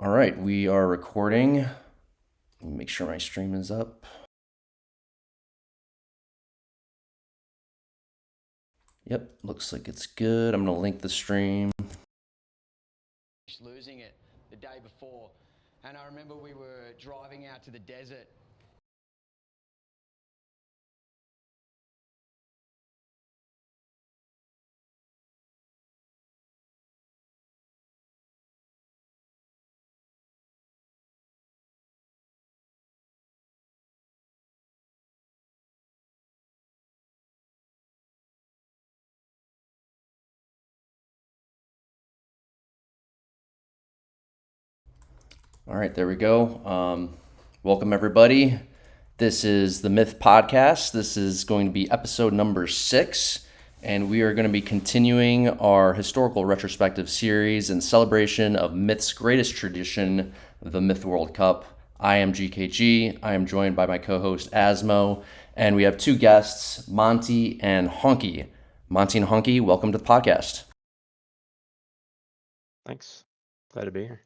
All right, we are recording. Let me make sure my stream is up. Yep, looks like it's good. I'm gonna link the stream. Losing it the day before, and I remember we were driving out to the desert. All right, there we go. Welcome, everybody. This is the Myth Podcast. This is going to be episode number 6, and we are going to be continuing our historical retrospective series in celebration of Myth's greatest tradition, the Myth World Cup. I am GKG. I am joined by my co-host Asmo, and we have two guests, Monty and Honky. Monty and Honky, welcome to the podcast. Thanks. Glad to be here.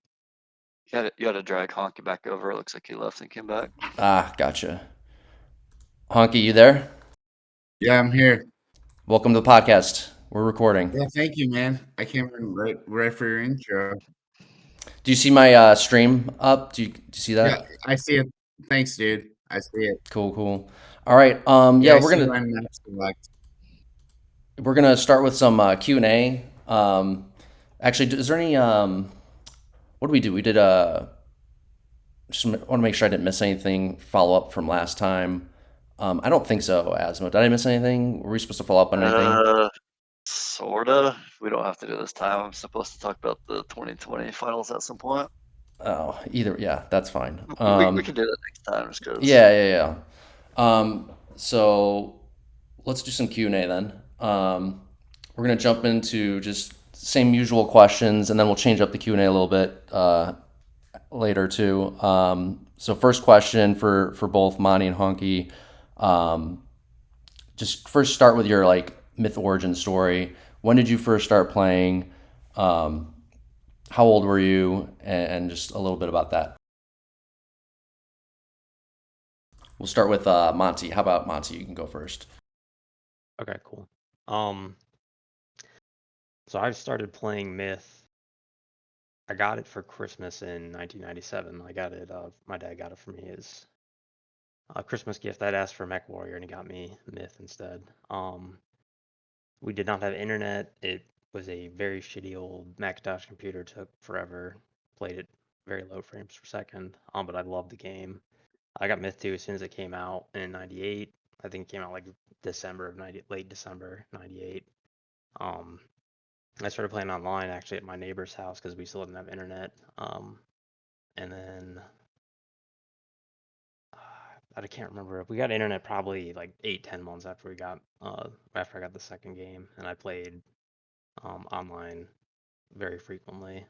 You had to drag Honky back over. It looks like he left and came back. Ah, gotcha. Honky, you there? Yeah, I'm here. Welcome to the podcast. We're recording. Yeah, thank you, man. I came in right for your intro. Do you see my stream up? Do you see that? Yeah, I see it. Thanks, dude. I see it. Cool. All right. Yeah, we're gonna start with some Q&A. Actually, is there any what did we do? We did just want to make sure I didn't miss anything. Follow up from last time. I don't think so, Asmo. Did I miss anything? Were we supposed to follow up on anything? Sorta. We don't have to do this time. I'm supposed to talk about the 2020 finals at some point. Oh, either. Yeah, that's fine. We can do that next time, just because. Yeah. So let's do some Q&A then. We're gonna jump into just same usual questions, and then we'll change up the Q&A a little bit later too. So first question for both Monty and Honky. Just first start with your myth origin story. When did you first start playing? How old were you? And just a little bit about that. We'll start with Monty. How about Monty? You can go first. Okay, cool. So I started playing Myth. I got it for Christmas in 1997. I got it. My dad got it for me as a Christmas gift. I'd asked for Mech Warrior, and he got me Myth instead. We did not have internet. It was a very shitty old Macintosh computer. Took forever. Played it very low frames per second. But I loved the game. I got Myth 2 as soon as it came out in '98. I think it came out like December of late December '98. I started playing online actually at my neighbor's house because we still didn't have internet. And then I can't remember. We got internet probably like 8-10 months after after I got the second game, and I played online very frequently.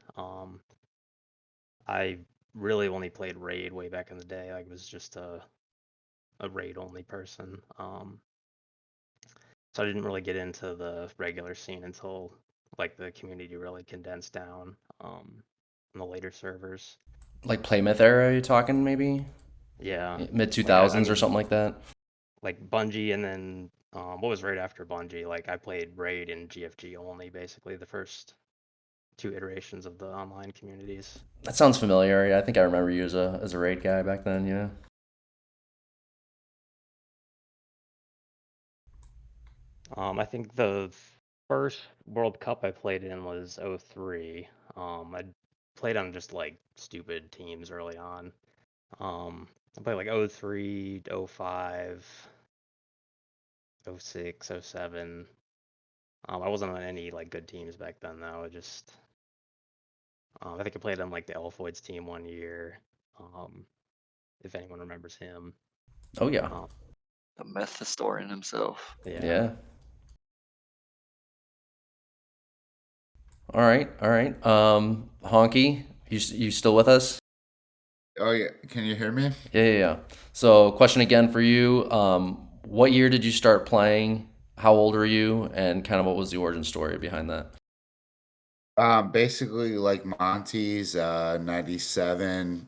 I really only played Raid way back in the day. I was just a Raid only person. So I didn't really get into the regular scene until like the community really condensed down in the later servers. Like Play Myth era, are you talking maybe? Yeah. Mid 2000s or something like that? Like Bungie, and then what was right after Bungie? Like I played Raid and GFG only, basically the first 2 iterations of the online communities. That sounds familiar. I think I remember you as a Raid guy back then, yeah. I think the first World Cup I played in was '03. I played on just like stupid teams early on. I played like '03, '05, '06, '07. I wasn't on any like good teams back then though. I think I played on like the Elfoids team one year. If anyone remembers him. Oh yeah. The myth historian himself. Yeah. All right. Honky, you still with us? Oh yeah, can you hear me? Yeah. So question again for you. What year did you start playing? How old are you? And kind of what was the origin story behind that? Basically like Monty's 97.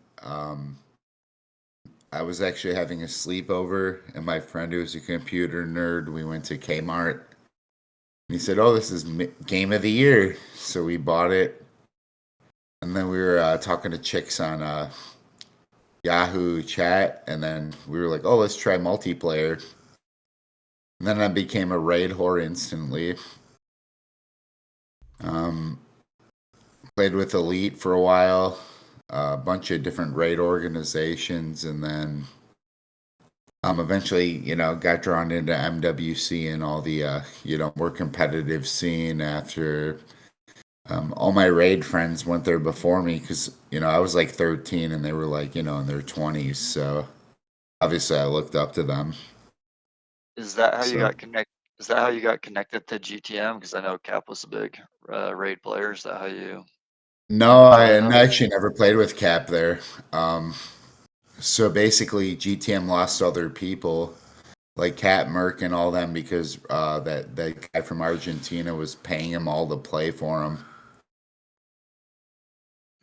I was actually having a sleepover, and my friend who was a computer nerd, we went to Kmart. And he said, "Oh, this is game of the year." So we bought it, and then we were talking to chicks on Yahoo Chat, and then we were like, "Oh, let's try multiplayer." And then I became a raid whore instantly. Um, Played with Elite for a while, a bunch of different raid organizations, and then eventually, got drawn into MWC and all the more competitive scene after all my raid friends went there before me because I was like 13 and they were like in their 20s, so obviously I looked up to them. Is that how you So got connect? Is that how you got connected to GTM? Because I know Cap was a big raid player. Is that how you no, I joined them? actually never played with Cap there. Um, so basically, GTM lost other people like Cat Merck and all them because that guy from Argentina was paying him all to play for him,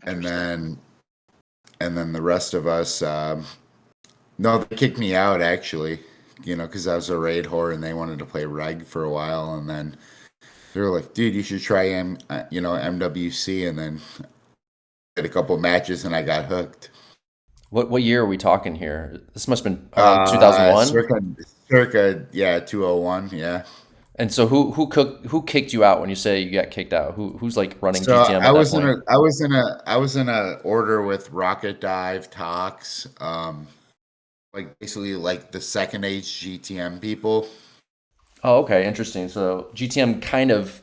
and Interesting. then the rest of us. No, they kicked me out actually. Because I was a raid whore and they wanted to play reg for a while, and then they were like, "Dude, you should try MWC," and then did a couple matches and I got hooked. What year are we talking here? This must have been around 2001. Circa, yeah, 201, yeah. And so who kicked you out when you say you got kicked out? Who's like running So GTM at that point? I was in a order with Rocket Dive, Tox, like basically like the second age GTM people. Oh, okay, interesting. So GTM kind of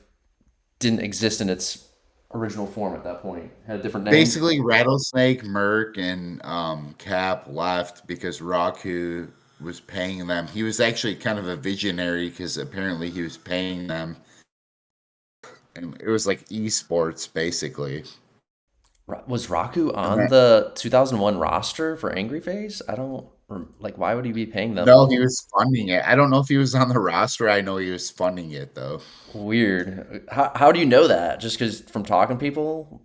didn't exist in its original form at that point. Had a different name. Basically, Rattlesnake, Merc, and Cap left because Raku was paying them. He was actually kind of a visionary because apparently he was paying them, and it was like esports basically. Was Raku And on then, the 2001 roster for Angry Face? I don't like. Why would he be paying them? no, he was funding it. I don't know if he was on the roster. I know he was funding it though, Weird. How do you know that? Just because from talking to people?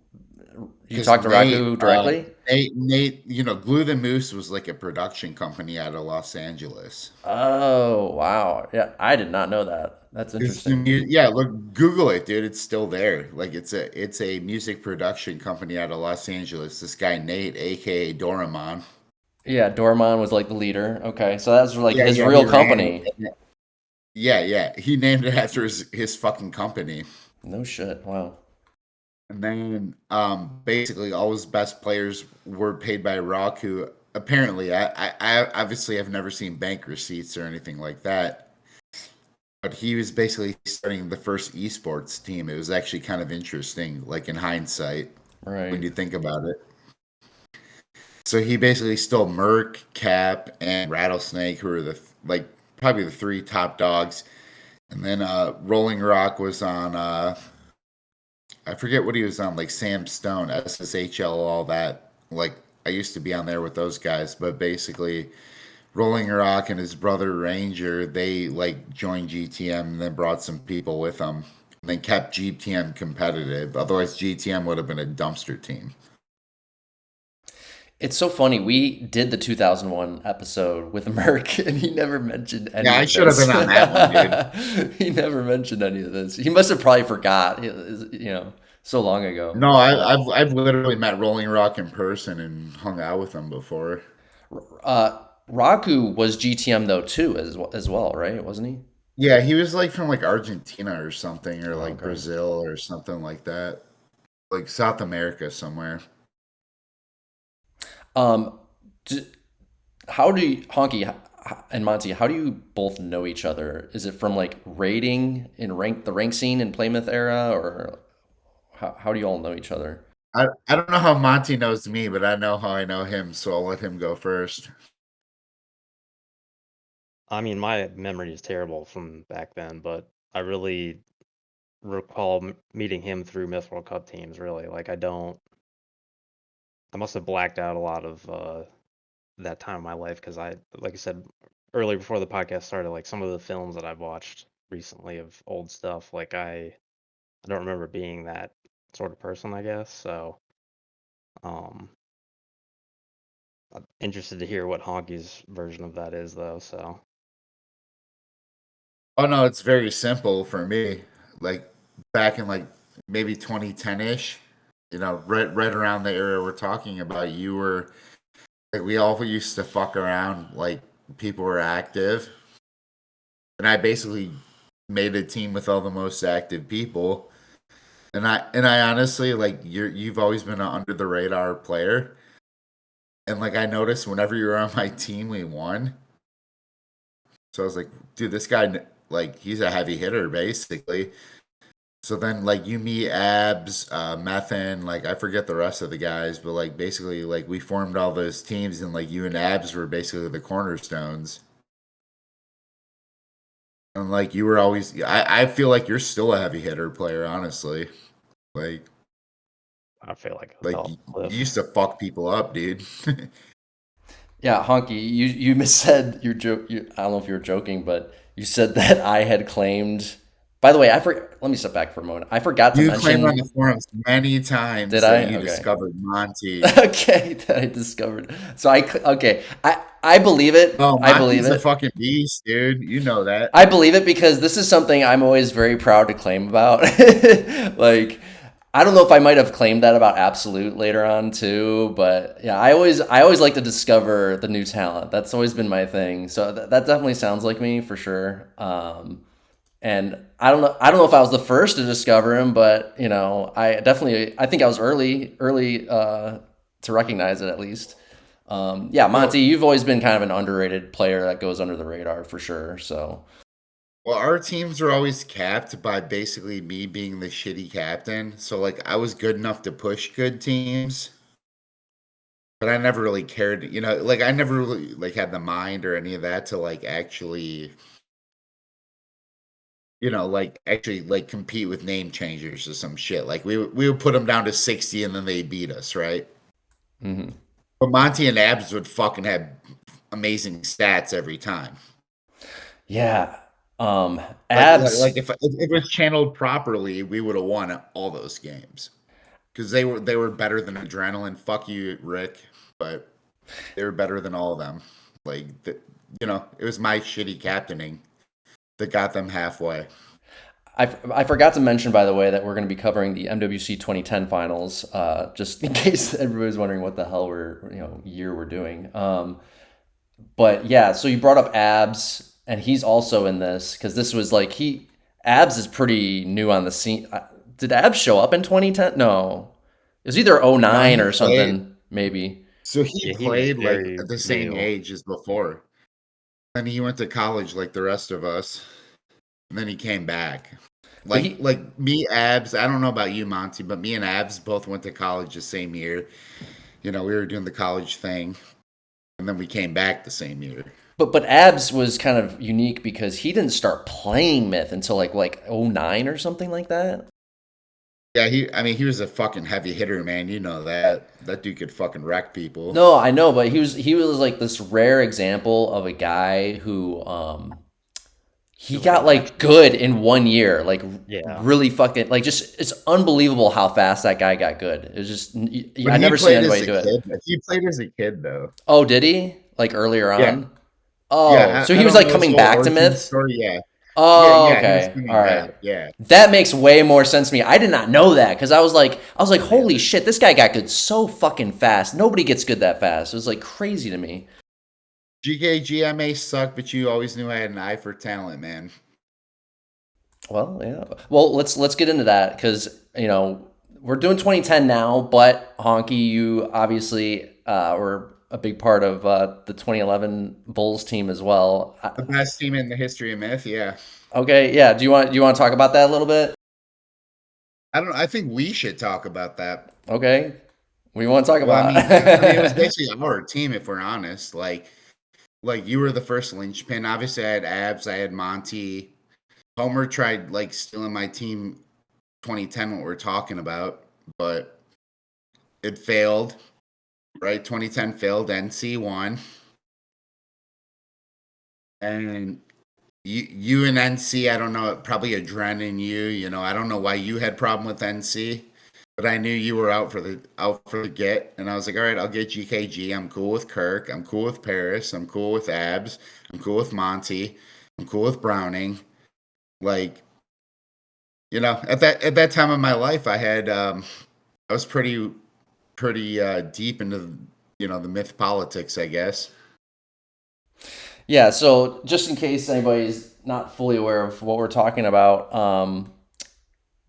You because talked to Raku directly? Nate, Glue the Moose was like a production company out of Los Angeles. Oh, wow. Yeah, I did not know that. That's interesting. Yeah, look, Google it, dude. It's still there. Like it's a music production company out of Los Angeles. This guy Nate, aka Doraemon. Yeah, Dorman was like the leader. Okay, so that's like Yeah, his yeah, he real ran company. it. Yeah, yeah. He named it after his fucking company. No shit. Wow. And then basically all his best players were paid by Raku. Apparently, I obviously have never seen bank receipts or anything like that. But he was basically starting the first esports team. It was actually kind of interesting, like in hindsight, when Right. you think about it. So he basically stole Merc, Cap, and Rattlesnake, who were like probably the three top dogs. And then Rolling Rock was on I forget what he was on, like Sam Stone, SSHL, all that. Like I used to be on there with those guys, but basically Rolling Rock and his brother Ranger, they like joined GTM and then brought some people with them. And then kept GTM competitive. Otherwise GTM would have been a dumpster team. It's so funny. We did the 2001 episode with Merc, and he never mentioned Yeah, any I of should have this. been on that one, dude. He never mentioned any of this. He must have probably forgot, so long ago. No, But I've literally met Rolling Rock in person and hung out with him before. Raku was GTM though too, as well, right? Wasn't he? Yeah, he was like from like Argentina or something, or Oh, like okay. Brazil or something like that, like South America somewhere. Um, d how do you, and Monty? How do you both know each other? Is it from like raiding in the rank scene in Plymouth era, or how do you all know each other? I don't know how Monty knows me, but I know how I know him, so I'll let him go first. I mean, my memory is terrible from back then, but I really recall meeting him through Myth World Cup teams. Really, like I must have blacked out a lot of that time of my life because like I said earlier before the podcast started, like some of the films that I've watched recently of old stuff, like I don't remember being that sort of person, I guess. So, I'm interested to hear what Honky's version of that is, though. So, Oh no, it's very simple for me. Like back in like maybe 2010-ish, right around the era we're talking about, you were like we all used to fuck around like people were active. And I basically made a team with all the most active people. And I honestly like you've always been an under the radar player. And like I noticed whenever you were on my team, we won. So I was like, dude, this guy like he's a heavy hitter basically. So then like you meet Abs, Methan, like I forget the rest of the guys, but like basically like we formed all those teams and like you and Abs were basically the cornerstones. And like you were always I feel like you're still a heavy hitter player, honestly. Like I feel like I like fell off you a cliff. used to fuck people up, dude. Yeah, Honky, you missaid your joke. I don't know if you were joking, but you said that I had claimed. By the way, let me step back for a moment. I forgot to You claimed on mention. the forums many Did times that I? you Okay. discovered Monty. Okay, that I discovered. So okay, I believe it. Oh, I believe Monty's a it. fucking beast, dude. You know that. I believe it because this is something I'm always very proud to claim about. Like, I don't know if I might have claimed that about Absolute later on too, but yeah, I always like to discover the new talent. That's always been my thing. So that definitely sounds like me for sure. And I don't know if I was the first to discover him, but I think I was early to recognize it at least. Yeah, Monty, Well, you've always been kind of an underrated player that goes under the radar for sure. So well, our teams are always capped by basically me being the shitty captain. So like I was good enough to push good teams, but I never really cared, like I never really like had the mind or any of that to like actually, like actually like compete with name changers or some shit. Like we would put them down to 60 and then they beat us, right? mhm. But Monty and Abs would fucking have amazing stats every time. Yeah, Like abs. if it was channeled properly, we would have won all those games because they were better than Adrenaline. Fuck you, Rick, but they were better than all of them. Like it was my shitty captaining that got them halfway. I forgot to mention, by the way, that we're going to be covering the MWC 2010 finals, just in case everybody's wondering what the hell year we're doing. But yeah, so you brought up Abs, and he's also in this because this was like Abs is pretty new on the scene. Did Abs show up in 2010? No, it was either No, '09 he or played. something, maybe. So he Yeah, he was played like very at the same new. age as before. Then he went to college like the rest of us. And then he came back. But Like me, Abs. I don't know about you, Monty, but me and Abs both went to college the same year. We were doing the college thing, and then we came back the same year. but Abs was kind of unique because he didn't start playing Myth until like '09 or something like that. Yeah, he was a fucking heavy hitter, man. You know that. That dude could fucking wreck people. No, I know, but he was like this rare example of a guy who he Who was got like actually good in 1 year, like yeah. really fucking like just it's unbelievable how fast that guy got good. It was just But I he never seen played as anybody a do it. kid. He played as a kid, though. Oh, did he? Like earlier Yeah, on? Oh, yeah. so I he was don't like know his coming whole back to origin Myth? story. Yeah, yeah, Oh, yeah. He was okay. All coming right. back. Yeah. That makes way more sense to me. I did not know that because I was like, None of the holy others. shit, this guy got good so fucking fast. Nobody gets good that fast. It was like crazy to me. GKG, I may suck, but you always knew I had an eye for talent, man. Well, yeah. Well, let's get into that because we're doing 2010 now, but Honky, you obviously were a big part of the 2011 Bulls team as well. The best team in the history of myth. Yeah. Okay, yeah. Do you want to talk about that a little bit? I don't. I think we should talk about that. Okay, what do you want to talk Well, about? it was basically our team, if we're honest. Like you were the first linchpin. Obviously, I had Abs, I had Monty. Homer tried like stealing my team 2010, what we're talking about, but it failed. Right, 2010 failed. NC won, and you and NC. I don't know. Probably Adren and you. I don't know why you had problem with NC. But I knew you were out for the get, and I was like, all right, I'll get GKG. I'm cool with Kirk. I'm cool with Paris. I'm cool with Abs. I'm cool with Monty. I'm cool with Browning. Like, at that time of my life, I was pretty deep into the myth politics, I guess. Yeah, so just in case anybody's not fully aware of what we're talking about,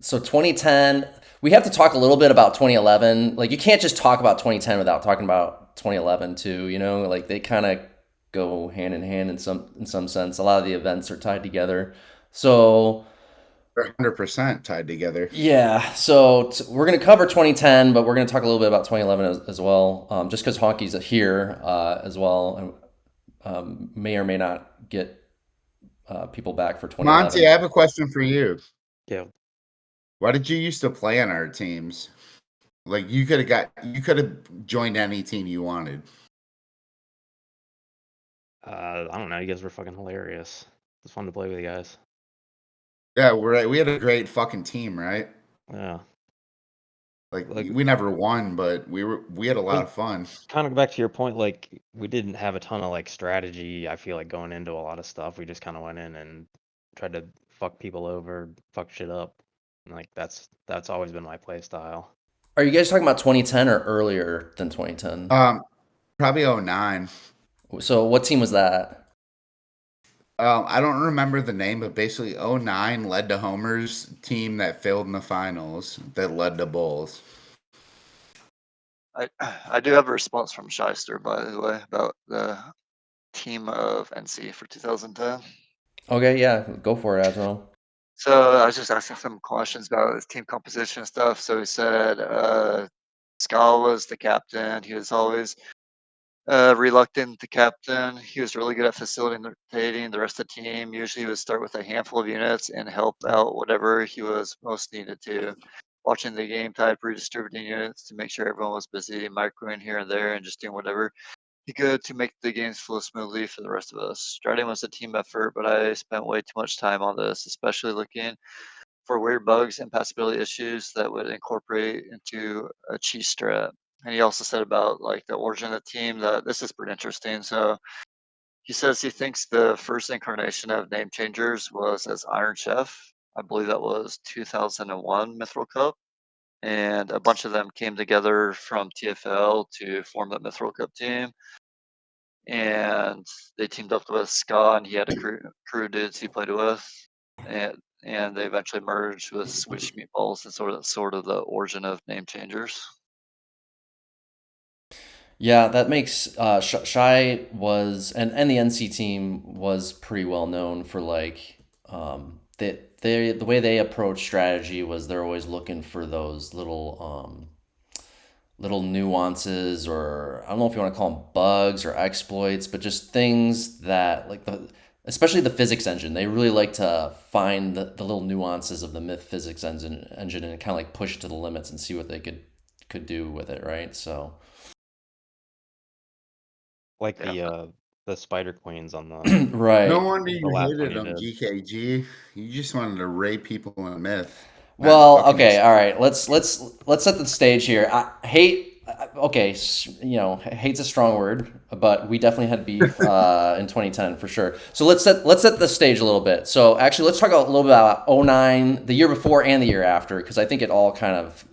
so 2010, we have to talk a little bit about 2011. Like, you can't just talk about 2010 without talking about 2011 too. Like they kind of go hand in hand in some sense. A lot of the events are tied together. So They're 100% tied together. yeah, so we're going to cover 2010, but we're going to talk a little bit about 2011 as well, just because Honky's here as well, and may or may not get people back for 2011. Monty, I have a question for you. Yeah. Why did you used to play on our teams? Like you could have joined any team you wanted. I don't know. You guys were fucking hilarious. It's fun to play with you guys. Yeah, we had a great fucking team, right? Yeah. Like Like, we never won, but we had a lot of fun. kind of back to your point, like we didn't have a ton of like strategy. I feel like going into a lot of stuff, we just kind of went in and tried to fuck people over, fuck shit up. And, like that's always been my play style. Are you guys talking about 2010 or earlier than 2010? Probably 09. So what team was that? I don't remember the name, but basically 09 led to Homer's team that failed in the finals that led to Bulls. I do have a response from Shaister, by the way, about the team of NC for 2010. Okay, yeah, go for it, Asmo. So I was just asking some questions about his team composition and stuff. So he said Skal was the captain. He was always reluctant to captain. He was really good at facilitating the rest of the team. Usually he would start with a handful of units and help out whatever he was most needed to. Watching the game type, redistributing units to make sure everyone was busy, microing here and there, and just doing whatever he could to make the games flow smoothly for the rest of us. Striding was a team effort, but I spent way too much time on this, especially looking for weird bugs and passability issues that would incorporate into a cheat strat. And he also said about like the origin of the team that this is pretty interesting. So he says he thinks the first incarnation of name changers was as Iron Chef. I believe that was 2001 Mithril Cup. And a bunch of them came together from TFL to form the Mithril Cup team. And they teamed up with Ska, and he had a crew dudes he played with. And they eventually merged with Switch Meatballs and sort of the origin of name changers. Yeah, that makes Shy was and the NC team was pretty well known for like the way they approach strategy was they're always looking for those little nuances, or I don't know if you want to call them bugs or exploits, but just things that like especially the physics engine, they really like to find the little nuances of the myth physics engine and kind of like push it to the limits and see what they could do with it, right? So Like Yeah. the Spider Queens on the right. No wonder the you last one hated you him, did. GKG. You just wanted to rape people in a myth. not Well, fucking okay, ex- all right. Let's set the stage here. Okay, hate's a strong word, but we definitely had beef in 2010 for sure. So let's set the stage a little bit. So actually, let's talk a little bit about 09, the year before and the year after, because I think it all kind of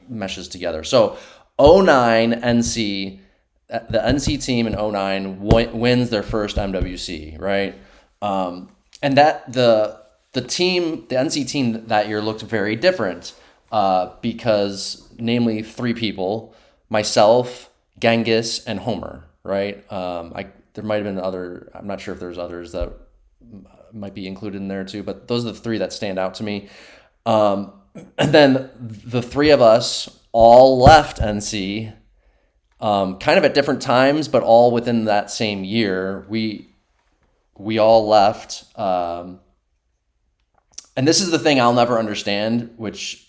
meshes together. So 09 NC, the NC team in 09 wins their first MWC, right? And that the NC team that year looked very different because namely three people, myself, Genghis, and Homer, right? There might have been other. I'm not sure if there's others that might be included in there too, but those are the three that stand out to me. And then the three of us all left NC, kind of at different times, but all within that same year. We all left. And this is the thing I'll never understand, which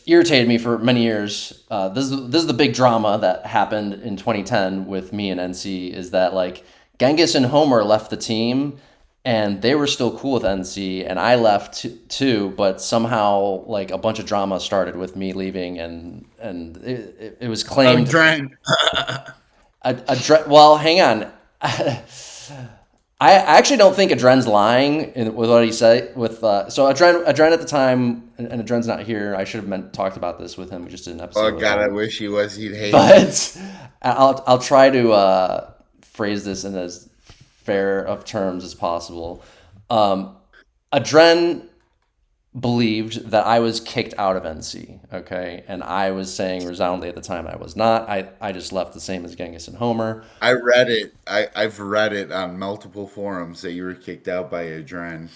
irritated me for many years. This is the big drama that happened in 2010 with me and NC, is that like Genghis and Homer left the team, and they were still cool with NC, and I left too. But somehow, like a bunch of drama started with me leaving, and it was Oh, claimed. Dren. Well, hang on. I actually don't think Adren's lying with what he said. So Adren at the time, and Adren's not here. I should have talked about this with him. We just did an episode. Oh with God, I him. wish he was. He'd hate me. But I'll try to phrase this in as fair of terms as possible. Adren believed that I was kicked out of NC, okay? And I was saying resoundingly at the time I was not. I just left the same as Genghis and Homer. I read it. I've read it on multiple forums that you were kicked out by Adren.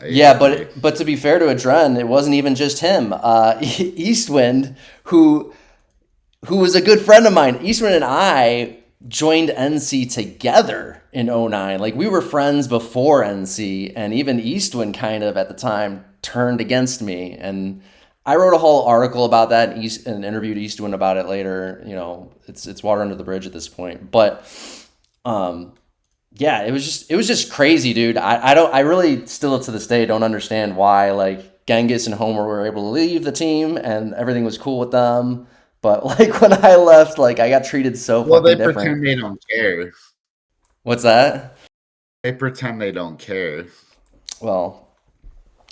Yeah, but to be fair to Adren, it wasn't even just him. Eastwind, who was a good friend of mine, Eastwind and I joined NC together in 09. Like, we were friends before NC, and even Eastwind kind of at the time turned against me. And I wrote a whole article about that and interviewed Eastwind about it later. You know, it's water under the bridge at this point. But yeah, it was just crazy, dude. I really still to this day don't understand why like Genghis and Homer were able to leave the team and everything was cool with them. But like when I left, like I got treated so Well, they fucking different. pretend they don't care. What's that? They pretend they don't care. Well,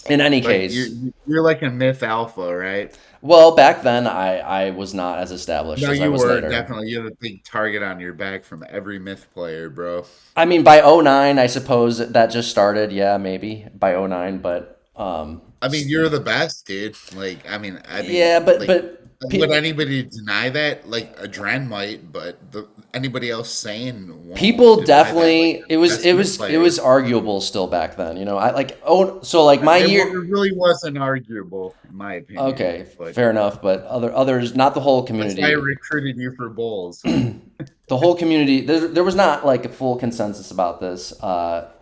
in any Like, case, you're like a myth alpha, right? well, back then I was not as established No, as I you was were later. definitely. You have a big target on your back from every myth player, bro. I mean, by 09, I suppose that just started. Yeah, maybe by 09, but I mean, you're the best, dude. Like, I mean, yeah, but like, would anybody deny that? Like, Adren might, but anybody else saying won't people deny definitely that, like, it was best it myth was player. it was arguable still back then, you know. I like so like my It year. really wasn't arguable, in my opinion. Okay, But fair enough, but others, not the whole that's why I community. recruited you for Bulls. The whole community, there was not like a full consensus about this.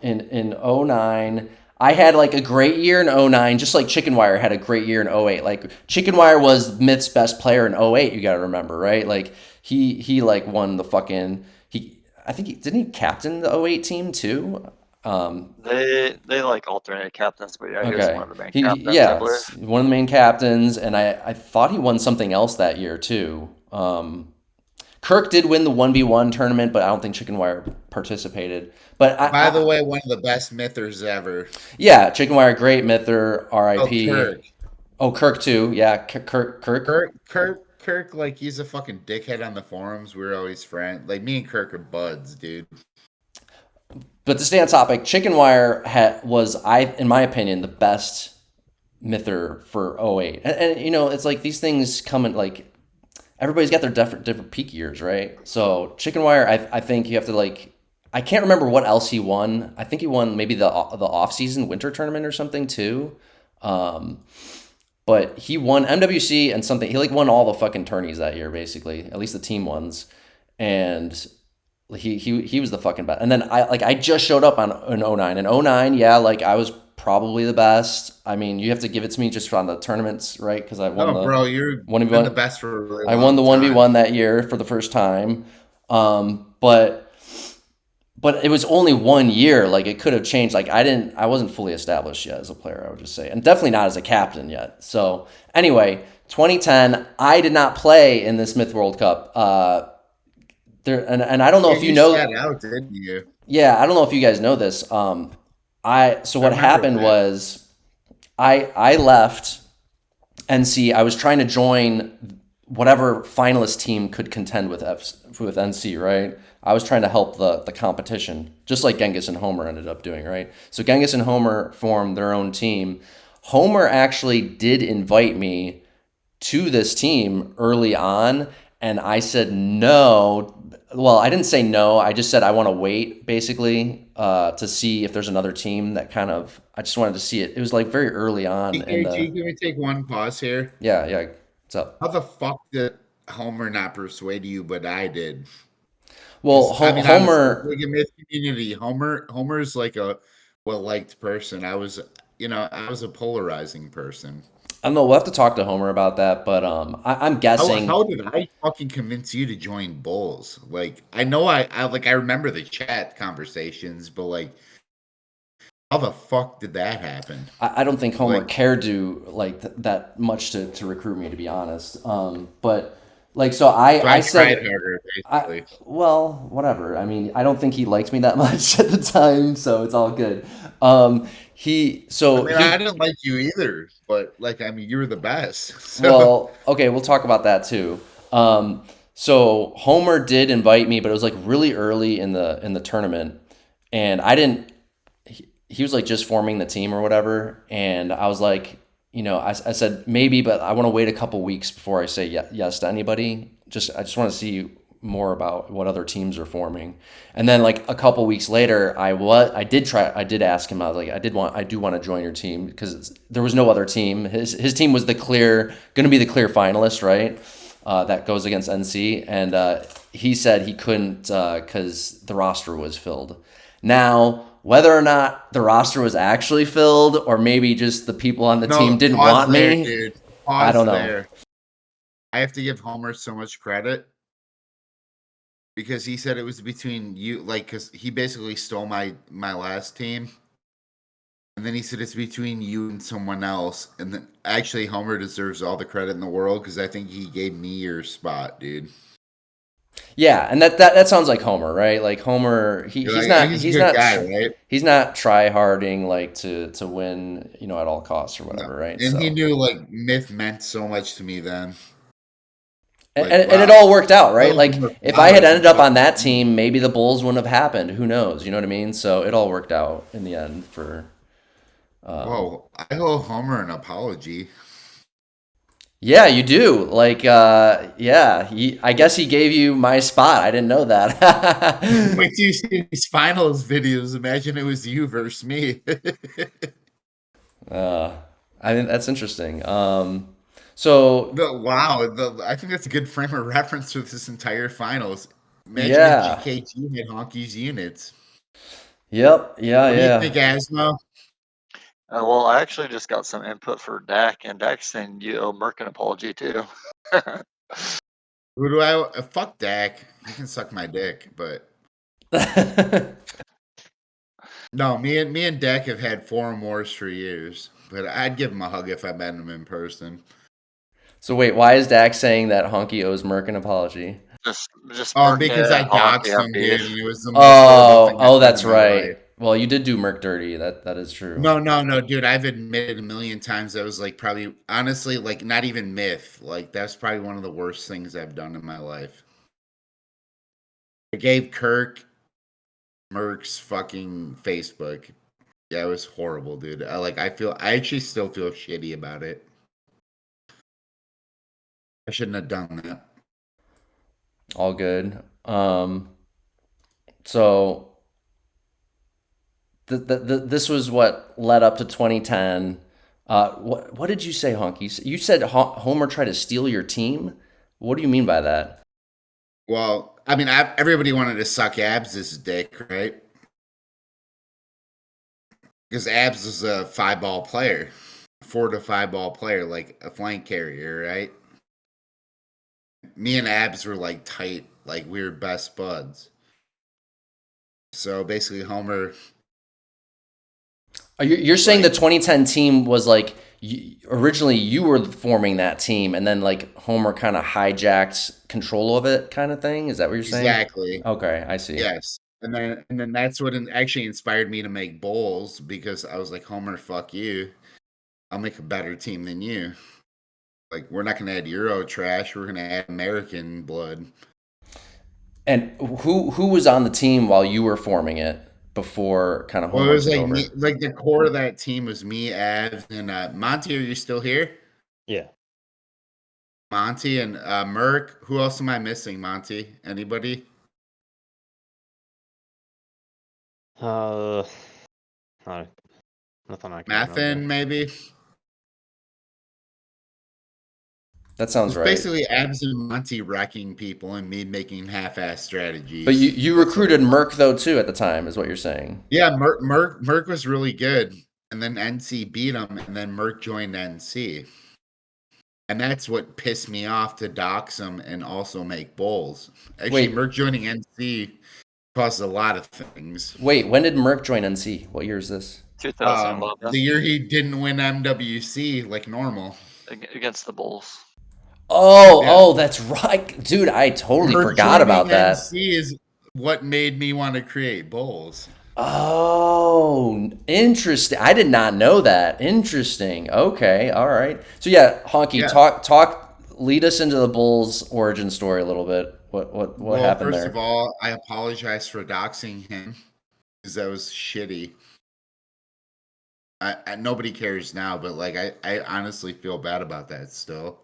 In 09, I had like a great year in 09, just like Chicken Wire had a great year in 08. Like Chicken Wire was Myth's best player in 08, you got to remember, right? Like he like won the fucking I think didn't he captain the 08 team too? They like alternate captains, but yeah, he was Okay. one of the main captains, I Yeah, believe. one of the main captains, and I thought he won something else that year too. Kirk did win the 1v1 tournament, but I don't think Chicken Wire participated. But By the way, one of the best mythers ever. yeah, Chicken Wire, great myther, R.I.P. Kirk. Oh, Kirk too. Yeah, Kirk. Like, he's a fucking dickhead on the forums. We're always friends. Like, me and Kirk are buds, dude. But to stay on topic, Chicken Wire was, in my opinion, the best myther for 08. And you know, it's like these things come in like everybody's got their different peak years, right? So Chicken Wire, I think you have to like, I can't remember what else he won. I think he won maybe the off-season winter tournament or something too. But he won MWC and something. He like won all the fucking tourneys that year, basically, at least the team ones. And he was the fucking best. And then I just showed up in 09. In 09, yeah, like I was probably the best. I mean, you have to give it to me just on the tournaments, right? Because I won bro, you're been the best for a really I won the long 1v1 time. that year for the first time. But it was only 1 year. Like it could have changed. Like I wasn't fully established yet as a player, I would just say. And definitely not as a captain yet. So anyway, 2010, I did not play in this Myth World Cup. And I don't know if you know. Sat out, didn't you? Yeah, I don't know if you guys know this. What happened was I left NC. I was trying to join whatever finalist team could contend with NC, right? I was trying to help the competition, just like Genghis and Homer ended up doing, right? So Genghis and Homer formed their own team. Homer actually did invite me to this team early on, and I said no. Well, I didn't say no. I just said I want to wait, basically, to see if there's another team that kind of. I just wanted to see it. It was like very early on. Can we take one pause here? Yeah. What's up? How the fuck did Homer not persuade you, but I did? Well, Homer, Homer, like in this community, Homer's like a well-liked person. I was a polarizing person. I don't know. We'll have to talk to Homer about that, but I'm guessing. How did I fucking convince you to join Bulls? Like, I know I remember the chat conversations, but like, How the fuck did that happen? I don't think Homer Like- cared to like that much to recruit me, to be honest. But like, so I tried said, harder, basically. well, whatever. I mean, I don't think he liked me that much at the time, so it's all good. I didn't like you either, but like, I mean, you were the best. So. Well, okay, we'll talk about that too. So Homer did invite me, but it was like really early in the tournament, and I didn't. He was like just forming the team or whatever, and I was like, I said maybe, but I want to wait a couple weeks before I say yes to anybody. I just want to see more about what other teams are forming. And then like a couple weeks later, I did ask him. I was like, I do want to join your team because there was no other team. His team was going to be the clear finalist, right? That goes against NC, and he said he couldn't because the roster was filled. Now, whether or not the roster was actually filled, or maybe just the people on the team didn't want me, dude. I don't know. I have to give Homer so much credit because he said it was between you, like, because he basically stole my last team, and then he said it's between you and someone else. And then actually, Homer deserves all the credit in the world because I think he gave me your spot, dude. Yeah, and that sounds like Homer, right? Like Homer, he's not try harding like to win, at all costs or whatever, right? And he knew like Myth meant so much to me then. And it all worked out, right? Like if I had ended up on that team, maybe the Bulls wouldn't have happened. Who knows? You know what I mean? So it all worked out in the end for. Whoa! I owe Homer an apology. Yeah, you do. Like, yeah. I guess he gave you my spot. I didn't know that. Wait till you see these finals videos. Imagine it was you versus me. I think that's interesting. I think that's a good frame of reference for this entire finals. Imagine if GKG had Honky's units. Yep. Yeah. What do you think, Asmo? Well, I actually just got some input for Dak, and Dak's saying you owe Merc an apology too. Who do I? Fuck Dak. You can suck my dick, but no. Me and Dak have had forum wars for years, but I'd give him a hug if I met him in person. So wait, why is Dak saying that Honky owes Merc an apology? Just because I doxed him, dude. And it was the most horrible thing that's right. Life. Well, you did do Merc dirty. That is true. No, dude. I've admitted a million times that was like probably honestly like not even myth. Like that's probably one of the worst things I've done in my life. I gave Kirk Merc's fucking Facebook. Yeah, it was horrible, dude. I actually still feel shitty about it. I shouldn't have done that. All good. So this was what led up to 2010. What did you say, Honky? You said Homer tried to steal your team? What do you mean by that? Well, I mean, everybody wanted to suck Abs' dick, right? Because Abs is a 5-ball player, 4 to 5-ball player, like a flank carrier, right? Me and Abs were like tight, like we were best buds. So basically, Homer. You're saying the 2010 team was like originally you were forming that team, and then like Homer kind of hijacked control of it, kind of thing. Is that what you're saying? Exactly. Okay, I see. Yes, and then that's what actually inspired me to make Bullz because I was like, Homer, fuck you. I'll make a better team than you. Like we're not gonna add Euro trash. We're gonna add American blood. And who was on the team while you were forming it? Before kind of it was like me, like the core of that team was me, Av, and Monty. Are you still here? Yeah. Monty and Merc. Who else am I missing? Monty? Anybody? Nothing I can Mathin, remember. maybe. That sounds right. Basically, Abs and Monty wrecking people and me making half-ass strategies. But you recruited Merc though too at the time, is what you're saying? Yeah, Merc was really good, and then NC beat him, and then Merc joined NC, and that's what pissed me off to dox him and also make Bullz. Actually, Merc joining NC caused a lot of things. Wait, when did Merc join NC? What year is this? 2011 The year he didn't win MWC like normal. against the Bulls. Oh, that's right. Dude, I totally Merc forgot joining about that. NC is what made me want to create Bulls. Oh, interesting. I did not know that. Interesting. Okay, all right. So yeah, Honky, Yeah. talk lead us into the Bulls origin story a little bit. What Well, happened first there? of all, I apologize for doxing him because that was shitty. Nobody cares now, but like I honestly feel bad about that still.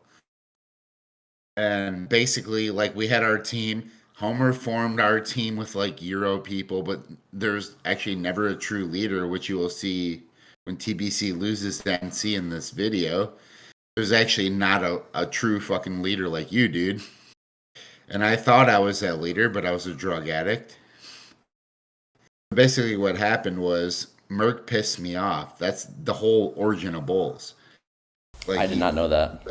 And basically, like we had our team. Homer formed our team with like Euro people, but there's actually never a true leader, which you will see when TBC loses to NC in this video. There's actually not a true fucking leader like you, dude. And I thought I was that leader, but I was a drug addict. Basically, what happened was Merc pissed me off. That's the whole origin of Bulls. Like I did not know that.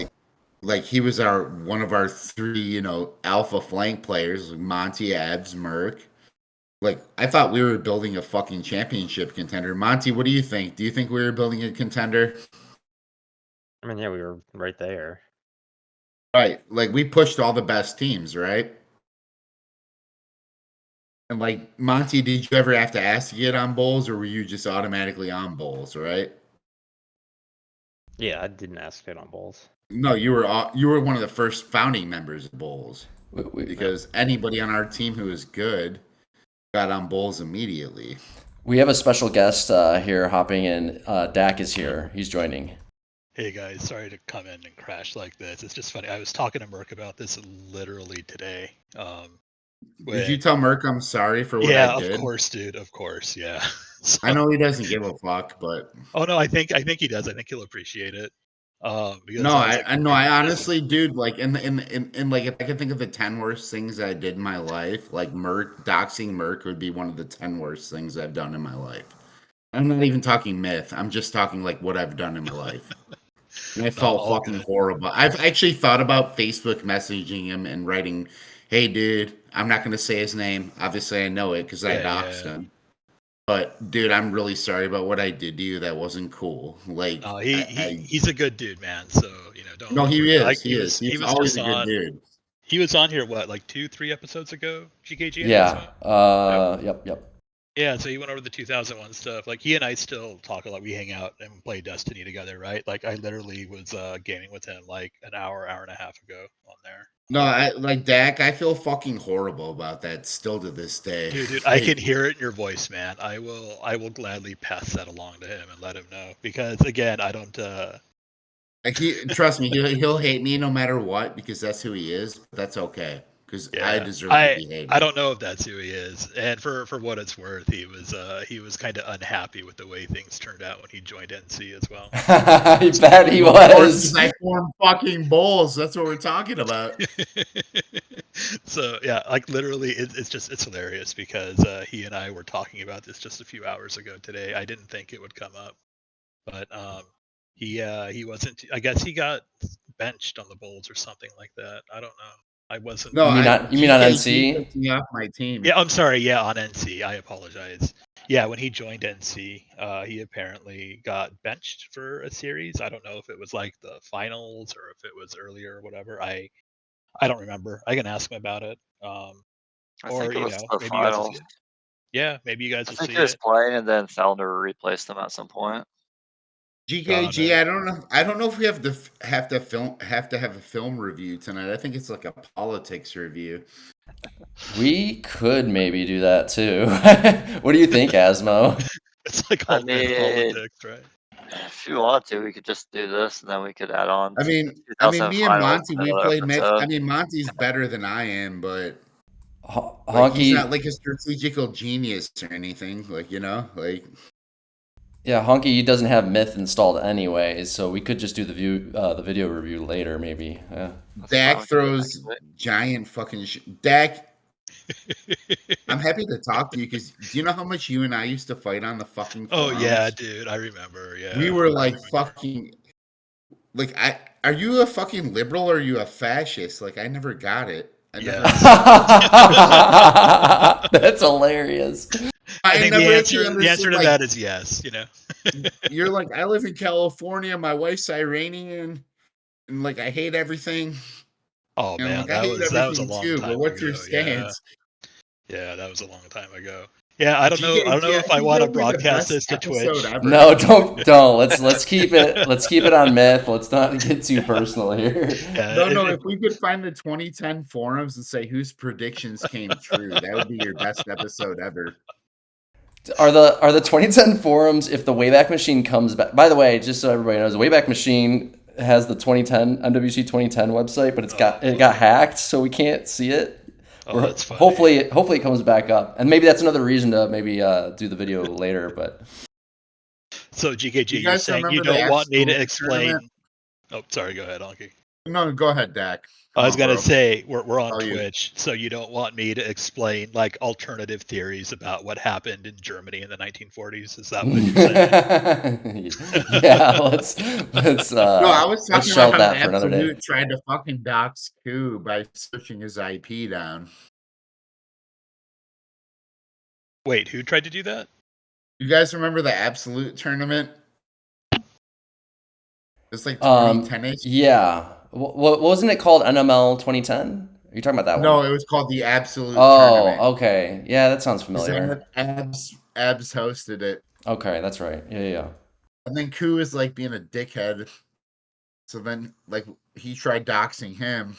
Like he was one of our three, alpha flank players, like Monty, Abs, Merc. Like I thought we were building a fucking championship contender. Monty, what do you think? Do you think we were building a contender? I mean, yeah, we were right there. Right. Like we pushed all the best teams, right? And like Monty, did you ever have to ask to get on Bulls, or were you just automatically on Bulls, right? Yeah, I didn't ask to get on Bulls. No, you were one of the first founding members of Bulls because anybody on our team who was good got on Bulls immediately. We have a special guest here hopping in. Dak is here. He's joining. Hey guys, sorry to come in and crash like this. It's just funny. I was talking to Merc about this literally today. Did you tell Merc I'm sorry for what I did? Yeah, of course, dude. Of course, yeah. So, I know he doesn't give a fuck, but oh no, I think he does. I think he'll appreciate it. Because no, I honestly, dude, like in like if I could think of the 10 worst things I did in my life, like doxing Merc would be one of the 10 worst things I've done in my life. I'm not even talking myth. I'm just talking like what I've done in my life. And I felt fucking horrible. I've actually thought about Facebook messaging him and writing, "Hey, dude, I'm not going to say his name. Obviously, I know it because I doxed him. But, dude, I'm really sorry about what I did to you. That wasn't cool." Like, he's a good dude, man. So don't. No, he is. Like, he is. He's always a good dude. He was on here like 2-3 episodes ago. GKG and Asmo? Yep. Yeah, so he went over the 2001 stuff. Like, he and I still talk a lot. We hang out and play Destiny together, right? Like, I literally was gaming with him like an hour and a half ago on there. No, Dak, I feel fucking horrible about that still to this day. Dude, I can hear it in your voice, man. I will gladly pass that along to him and let him know. Because, again, I don't... trust me, he'll hate me no matter what because that's who he is. But that's okay. Because I deserve to be hated. I don't know if that's who he is, and for what it's worth, he was kind of unhappy with the way things turned out when he joined NC as well. I bet he was. I formed fucking Bulls. That's what we're talking about. So yeah, like literally, it's hilarious because he and I were talking about this just a few hours ago today. I didn't think it would come up, but he wasn't. I guess he got benched on the Bulls or something like that. I don't know. I wasn't. No, you mean on NC? Me off my team. Yeah, I'm sorry. Yeah, on NC. I apologize. Yeah, when he joined NC, he apparently got benched for a series. I don't know if it was like the finals or if it was earlier or whatever. I don't remember. I can ask him about it. I or think it was the maybe finals. you guys will see it. Yeah, maybe you guys will see I think he was it. playing and then Thalner replaced him at some point. GKG, I don't know if we have to have a film review tonight. I think it's like a politics review. We could maybe do that too. What do you think, Asmo? It's like all politics, right? If you want to, we could just do this and then we could add on. I mean, me and Monty, we played myth. I mean, Monty's better than I am, but he's not like a strategical genius or anything. Yeah, Honky doesn't have Myth installed anyway, so we could just do the video review later, maybe. Yeah. Dak throws giant fucking Dak. I'm happy to talk to you because do you know how much you and I used to fight on the fucking forums? Oh yeah, dude, I remember. Yeah, we were like fucking. Like, are you a fucking liberal or are you a fascist? Like, I never got it. That's hilarious. I think the never answer actually understood, to like, that is yes. you're like, I live in California, my wife's Iranian, and like I hate everything. Oh And I'm man, like, I hate that was a everything long too, but time what's your ago. Yeah, stance? yeah, that was a long time ago. Yeah, I don't know. I don't know GKG, I if I think want to that'll be the broadcast best this to episode Twitch. ever. No, don't. Let's keep it on myth. Let's not get too personal here. Yeah, No, if we could find the 2010 forums and say whose predictions came true, that would be your best episode ever. Are the 2010 forums, if the Wayback Machine comes back? By the way, just so everybody knows, the Wayback Machine has the 2010 MWC 2010 website, but it got hacked, so we can't see it. oh, that's funny. Hopefully it comes back up, and maybe that's another reason to maybe do the video later. But So GKG, You you're guys saying you remember the don't want me to Absolute explain? tournament? Oh, sorry. Go ahead, Honky. No, go ahead, Dak. I was gonna bro. say we're on How are you? Twitch, so you don't want me to explain like alternative theories about what happened in Germany in the 1940s? Is that what you're saying? yeah, let's No, I was let's talking shelve about how that for another day. Absolute tried to fucking dox Coup by switching his IP down. Wait, who tried to do that? You guys remember the Absolute tournament? It's like 2010-ish. Yeah. Wasn't it called NML 2010? Are you talking about that No, one? it was called the Absolute Oh, tournament. okay. Yeah, that sounds familiar. Abs hosted it. Okay, that's right. Yeah. And then Coup is like being a dickhead. So then, like, he tried doxing him.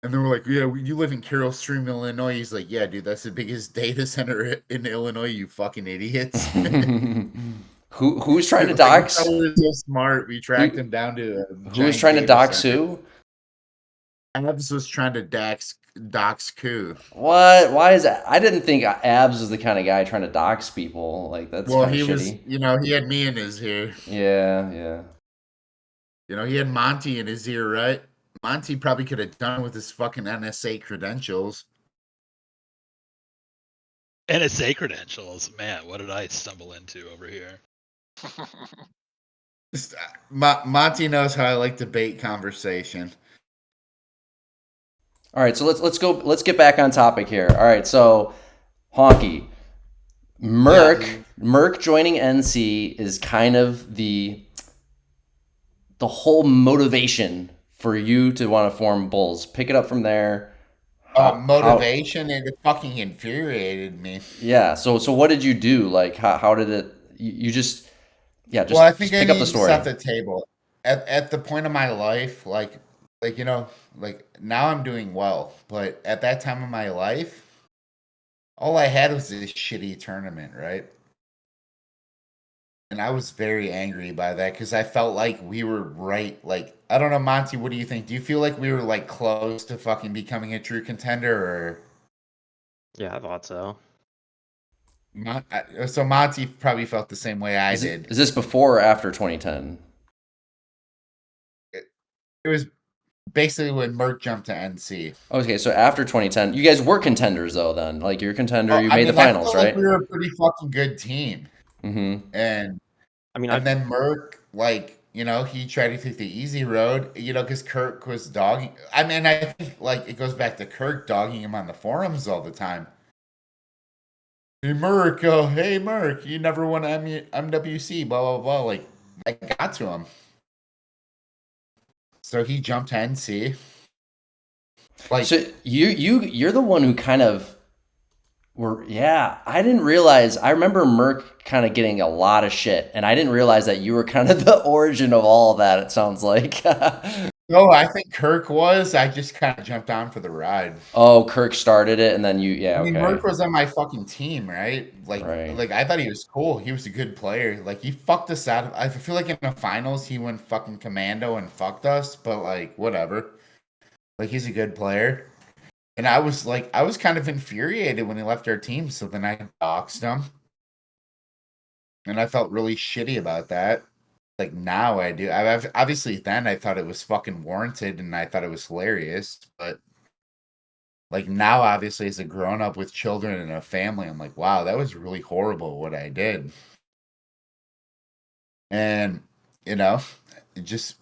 And they were like, yeah, you live in Carroll Stream, Illinois. He's like, yeah, dude, that's the biggest data center in Illinois, you fucking idiots. Who's trying to Like, dox? we thought we were so smart. We tracked him down to a Who was giant trying to data dox center. who? Abs was trying to dox Coup. What? Why is that? I didn't think Abs was the kind of guy trying to dox people. Like, that's Well, kind he of was, shitty. he had me in his ear. Yeah. He had Monty in his ear, right? Monty probably could have done it with his fucking NSA credentials. NSA credentials. Man, what did I stumble into over here? Monty knows how I like to bait conversation. All right, so let's get back on topic here. All right, so Honky, Merc joining NC is kind of the whole motivation for you to want to form Bullz. Pick it up from there. Motivation, it fucking infuriated me. Yeah. So what did you do? Like, how did it? You just Well, I think just I pick up need the to story. set the table. At the point of my life, like now I'm doing well, but at that time of my life, all I had was this shitty tournament, right? And I was very angry by that because I felt like we were right. Like, I don't know, Monty, what do you think? Do you feel like we were like close to fucking becoming a true contender, or? Yeah, I thought so. So Monty probably felt the same way I did. Is this before or after 2010? It was basically when Merc jumped to NC. Okay, so after 2010, you guys were contenders though. Then, like, you're a contender. You made the finals, I felt right? like we were a pretty fucking good team. Mm-hmm. And then Merc, he tried to take the easy road, because Kirk was dogging. I mean, I think it goes back to Kirk dogging him on the forums all the time. Hey Merc, you never won MWC, blah blah blah. Like, I got to him. So he jumped to NC. So you're the one who kind of I didn't realize. I remember Merc kind of getting a lot of shit, and I didn't realize that you were kind of the origin of all of that. It sounds like. No, I think Kirk was. I just kind of jumped on for the ride. Oh, Kirk started it, and then I mean, Merc was on my fucking team, right? Right. Like I thought he was cool. He was a good player. Like, he fucked us out. I feel like in the finals he went fucking commando and fucked us, but whatever. Like, he's a good player. And I was kind of infuriated when he left our team, so then I doxed him. And I felt really shitty about that. Like, now I do. Obviously then I thought it was fucking warranted and I thought it was hilarious, but now, obviously, as a grown-up with children and a family, I'm like, wow, that was really horrible what I did. And, it just,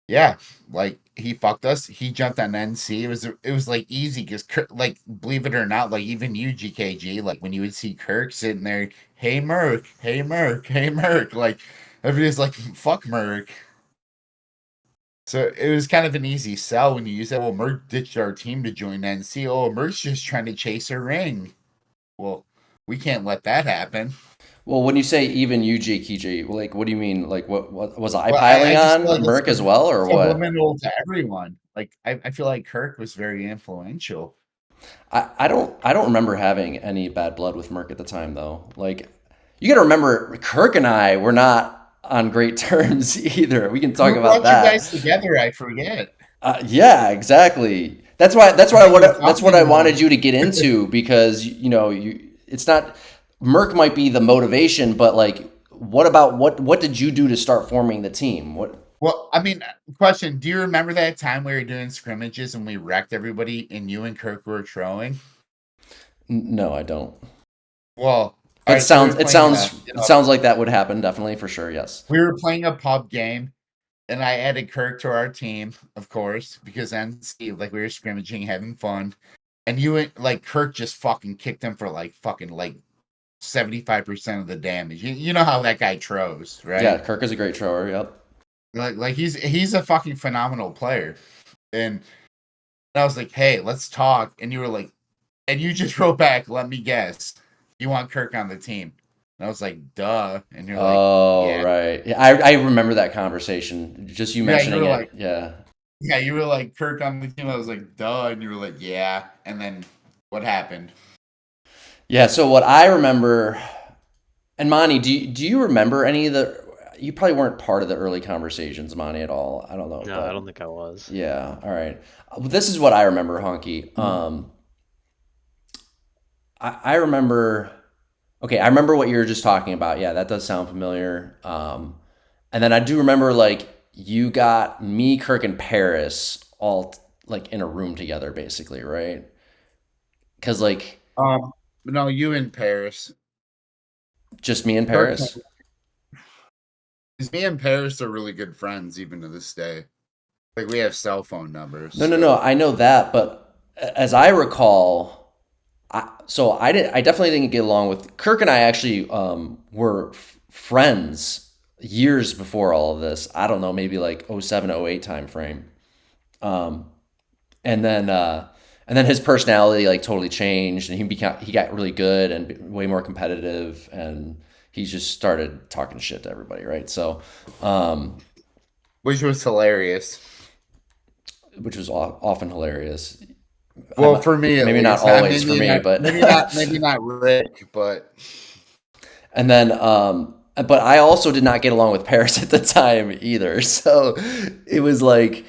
yeah, he fucked us. He jumped on NC. It was like easy because like believe it or not, like even you GKG, like when you would see Kirk sitting there, hey Merc, hey Merc, hey Merc, like everybody's like fuck Merc. So it was kind of an easy sell when you use that. Well, Merc ditched our team to join NC. Oh, Merc's just trying to chase a ring. Well, we can't let that happen. Well, when you say even you, GKG, like, what do you mean? Like, what was I Well, piling just on feel like Merc as well, or what? subliminal to everyone. Like I feel like Kirk was very influential. I don't remember having any bad blood with Merc at the time, though. Like, you got to remember, Kirk and I were not on great terms either. We can talk Who about brought you that. guys together? I forget. Yeah, exactly. That's what What are you that's what I talking wanted about? you to get into because it's not Merc might be the motivation, but like what did you do to start forming the team? What Well, I mean, question: do you remember that time we were doing scrimmages and we wrecked everybody, and you and Kirk were throwing? No, I don't. Well, all It right. So we sounds were it playing. sounds it sounds like that would happen definitely for sure. Yes. We were playing a pub game, and I added Kirk to our team, of course, because then Steve, like we were scrimmaging, having fun, and you and like Kirk just fucking kicked him for like fucking like 75% of the damage. You know how that guy throws, right? Yeah, Kirk is a great thrower. Yep. Like he's a fucking phenomenal player. And I was like, hey, let's talk. And you were like, and you just wrote back, let me guess. You want Kirk on the team. And I was like, duh. And you're like, Oh, yeah. right. Yeah, I remember that conversation. Just you Yeah, you mentioning were it. like, Yeah. yeah, you were like Kirk on the team. I was like, duh. And you were like, yeah. And then what happened? Yeah, so what I remember, and Monty, do you remember any of the? You probably weren't part of the early conversations, Monty, at all. I don't know, No, I but don't think I was. yeah, all right. This is what I remember, Honky. I remember. Okay, I remember what you were just talking about. Yeah, that does sound familiar. And then I do remember like you got me, Kirk, and Paris all like in a room together, basically, right? Because like No, you in Paris. just me and Kirk, Paris. because me and Paris are really good friends even to this day. Like we have cell phone numbers. No, no, no. I know that, but as I recall, I definitely didn't get along with Kirk and I. Actually, were friends years before all of this. I don't know, maybe like '07, '08 time frame. Um, and then his personality like totally changed, and he got really good and way more competitive, and he just started talking shit to everybody, right? So, Which was hilarious. which was often hilarious. Well, for me at Maybe not least. always for me, but maybe not Rick, but and then but I also did not get along with Paris at the time either. So it was like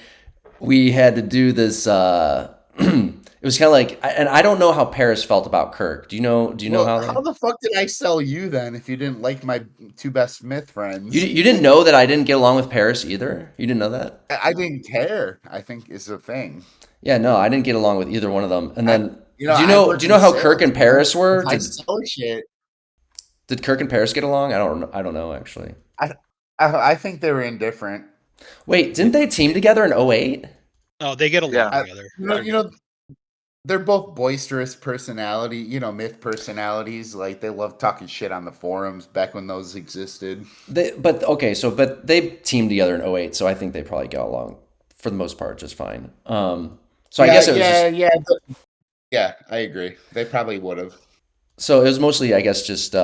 we had to do this it was kind of like and I don't know how Paris felt about Kirk. Do you know how the fuck did I sell you then if you didn't like my two best Myth friends? you didn't know that I didn't get along with Paris either? You didn't know that? I didn't care, I think is the thing. Yeah, no, I didn't get along with either one of them. And then I do work you in know how sales, Kirk and Paris were? I sell shit. Did Kirk and Paris get along? I don't know actually. I think they were indifferent. Wait, didn't they team together in '08? Oh, they get along Yeah. together. You know, they're both boisterous personality, Myth personalities. Like they love talking shit on the forums back when those existed. But they teamed together in '08, so I think they probably got along for the most part just fine. So I guess it was yeah, I agree. They probably would have. so it was mostly I guess just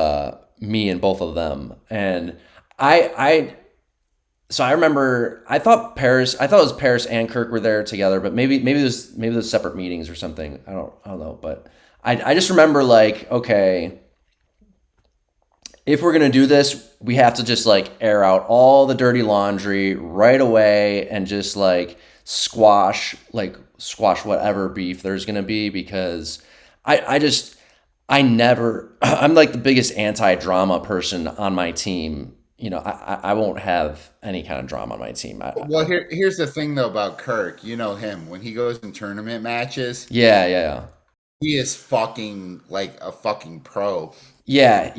me and both of them, and I so I remember I thought it was Paris and Kirk were there together, but maybe there's separate meetings or something. I don't know, but I just remember like, okay, if we're gonna do this, we have to just like air out all the dirty laundry right away and just like squash whatever beef there's gonna be because I never I'm like the biggest anti-drama person on my team. I won't have any kind of drama on my team. Well, here's the thing though about Kirk. You know him when he goes in tournament matches. Yeah. He is fucking like a fucking pro. Yeah,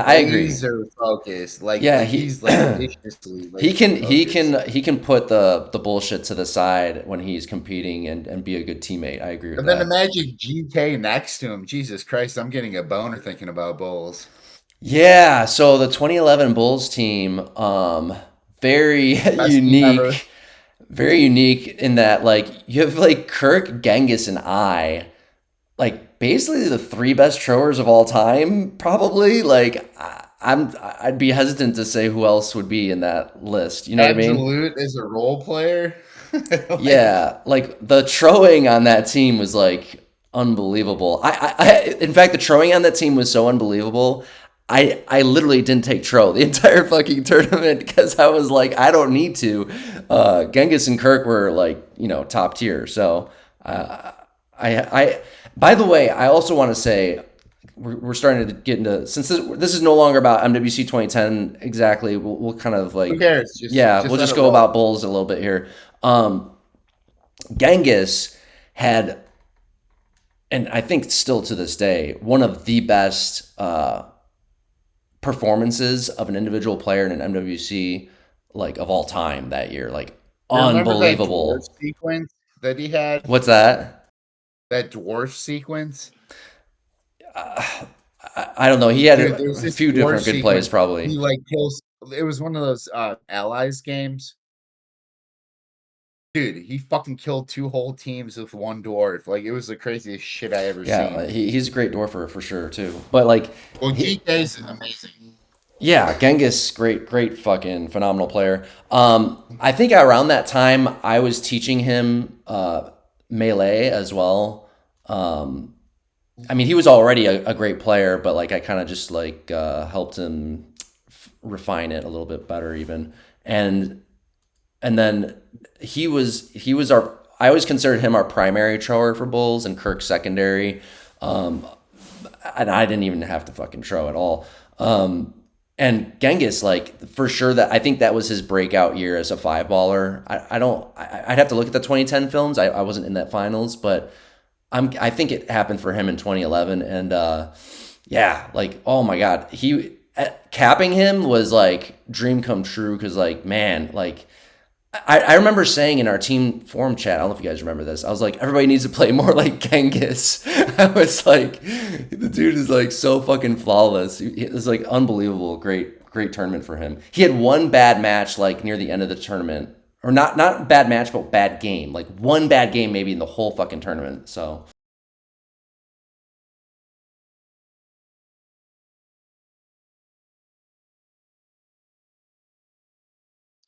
I agree. Laser focused, Yeah, he's like viciously he laser can focused. he can put the bullshit to the side when he's competing and be a good teammate. I agree with And then that. imagine GK next to him. Jesus Christ, I'm getting a boner thinking about Bulls. Yeah, so the 2011 Bulls team, very Best team ever. unique, very unique in that like you have like Kirk, Genghis, and I, like basically the three best throwers of all time, probably. Like I'd be hesitant to say who else would be in that list. You know what I mean? Absolute is a role player. Like, Yeah, like the throwing on that team was like unbelievable. In fact, the throwing on that team was so unbelievable. I literally didn't take tro the entire fucking tournament because I was like, I don't need to. Genghis and Kirk were like, top tier. So, I. By the way, I also want to say we're starting to get into, since this is no longer about MWC 2010 exactly. We'll kind of who like, cares? yeah, Just we'll let just it go roll. about Bulls a little bit here. Um, Genghis had, and I think still to this day, one of the best performances of an individual player in an MWC like of all time that year. Like You remember that dwarf unbelievable. sequence that he had? What's that? That dwarf sequence? I don't know. He had Dude, there was a this few dwarf different good plays, sequence. probably. He like kills. It was one of those allies games. Dude, he fucking killed two whole teams with one dwarf. Like, it was the craziest shit I ever Yeah, seen. he's a great dwarfer for sure too. But like, Well, he, GK's amazing. yeah, Genghis, great fucking phenomenal player. I think around that time I was teaching him melee as well. I mean, he was already a great player, but like I kind of just like helped him refine it a little bit better, even. And and then he was our. I always considered him our primary thrower for Bulls and Kirk secondary. Um, and I didn't even have to fucking throw at all. And Genghis, like for sure, that I think that was his breakout year as a five baller. I don't. I'd have to look at the 2010 films. I wasn't in that finals, but I think it happened for him in 2011, and yeah, like oh my god, capping him was like dream come true because like man, like I remember saying in our team forum chat, I don't know if you guys remember this. I was like, everybody needs to play more like Genghis. I was like, the dude is like so fucking flawless. It was like unbelievable, great tournament for him. He had one bad match like near the end of the tournament, or not bad match, but bad game. Like one bad game maybe in the whole fucking tournament. So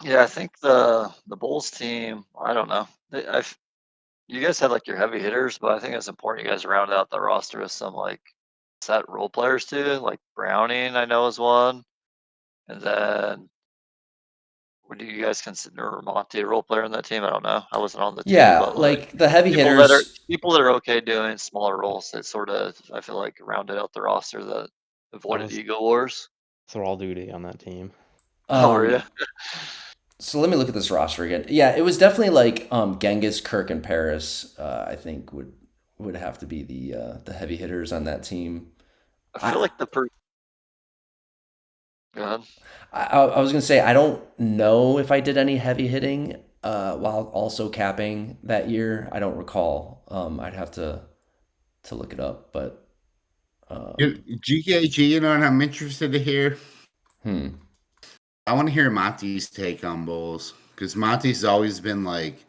Yeah, I think the Bulls team. I don't know. You guys had like your heavy hitters, but I think it's important you guys round out the roster with some like set role players too. Like Browning, I know is one, and then would you guys consider Monty a role player in that team? I don't know. I wasn't on the team, yeah, but like like the heavy people that are hitters. people that are okay doing smaller roles that sort of I feel like rounded out the roster that I avoided was ego wars. thrall duty on that team. Oh, were you? Um, So let me look at this roster again. Yeah, it was definitely like Genghis, Kirk, and Paris. I think would have to be the heavy hitters on that team. I feel I, like the per. Go ahead. I was gonna say I don't know if I did any heavy hitting while also capping that year. I don't recall. I'd have to look it up, but GKG, you know what I'm interested to hear? hmm. I want to hear Monty's take on Bulls. Because Monty's always been like,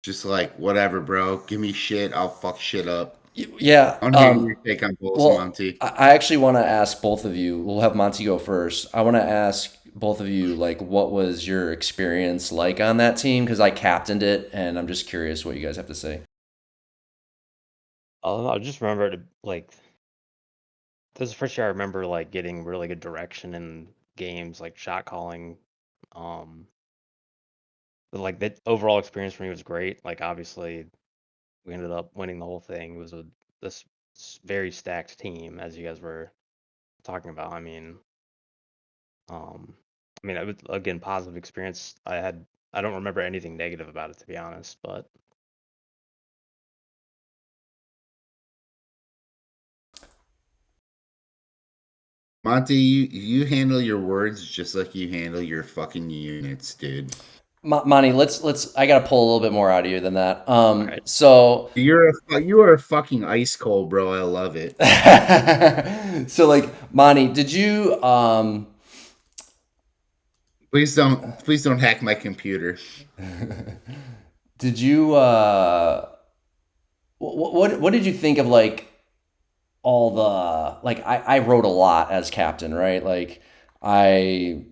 just like, whatever, bro. Give me shit. I'll fuck shit up. Yeah. I want to hear your take on Bulls, Well, Monty. I actually want to ask both of you. We'll have Monty go first. I want to ask both of you, like, what was your experience like on that team? Because I captained it, and I'm just curious what you guys have to say. I just remember like this is the first year I remember like getting really good direction in games, like shot calling. Um, but like the overall experience for me was great. Like obviously we ended up winning the whole thing. It was this very stacked team, as you guys were talking about. Um, I mean, it was again positive experience. I don't remember anything negative about it to be honest, but Monty, you handle your words just like you handle your fucking units, dude. Monty, let's. I gotta pull a little bit more out of you than that. right. So You are a fucking ice cold, bro. I love it. so like, Monty, did you Please don't hack my computer. did you what did you think of like all the like I wrote a lot as captain, right? Like I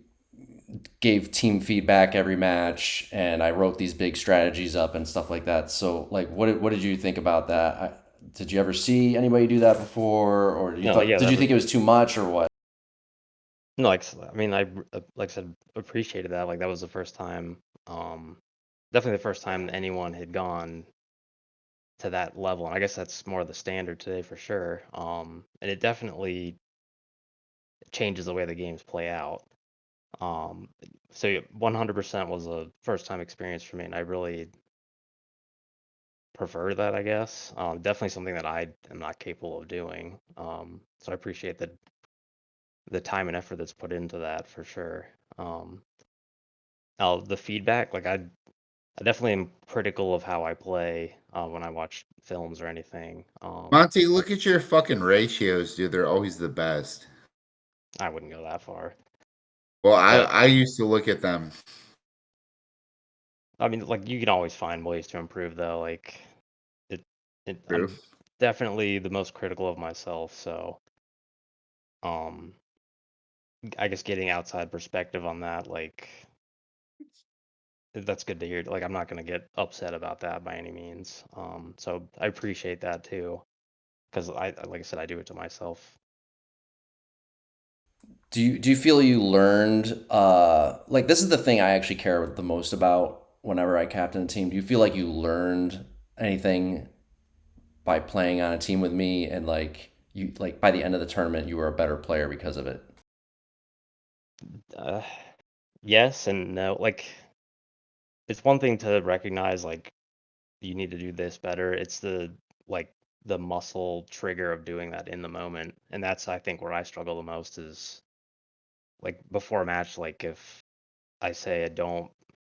gave team feedback every match and I wrote these big strategies up and stuff like that. So like what did you think about that? Did you ever see anybody do that before, or No, yeah, did you think it was too much or what? no, I mean, like I said, appreciated that. Like that was the first time, definitely the first time anyone had gone to that level, and I guess that's more the standard today for sure. And it definitely changes the way the games play out. Um, so 100% was a first time experience for me, and I really prefer that, I guess. Definitely something that I am not capable of doing. So I appreciate the time and effort that's put into that for sure. Now the feedback, like I definitely am critical of how I play when I watch films or anything. Monty, look at your fucking ratios, dude. They're always the best. I wouldn't go that far, Well, but I used to look at them. I mean, like you can always find ways to improve, though. Like it, True. I'm definitely the most critical of myself, so um, I guess getting outside perspective on that, like that's good to hear. Like I'm not gonna get upset about that by any means. So I appreciate that too, because like I said, I do it to myself. Do you feel you learned like this is the thing I actually care the most about whenever I captain a team. Do you feel like you learned anything by playing on a team with me, and like you like by the end of the tournament you were a better player because of it? Uh, yes and no. Like it's one thing to recognize like you need to do this better. It's like the muscle trigger of doing that in the moment, and that's I think where I struggle the most is like before a match. Like if I say I don't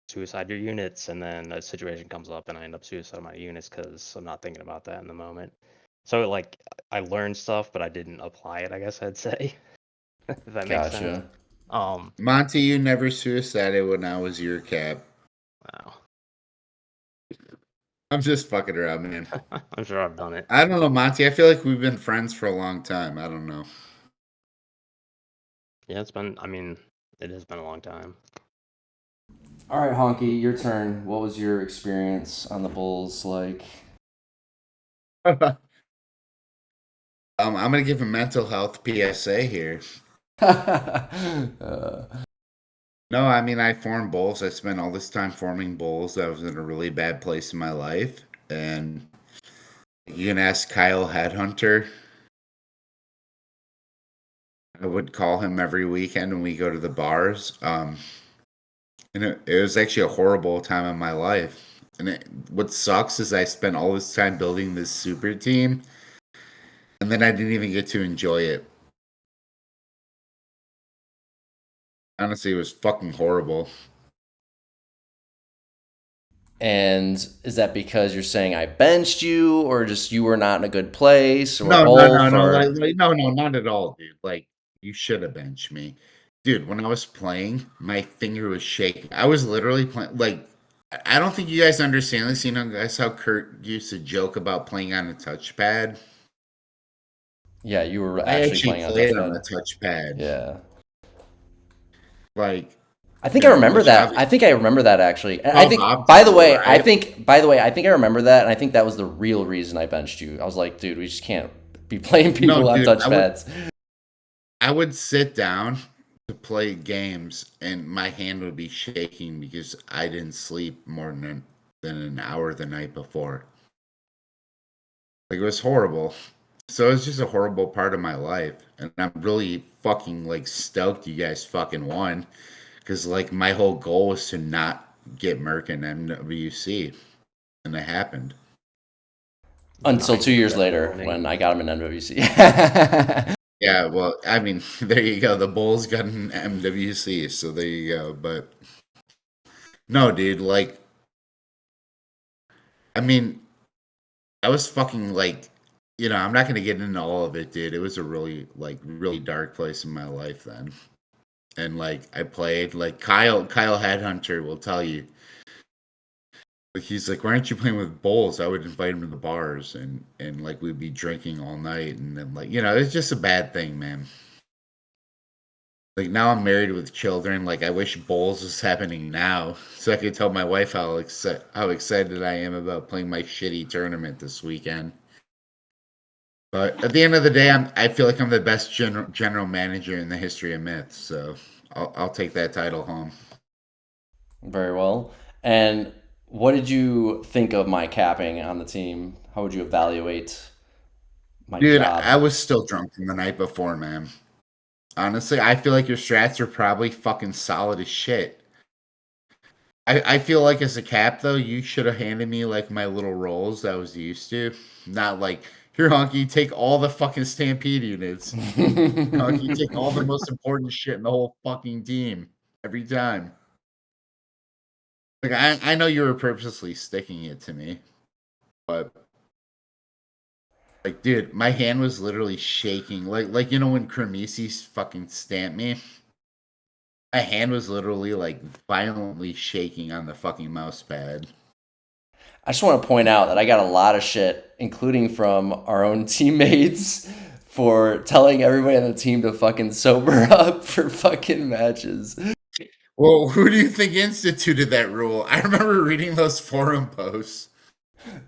suicide your units, and then a situation comes up and I end up suiciding my units because I'm not thinking about that in the moment. So like I learned stuff, but I didn't apply it. I guess I'd say if that makes sense. Gotcha. Monty, you never suicided when I was your cap. Wow. I'm just fucking around, man. I'm sure I've done it. I don't know, Monty. I feel like we've been friends for a long time. I don't know. Yeah, it's been. I mean, it has been a long time. All right, Honky, your turn. What was your experience on the Bulls like? I'm gonna give a mental health PSA here. uh, No, I mean I formed bowls. I spent all this time forming bowls. I was in a really bad place in my life, and you can ask Kyle Headhunter. I would call him every weekend when we go to the bars. And it was actually a horrible time in my life. And what sucks is I spent all this time building this super team, and then I didn't even get to enjoy it. Honestly, it was fucking horrible. and is that because you're saying I benched you, or just you were not in a good place, or No, no, no, both, no, or no, no, not at all, dude. Like, you should have benched me, dude. When I was playing, my finger was shaking. I was literally playing. Like, I don't think you guys understand this. You know, guys, how Kurt used to joke about playing on a touchpad. yeah, you were I actually actually playing on played on a touchpad? touchpad. Yeah. Like, I think you I know, remember which that. I think I remember that actually. And I called think, optimal, right? by the way, I think I remember that, and I think that was the real reason I benched you. I was like, dude, we just can't be playing No, people on dude, touchpads. I would sit down to play games, and my hand would be shaking because I didn't sleep more than an hour the night before. Like, it was horrible. So it's just a horrible part of my life, and I'm really fucking like stoked you guys fucking won, because like my whole goal was to not get Merc in MWC, and it happened. Yeah, no, Until I 2 years definitely later winning. when I got him in NWC. Yeah, well, I mean, there you go. The Bulls got an MWC, so there you go. But no, dude, like, I mean, I was fucking like, I'm not gonna get into all of it, dude. It was a really dark place in my life then. And like I played like Kyle Headhunter will tell you. Like he's like, why aren't you playing with Bulls? I would invite him to the bars and like we'd be drinking all night and then like it's just a bad thing, man. Like now I'm married with children. Like I wish Bulls was happening now, so I could tell my wife how excited I am about playing my shitty tournament this weekend. But at the end of the day, I feel like I'm the best general manager in the history of Myth, so I'll take that title home. Very well. And what did you think of my capping on the team? How would you evaluate my Dude, job? I was still drunk from the night before, man. Honestly, I feel like your strats are probably fucking solid as shit. I feel like as a cap though, you should have handed me like my little rolls that I was used to. Not like, here, Honky, take all the fucking Stampede units. Honky, take all the most important shit in the whole fucking team every time. Like I know you were purposely sticking it to me, but like, dude, my hand was literally shaking. Like when Cremisi's fucking stamped me, my hand was literally like violently shaking on the fucking mouse pad. I just want to point out that I got a lot of shit, including from our own teammates, for telling everybody on the team to fucking sober up for fucking matches. Well, who do you think instituted that rule? I remember reading those forum posts.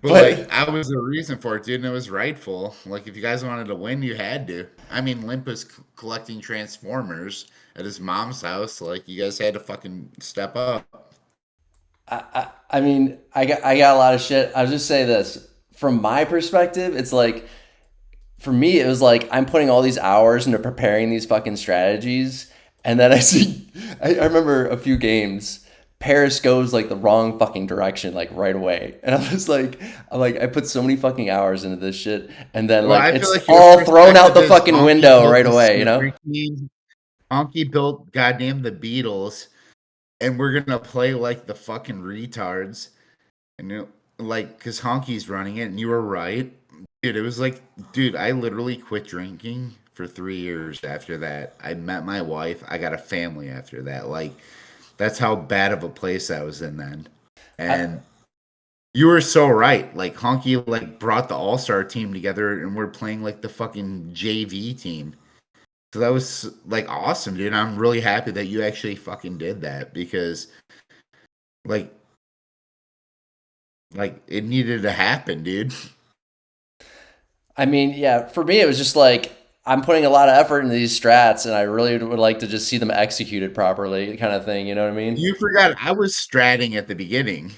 But like, I was the reason for it, dude, and it was rightful. Like, if you guys wanted to win, you had to. I mean, Limp was collecting Transformers at his mom's house. Like, you guys had to fucking step up. I mean, I got a lot of shit. I'll just say this. From my perspective, it's like, for me, it was like, I'm putting all these hours into preparing these fucking strategies. And then I see, I remember a few games, Paris goes like the wrong fucking direction, like right away. And I put so many fucking hours into this shit. And then Well, like, I feel it's like your all thrown out the perspective is fucking Honky window built right the away, super team. Honky built goddamn the Beatles, and we're gonna play like the fucking retards. And like, cause Honky's running it, and you were right. Dude, it was like, dude, I literally quit drinking for 3 years after that. I met my wife. I got a family after that. Like, that's how bad of a place I was in then. And you were so right. Like, Honky like brought the all-star team together, and we're playing like the fucking JV team. So that was like awesome, dude. I'm really happy that you actually fucking did that because like it needed to happen, dude. I mean, yeah, for me, it was just like, I'm putting a lot of effort into these strats, and I really would like to just see them executed properly, kind of thing. You know what I mean? You forgot I was stratting at the beginning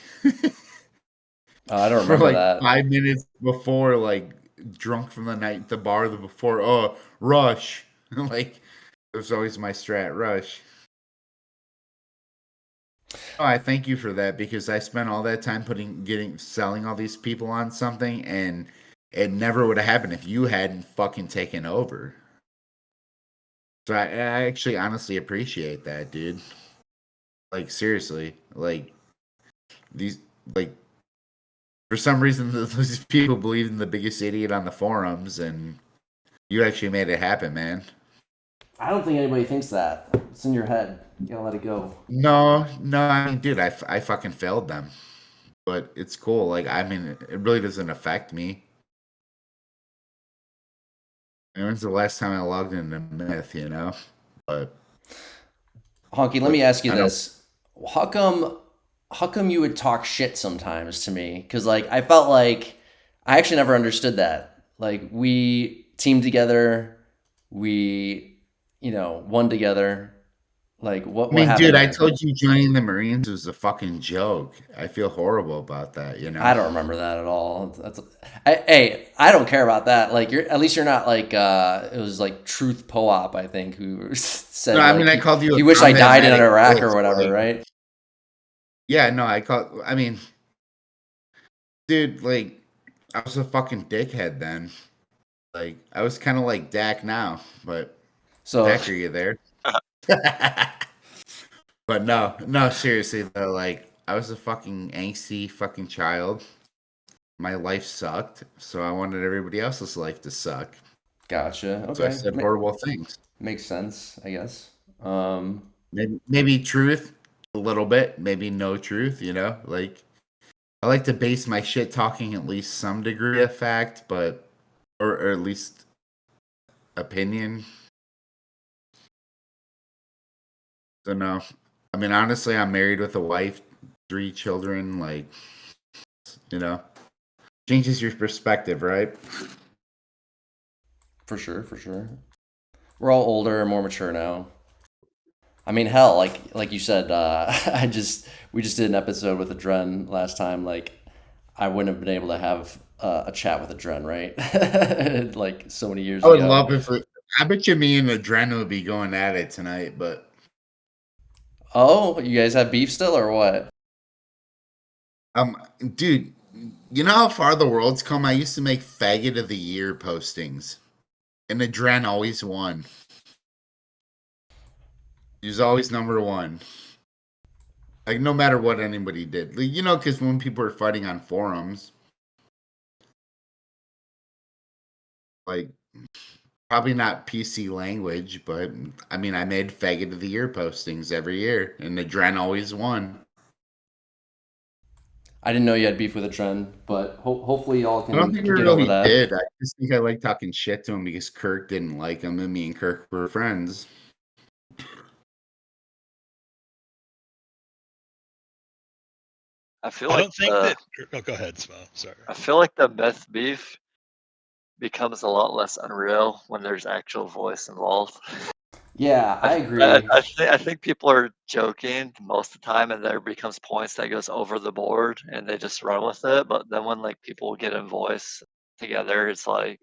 Oh, I don't for remember like that. 5 minutes before, like drunk from the night, the bar the before. Oh, rush! Like it was always my strat, rush. Oh, I thank you for that because I spent all that time selling all these people on something, and it never would have happened if you hadn't fucking taken over. So I actually honestly appreciate that, dude. Like seriously, like these like for some reason those people believe in the biggest idiot on the forums, and you actually made it happen, man. I don't think anybody thinks that. It's in your head. You gotta let it go. No, no, I mean, dude, I fucking failed them, but it's cool. Like, I mean, it really doesn't affect me. And when's the last time I logged into Myth, But Honky, let me ask you I know. this: How come you would talk shit sometimes to me? Because like I felt like I actually never understood that. Like we teamed together, we won together. Like I what mean, happened dude, I there? told you joining the Marines was a fucking joke. I feel horrible about that. I don't remember that at all. Hey, I don't care about that. Like at least you're not like it was like Truth Po-op, I think, who No, said I like mean, I called you he a wished I combat died in medic Iraq or first, whatever, like, right? yeah, no, I mean, dude, like, I was a fucking dickhead then. Like I was kind of like Dak now, but So Dak, are you there? But no, seriously though, like I was a fucking angsty fucking child. My life sucked, so I wanted everybody else's life to suck. gotcha. So I Okay, said horrible things. makes sense, I guess. Um, Maybe truth a little bit, maybe no truth, you know? Like I like to base my shit talking at least some degree of fact, but or at least opinion. So no. I mean honestly, I'm married with a wife, 3 children, like you know, changes your perspective, right? for sure, for sure. We're all older and more mature now. I mean, hell, like you said, we just did an episode with Adren last time. Like, I wouldn't have been able to have a chat with Adren, right? Like so many years I would ago. love if it, I bet you me and Adren would be going at it tonight, but Oh, you guys have beef still, or what? dude, you know how far the world's come? I used to make faggot of the year postings. And Adren always won. He was always number one. Like no matter what anybody did. Like, you know, because when people are fighting on forums, like probably not PC language, but I mean I made faggot of the year postings every year, and Adren always won. I didn't know you had beef with Adren, but hopefully y'all I don't can think we get over really that. did. I just think I like talking shit to him because Kirk didn't like him, and me and Kirk were friends. I feel I like don't think that. Oh, go ahead, Smo. Sorry. I feel like the myth beef becomes a lot less unreal when there's actual voice involved. Yeah, I I, agree. I think people are joking most of the time, and there becomes points that goes over the board, and they just run with it. But then when like people get in voice together, it's like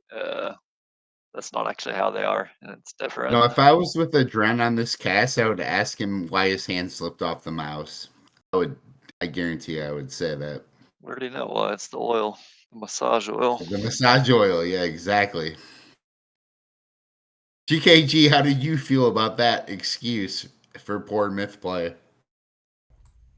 that's not actually how they are, and it's different. No, if I was with Adren on this cast, I would ask him why his hand slipped off the mouse. I guarantee I would say that. Where do you know? Well, it's the oil, the massage oil. The massage oil, yeah, exactly. GKG, how did you feel about that excuse for poor myth play?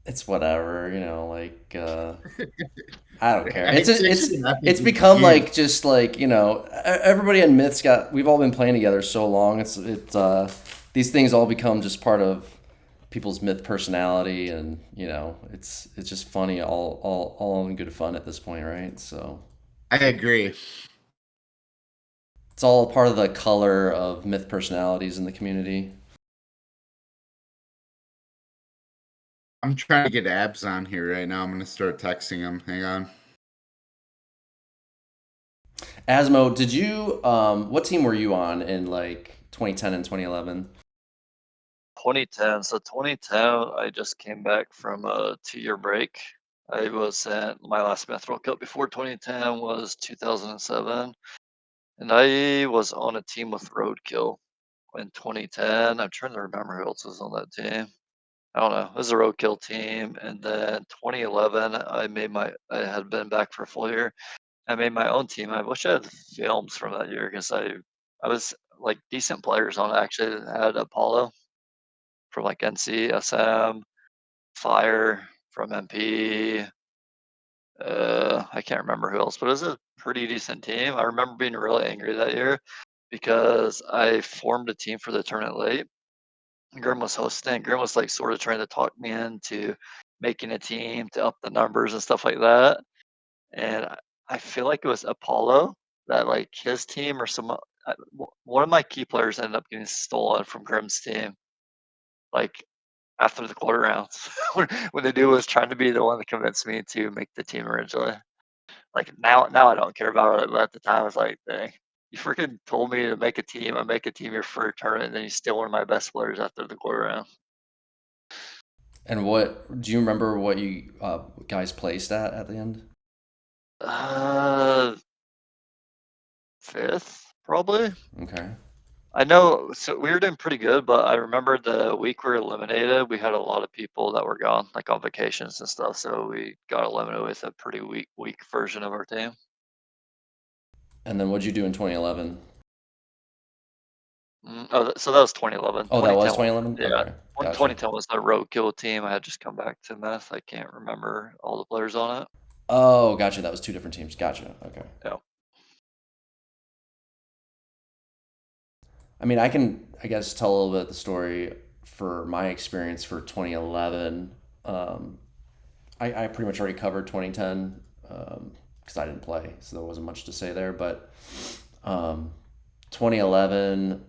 It's whatever, like I don't care. It's such an epic It's become excuse. like just like, everybody in Myth's we've all been playing together so long. These things all become just part of people's Myth personality, and it's just funny, all in good fun at this point, right? So I agree. it's all part of the color of Myth personalities in the community. I'm trying to get abs on here right now. I'm gonna start texting him. Hang on. Asmo, did you what team were you on in like 2010 and 2011? 2010. So 2010, I just came back from a 2-year break. I was at my last Myth World Cup before 2010 was 2007, and I was on a team with Roadkill in 2010. I'm trying to remember who else was on that team. I don't know. It was a Roadkill team, and then 2011, I had been back for a full year. I made my own team. I wish I had films from that year because I was like decent players on it. Actually, I had Apollo from like NC, SM, Fire from MP. I can't remember who else, but it was a pretty decent team. I remember being really angry that year because I formed a team for the tournament late. Grim was hosting. Grim was like sort of trying to talk me into making a team to up the numbers and stuff like that. And I feel like it was Apollo that like his team or one of my key players ended up getting stolen from Grim's team. Like after the quarter rounds, when the dude was trying to be the one that convinced me to make the team originally. Like now I don't care about it, but at the time I was like, dang, you freaking told me to make a team. I make a team here for a tournament, and then you steal one of my best players after the quarter round. And what do you remember what you guys placed at the end? Fifth probably. Okay. I know, so we were doing pretty good, but I remember the week we were eliminated, we had a lot of people that were gone, like on vacations and stuff. So we got eliminated with a pretty weak version of our team. And then what'd you do in 2011? So that was 2011. Oh, that was 2010 2011? yeah. Okay, gotcha. 2010 was the roadkill team. I had just come back to Myth. I can't remember all the players on it. Oh, gotcha. That was two different teams. Gotcha. Okay. Yeah. I mean, I can, I guess, tell a little bit of the story for my experience for 2011. I pretty much already covered 2010 because I didn't play, so there wasn't much to say there. But 2011,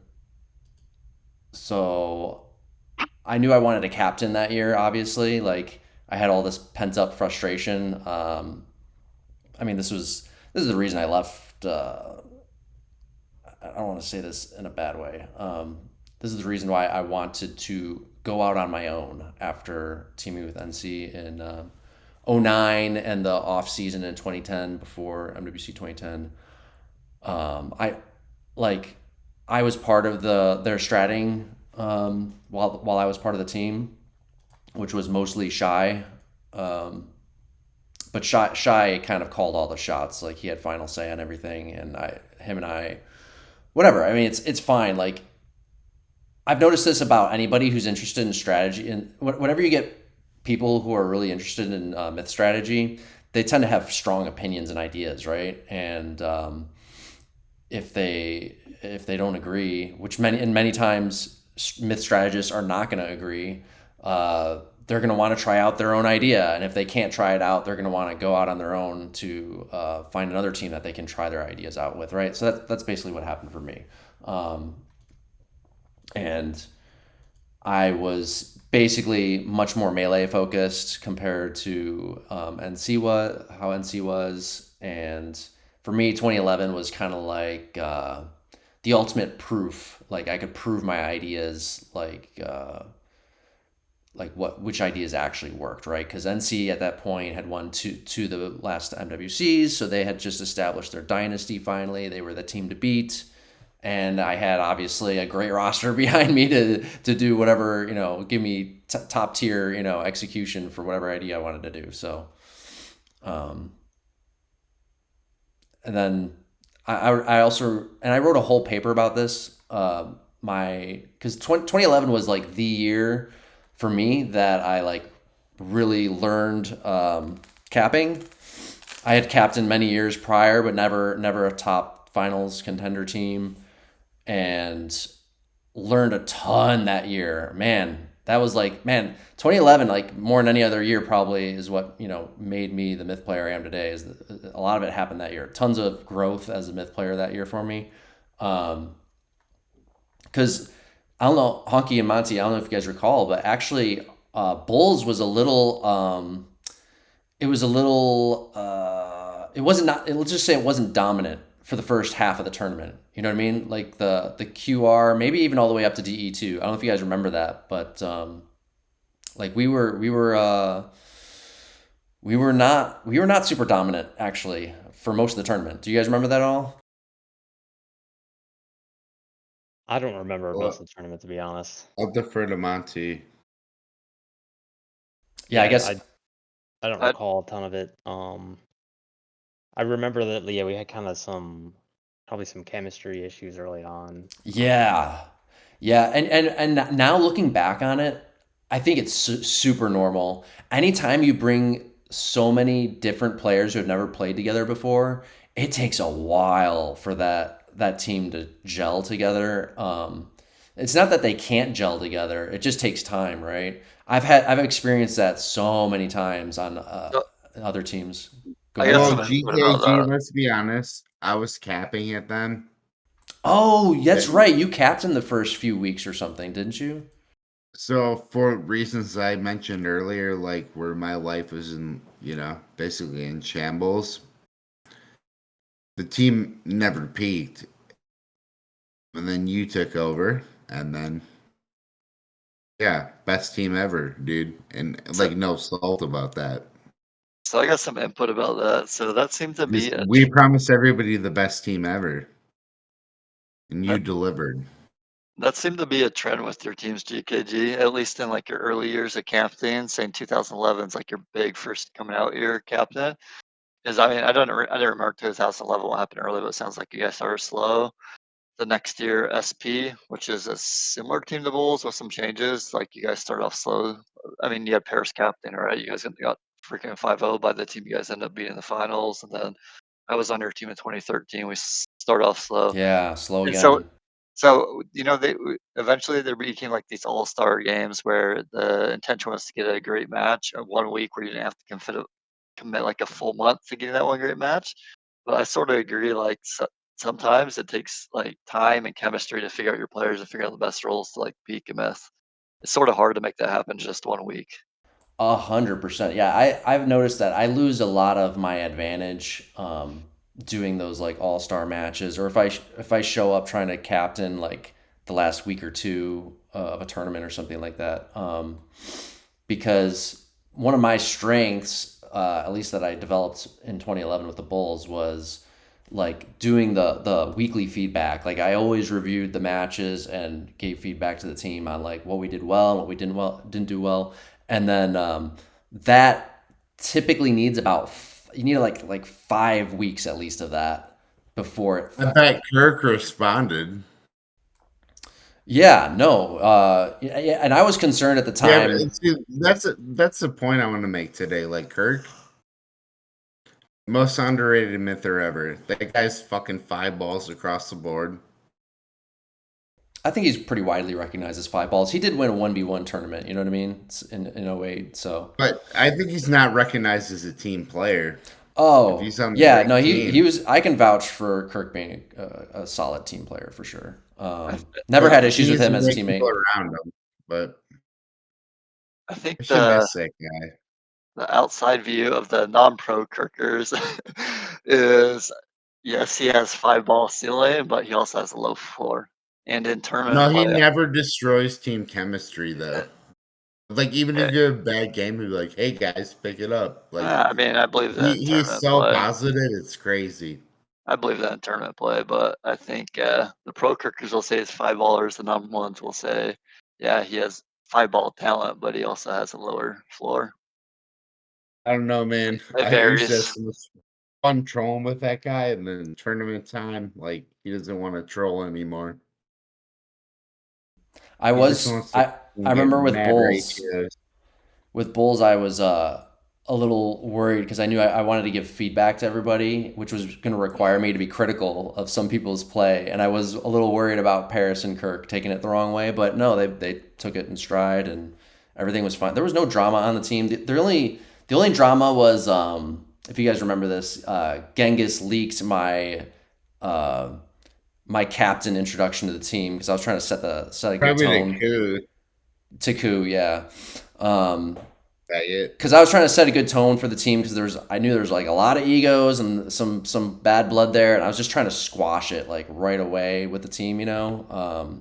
so I knew I wanted a captain that year, obviously. Like, I had all this pent up frustration. I mean, this is the reason I left. I don't want to say this in a bad way. This is the reason why I wanted to go out on my own after teaming with NC in 09 and the off season in 2010 before MWC 2010. I like I was part of their stratting while I was part of the team, which was mostly Shy. But Shy kind of called all the shots. Like, he had final say on everything, and him and I, whatever. I mean, it's fine. Like, I've noticed this about anybody who's interested in strategy, and whenever you get people who are really interested in myth strategy, they tend to have strong opinions and ideas, right? And if they don't agree, which many times myth strategists are not going to agree, they're going to want to try out their own idea, and if they can't try it out, they're going to want to go out on their own to find another team that they can try their ideas out with, right? So that's basically what happened for me, and I was basically much more melee focused compared to how NC was, and for me, 2011 was kind of like the ultimate proof. Like, I could prove my ideas, which ideas actually worked, right? Because NC at that point had won two the last MWCs, so they had just established their dynasty finally. They were the team to beat, and I had obviously a great roster behind me to do whatever, give me top tier, execution for whatever idea I wanted to do. So, and then I also, and I wrote a whole paper about this. Because 2011 was like the year for me that I like really learned capping. I had captained many years prior, but never a top finals contender team, and learned a ton that year. Man, that was like, 2011, like more than any other year, probably is what, made me the myth player I am today. Is a lot of it happened that year. Tons of growth as a myth player that year for me. Because I don't know, Honkey and Monty, I don't know if you guys recall, but actually, Bullz was a little. It was a little. It wasn't not. Let's just say it wasn't dominant for the first half of the tournament. You know what I mean? Like the QR, maybe even all the way up to DE2. I don't know if you guys remember that, but like we were not super dominant actually for most of the tournament. Do you guys remember that at all? I don't remember Well, most of the tournament, to be honest. I'll defer to Monty. Yeah, I guess. I don't recall a ton of it. I remember that we had kind of probably some chemistry issues early on. Yeah. Yeah, and now looking back on it, I think it's super normal. Anytime you bring so many different players who have never played together before, it takes a while for that team to gel together. It's not that they can't gel together; it just takes time, right? I've experienced that so many times on other teams. Go I ahead. got Well, some input about GKG, that. let's be honest, I was capping it then. Oh, that's And right. You captained the first few weeks or something, didn't you? so for reasons I mentioned earlier, like where my life was basically in shambles, the team never peaked. And then you took over, and then yeah, best team ever, dude. And like no salt about that. So I got some input about that. So that seemed to be We promised everybody the best team ever. And you that, delivered. that seemed to be a trend with your team's GKG, at least in like your early years of captain, saying 2011 is like your big first coming out year captain. is, I mean, I didn't remark to his house 11 what happened earlier, but it sounds like you guys started slow. The next year, SP, which is a similar team to Bulls with some changes, like you guys started off slow. I mean, you had Paris captain, right? You guys got freaking 5-0 by the team you guys ended up beating the finals, and then I was on your team in 2013. We started off slow, Yeah, slow and so again. they eventually there became like these all-star games where the intention was to get a great match in 1 week where you didn't have to commit like a full month to getting that one great match. But I sort of agree, like sometimes it takes like time and chemistry to figure out your players and figure out the best roles to like peak a myth. It's sort of hard to make that happen just 1 week. 100%. Yeah, I've noticed that I lose a lot of my advantage doing those like all-star matches, or if I show up trying to captain like the last week or two of a tournament or something like that. Because one of my strengths, at least that I developed in 2011 with the Bulls, was like doing the weekly feedback. Like I always reviewed the matches and gave feedback to the team on like what we did well and what we didn't do well. And then that typically needs you need like 5 weeks at least of that before it. I bet Kirk responded. Yeah, no, yeah, and I was concerned at the Yeah, time. but see, that's the point I want to make today. Like Kirk, most underrated myther ever. That guy's fucking 5 balls across the board. I think he's pretty widely recognized as 5 balls. He did win a 1v1 tournament, you know what I mean? In '08. So, But I think he's not recognized as a team player. If oh he's on the yeah, no, right he team. was. I can vouch for Kirk being a solid team player for sure. I, Never But had he issues with needs him the as a right people teammate. around him. But I think I should miss that guy. the outside view of the non-pro Kirkers is, yes, he has 5-ball ceiling, but he also has a low floor. And in tournament No, he play, never destroys team chemistry though. Like even if you have a bad game, he'd be like, "Hey guys, pick it up." Like I mean, I believe that in he's tournament so play. positive, it's crazy. I believe that in tournament play, but I think the pro Kirkers will say it's 5-ballers. The non-ones will say, yeah, he has 5-ball talent, but he also has a lower floor. I don't know, man. It I used to have varies. so much fun trolling with that guy, and then tournament time, like he doesn't want to troll anymore. I He just was wants to I get remember with mad Bulls. ratios. With Bulls, I was a little worried because I knew I wanted to give feedback to everybody, which was going to require me to be critical of some people's play, and I was a little worried about Paris and Kirk taking it the wrong way. But no, they took it in stride, and everything was fine. There was no drama on the team. The only drama was if you guys remember this, Genghis leaked uh, my captain introduction to the team because I was trying to set a good Probably the tone. coup. Taku, yeah. Um, That it. because I was trying to set a good tone for the team because I knew there was like a lot of egos and some bad blood there, and I was just trying to squash it like right away with the team, you know.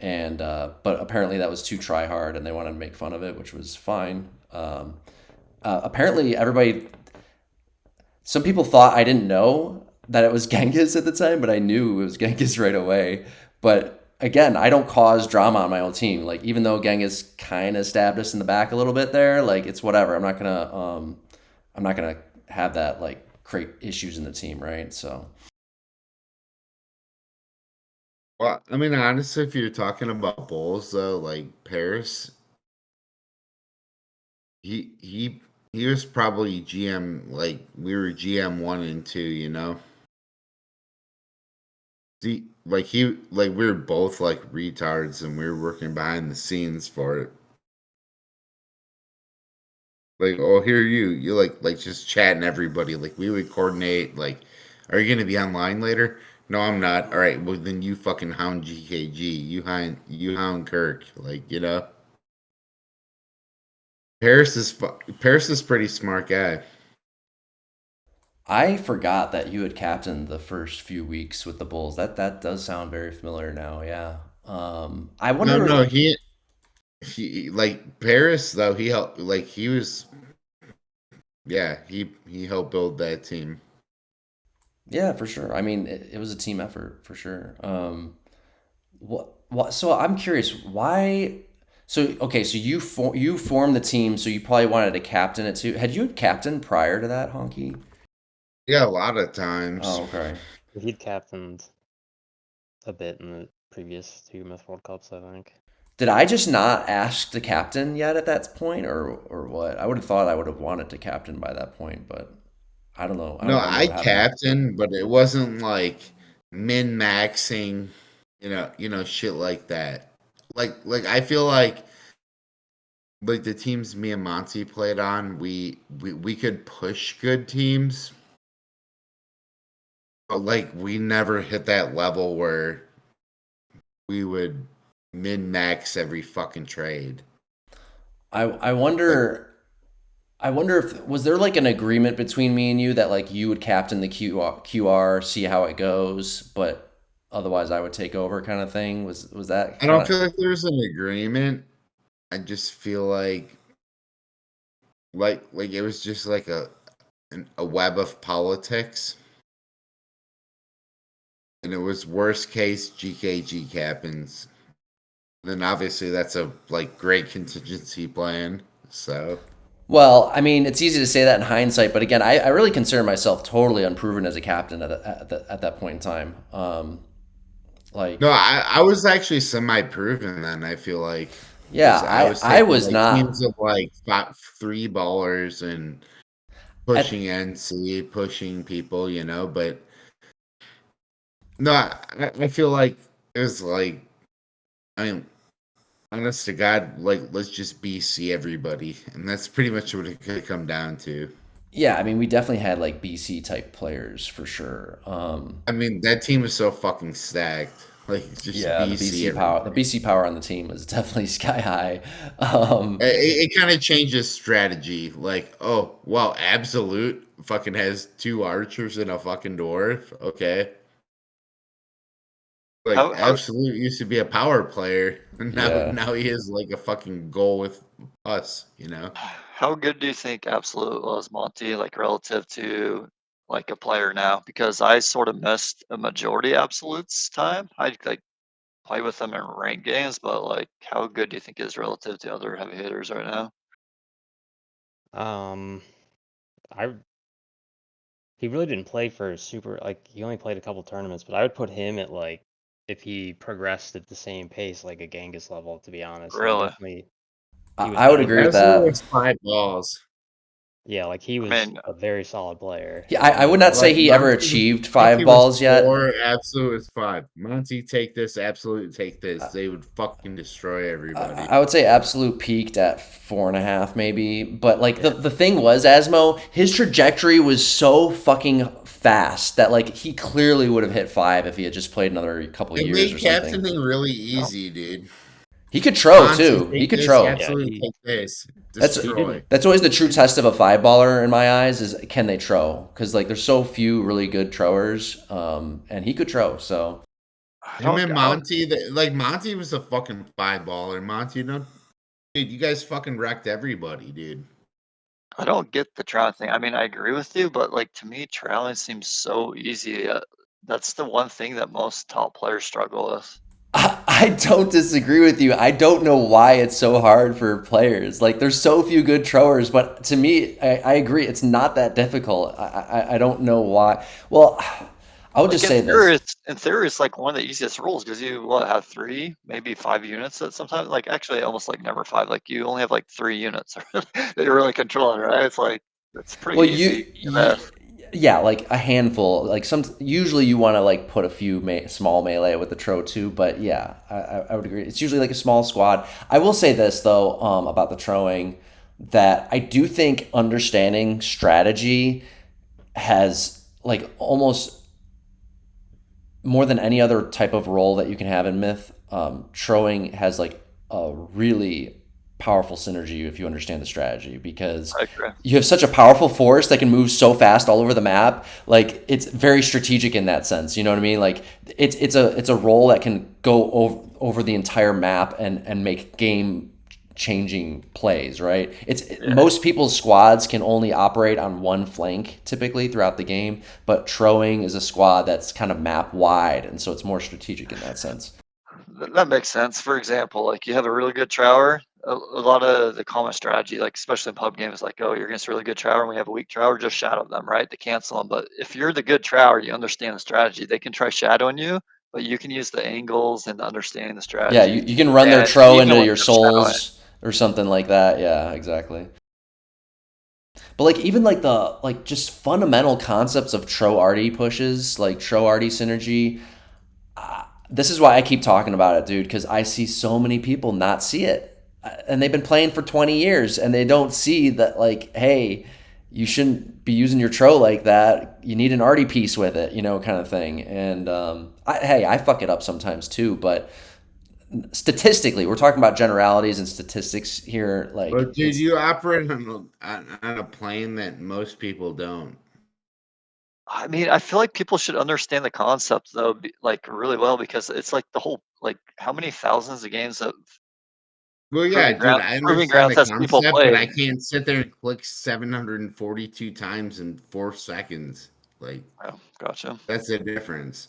And but apparently that was too try hard, and they wanted to make fun of it, which was fine. Apparently some people thought I didn't know that it was Genghis at the time, but I knew it was Genghis right away. But again, I don't cause drama on my own team. Like even though Genghis kind of stabbed us in the back a little bit there, like it's whatever. I'm not gonna have that like create issues in the team, right? So Well, I mean, honestly, if you're talking about Bulls though, like Paris, he he he was probably GM. Like we were GM 1 and 2, you know. Like we were both like retards, and we were working behind the scenes for it. Like, oh, here you like just chatting everybody. Like we would coordinate. Like, are you gonna be online later? No, I'm not. All right, well then you fucking hound GKG. You hound Kirk. Like you know, Paris is pretty smart guy. I forgot that you had captained the first few weeks with the Bulls. That does sound very familiar now. Yeah. I No, no, wonder. he like Paris though. He helped. Like he was. Yeah, he helped build that team. Yeah, for sure. I mean, it was a team effort for sure. What? So I'm curious why. So okay, so you formed the team, so you probably wanted to captain it too. Had you captained prior to that, Honky? Yeah, a lot of times. Oh, okay. He'd captained a bit in the previous 2 Myth World Cups, I think. Did I just not ask the captain yet at that point, or what? I would have thought I would have wanted to captain by that point, but I don't know. I No, don't remember I what happened. captained, but it wasn't like min maxing, shit like that. Like I feel like the teams me and Monty played on, we could push good teams, but like we never hit that level where we would min max every fucking trade. I Like wonder if was there like an agreement between me and you that like you would captain the QR, see how it goes, but otherwise I would take over kind of thing. Was that I kind don't of feel like there's an agreement. I just feel like it was just like a web of politics. And it was worst case GKG captains. Then obviously that's a like great contingency plan. So Well, I mean, it's easy to say that in hindsight, but again, I really consider myself totally unproven as a captain at that point in time. no, Like, I was actually semi proven then. I feel like yeah, because I was I taking was like not teams of like three ballers and at pushing NC, pushing people, But no, I feel like it was like I mean, honest to God, like let's just BC everybody, and that's pretty much what it could come down to. yeah. I mean, we definitely had like BC type players for sure. I mean, that team is so fucking stacked. Like just Yeah, BC the everybody. BC power on the team was definitely sky high. It kind of changes strategy. Like, oh, well, Absolute fucking has 2 archers and a fucking dwarf. Okay. Like, How Absolute used to be a power player, and now Yeah. now he is like a fucking goal with us. how good do you think Absolute was, Monty, like relative to like a player now? Because I sort of missed a majority of Absolute's time. I like play with them in ranked games, but like how good do you think he is relative to other heavy hitters right now? Um, I He really didn't play for super like he only played a couple tournaments, but I would put him at like if he progressed at the same pace like a Genghis level, to be honest. Like Really? definitely he was I would better agree with than Absolute that. was 5 balls. yeah, like he I was mean, a very solid player. I would not say Like he ever achieved Monty five was balls yet. 4, Absolute was 5. Monty, take this, Absolute, take this. They would fucking destroy everybody. I would say Absolute peaked at 4.5 maybe, but like Yeah. the thing was Asmo, his trajectory was so fucking fast that like he clearly would have hit 5 if he had just played another couple It years made or something. captaining really no. easy, dude. He could tro Monty, too. He take could this, tro. Yeah, Absolute, take this. That's he Destroy. didn't that's always the true test of a five baller in my eyes is can they tro? Because like there's so few really good trowers, and he could tro. So Him and Monty, like Monty was a fucking 5 baller. Monty, dude, you guys fucking wrecked everybody, dude. I don't get the trial thing. I mean, I agree with you, but like to me, trialing seems so easy. That's the one thing that most top players struggle with. I don't disagree with you. I don't know why it's so hard for players. Like there's so few good throwers, but to me, I agree. It's not that difficult. I don't know why. Well, I would Like just say this. in theory, it's like one of the easiest rules because you what have 3, maybe 5 units at sometimes. Like actually, almost like never 5. Like you only have like 3 units that you're really controlling, right? It's like it's pretty Well, easy. yeah, like a handful. Like usually you want to like put a few small melee with the tro too. But yeah, I would agree. It's usually like a small squad. I will say this though, about the troing, that I do think understanding strategy has like almost more than any other type of role that you can have in Myth. Troing has like a really powerful synergy if you understand the strategy because I agree. you have such a powerful force that can move so fast all over the map. Like it's very strategic in that sense. You know what I mean? Like it's a role that can go over the entire map and make game changing plays, right? Yeah. Most people's squads can only operate on one flank typically throughout the game, but Troing is a squad that's kind of map wide, and so it's more strategic in that sense. That makes sense. For example, like you have a really good trower, a lot of the common strategy, like especially in pub games, like, oh, you're against a really good trower and we have a weak trower, just shadow them, right? To cancel them. But if you're the good trower, you understand the strategy. They can try shadowing you, but you can use the angles and understanding the Yeah, strategy. you can run their And tro even into when your they're shadowing, souls or something like that. Yeah, exactly. But like even like the like just fundamental concepts of tro arty pushes, like tro arty synergy. This is why I keep talking about it, dude, because I see so many people not see it. And they've been playing for 20 years and they don't see that, like, hey, you shouldn't be using your tro like that. You need an arty piece with it, kind of thing. And hey, I fuck it up sometimes too, but statistically, we're talking about generalities and statistics here. Like, But dude, you operate on a plane that most people don't. I mean, I feel like people should understand the concept though, like really well, because it's like the whole, like, how many thousands of games of Well, yeah, dude, I proving understand grounds the has people concept, but played? I can't sit there and click 742 times in 4 seconds. Like, Oh, gotcha. that's the difference.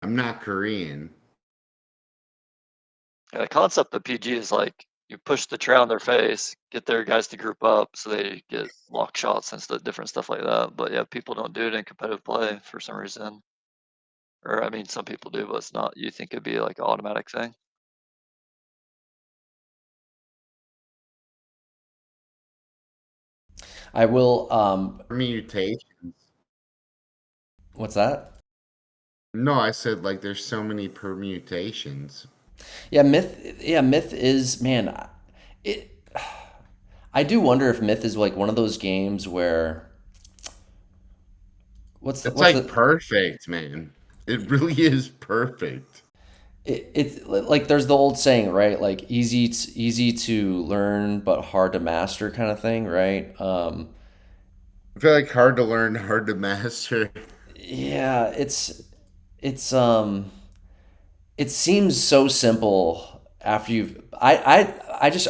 I'm not Korean. Yeah, the concept of PG is like you push the tray on their face, get their guys to group up so they get lock shots and stuff, different stuff like that. But yeah, people don't do it in competitive play for some reason. Or I mean, some people do, but it's not. You think it'd be like an automatic thing? I will. Permutations. What's that? No, I said like there's so many permutations. Yeah, myth. Yeah, myth is, man. It. I do wonder if myth is like one of those games where what's the It's what's like the perfect, man. It really is perfect. it's like there's the old saying, right? Like easy to learn but hard to master kind of thing, right? I feel like hard to learn, hard to master. Yeah, it's it seems so simple after you've I guess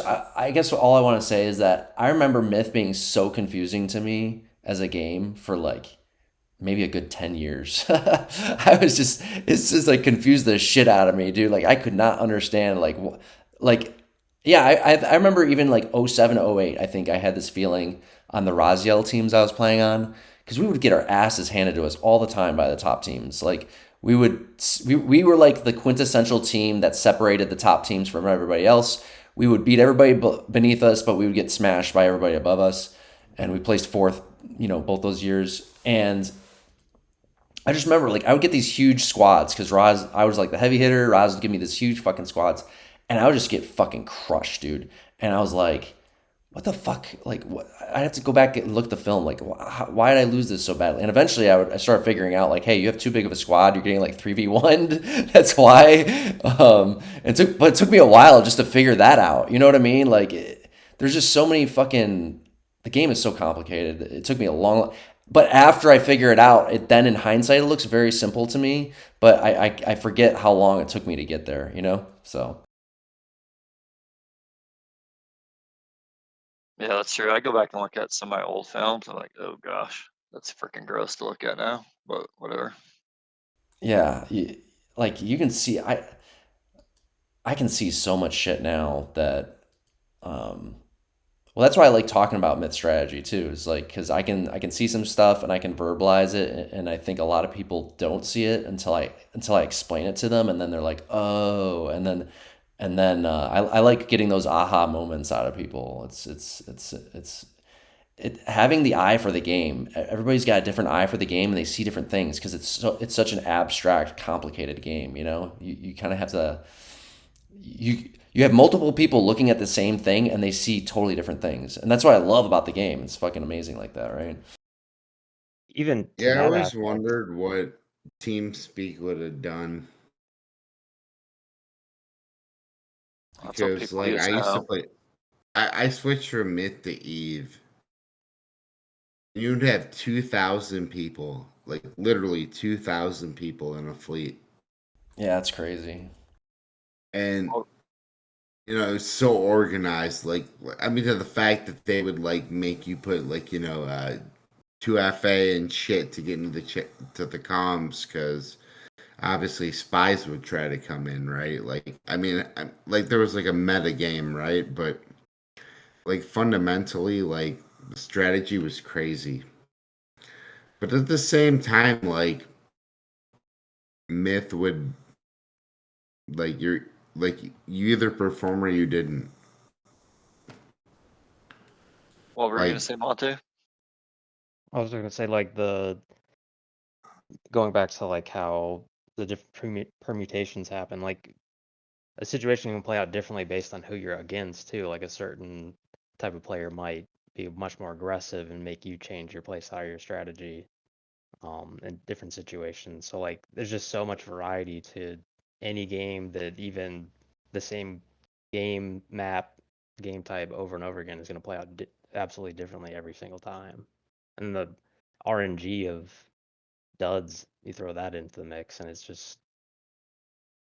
all I want to say is that I remember myth being so confusing to me as a game for like maybe a good 10 years. It's just like confused the shit out of me, dude. Like I could not understand like, yeah, I remember even like '07, '08. I think I had this feeling on the Raziel teams I was playing on because we would get our asses handed to us all the time by the top teams. Like we were like the quintessential team that separated the top teams from everybody else. We would beat everybody beneath us, but we would get smashed by everybody above us. And we placed fourth, both those years. And I just remember like I would get these huge squads because I was like the heavy hitter. Raz would give me this huge fucking squads, and I would just get fucking crushed, dude. And I was like, what the fuck? Like, what? I have to go back and look at the film. Like, why did I lose this so badly? And eventually, I started figuring out like, hey, you have too big of a squad. You're getting like 3v1. That's why. But it took me a while just to figure that out. You know what I mean? Like, there's just so many fucking. The game is so complicated. It took me a long. But after I figure it out, then in hindsight, it looks very simple to me. But I forget how long it took me to get there. So. Yeah, that's true. I go back and look at some of my old films. I'm like, oh gosh, that's freaking gross to look at now. But whatever. Yeah, like you can see, I can see so much shit now that, um, well, that's why I like talking about myth strategy too. Is like because I can see some stuff and I can verbalize it, and I think a lot of people don't see it until I explain it to them, and then they're like, oh, and then I like getting those aha moments out of people. Having the eye for the game. Everybody's got a different eye for the game, and they see different things because it's such an abstract, complicated game. You kind of have to you have multiple people looking at the same thing, and they see totally different things, and that's what I love about the game. It's fucking amazing like that, right? Even to Yeah, I that always aspect, wondered what TeamSpeak would have done That's what because, people like, use I used to now. play. I switched from Myth to Eve. You'd have 2,000 people, like literally 2,000 people in a fleet, Yeah, it's crazy. and Oh, it's so organized. Like, I mean, to the fact that they would like make you put like 2FA and shit to get into to the comms because obviously spies would try to come in, right? Like, I mean, like there was like a meta game, right? But like fundamentally, like the strategy was crazy. But at the same time, like Myth would like like you either perform or you didn't. What were you Like, gonna say, Monte? I was gonna say like going back to like how the different permutations happen. Like a situation can play out differently based on who you're against too. Like a certain type of player might be much more aggressive and make you change your playstyle or your strategy in different situations. So like there's just so much variety to any game that even the same game map, game type over and over again is going to play out absolutely differently every single time. And the RNG of duds, you throw that into the mix and it's just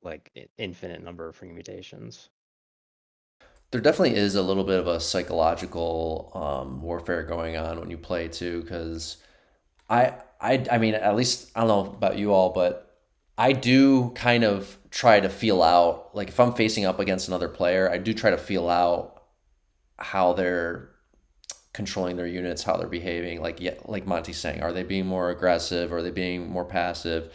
like infinite number of permutations. There definitely is a little bit of a psychological warfare going on when you play too, because I mean, at least I don't know about you all, but I do kind of try to feel out, like if I'm facing up against another player, I do try to feel out how they're controlling their units, how they're behaving. Like, yeah, like Monty's saying, are they being more aggressive? Are they being more passive?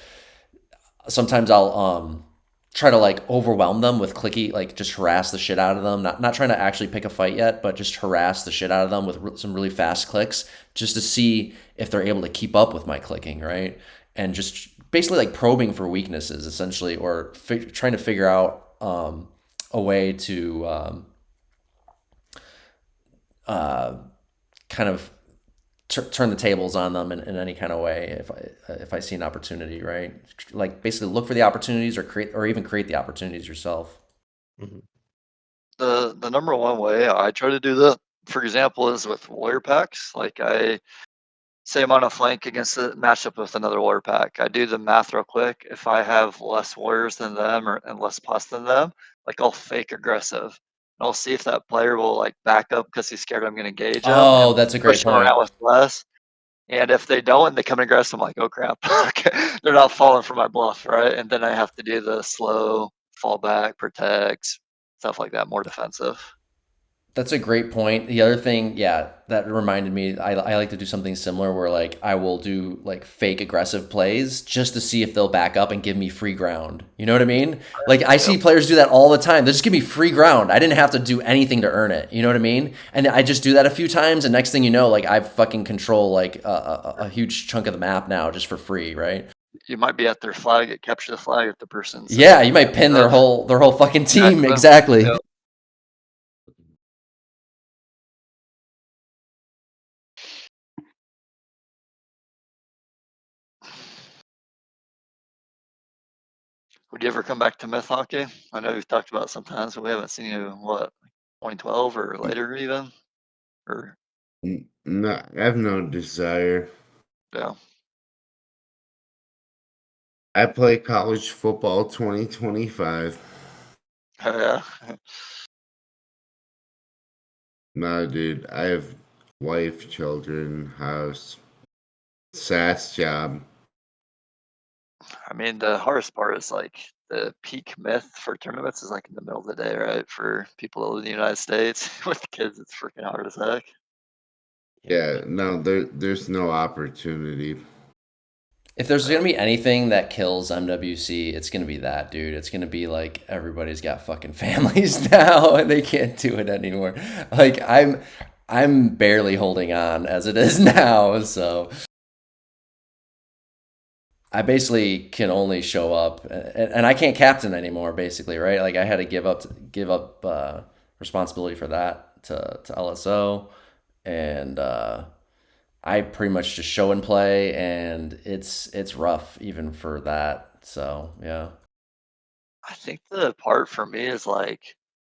Sometimes I'll try to like overwhelm them with clicky, like just harass the shit out of them. Not trying to actually pick a fight yet, but just harass the shit out of them with some really fast clicks, just to see if they're able to keep up with my clicking, right? And just basically like probing for weaknesses, essentially, or trying to figure out a way to kind of turn the tables on them in any kind of way if I see an opportunity, right? Like basically look for the opportunities or even create the opportunities yourself. Mm-hmm. The number one way I try to do that, for example, is with warrior packs. Like I say I'm on a flank against a matchup with another warrior pack. I do the math real quick. If I have less warriors than them and less plus than them, like I'll fake aggressive. And I'll see if that player will like back up because he's scared I'm going to engage him Oh, and that's a great push him point. around with less. And if they don't and they come aggressive, I'm like, oh crap, they're not falling for my bluff, right? And then I have to do the slow fall back, protect, stuff like that, more defensive. That's a great point. The other thing, yeah, that reminded me, I like to do something similar where like I will do like fake aggressive plays just to see if they'll back up and give me free ground. You know what I mean? Like I see Yep. players do that all the time. They just give me free ground. I didn't have to do anything to earn it. You know what I mean? And I just do that a few times, and next thing you know, like I fucking control like a huge chunk of the map now just for free, right? You might be at their flag, capture the flag if the person's Yeah, you might pin up. their whole fucking team. Exactly. Exactly. Yep. Would you ever come back to Myth Hockey? I know we've talked about it sometimes, but we haven't seen you, what, 2012 or later even? Or, No, I have no desire. yeah. I play college football 2025. Oh, yeah. No, dude, I have wife, children, house, SAS job. I mean, the hardest part is like the peak Myth for tournaments is like in the middle of the day, right? For people that live in the United States. With kids, it's freaking hard as heck. Yeah, no, there's no opportunity. If there's gonna be anything that kills MWC, it's gonna be that, dude. It's gonna be like everybody's got fucking families now and they can't do it anymore. Like I'm barely holding on as it is now, so I basically can only show up, and I can't captain anymore. Basically, right? Like I had to give up responsibility for that to LSO, and I pretty much just show and play, and it's rough even for that. So yeah. I think the part for me is like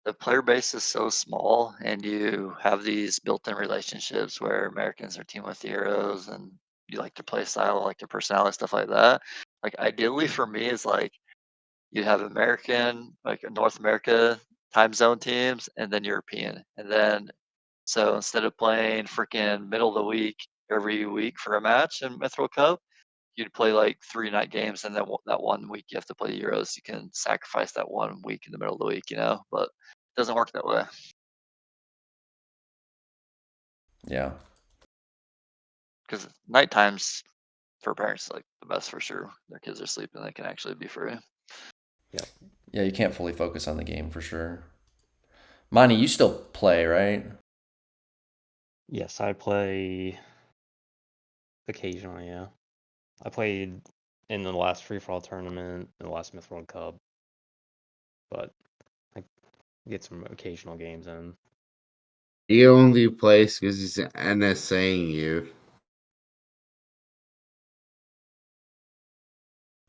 the player base is so small, and you have these built-in relationships where Americans are team with heroes, and you like their play style, like their personality, stuff like that. Like ideally for me is like you have American, like North America time zone teams, and then European, and then so instead of playing freaking middle of the week every week for a match in Mythril Cup, you'd play like 3 night games, and then that 1 week you have to play Euros. You can sacrifice that 1 week in the middle of the week, but it doesn't work that way. Yeah. Because night times for parents like the best for sure. Their kids are sleeping, they can actually be free. Yeah, you can't fully focus on the game for sure. Monty, you still play, right? Yes, I play occasionally, yeah. I played in the last free-for-all tournament, in the last Myth World Cup, but I get some occasional games in. He only plays because he's NSAing you.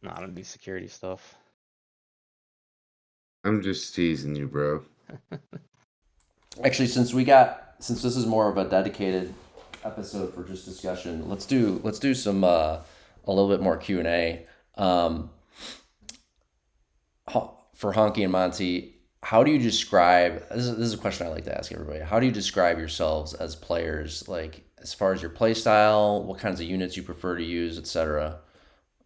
No, I don't do security stuff. I'm just teasing you, bro. Actually, since this is more of a dedicated episode for just discussion, let's do some a little bit more Q&A. For Honky and Monty, how do you describe this is a question I like to ask everybody. How do you describe yourselves as players, like as far as your play style, what kinds of units you prefer to use, etc.?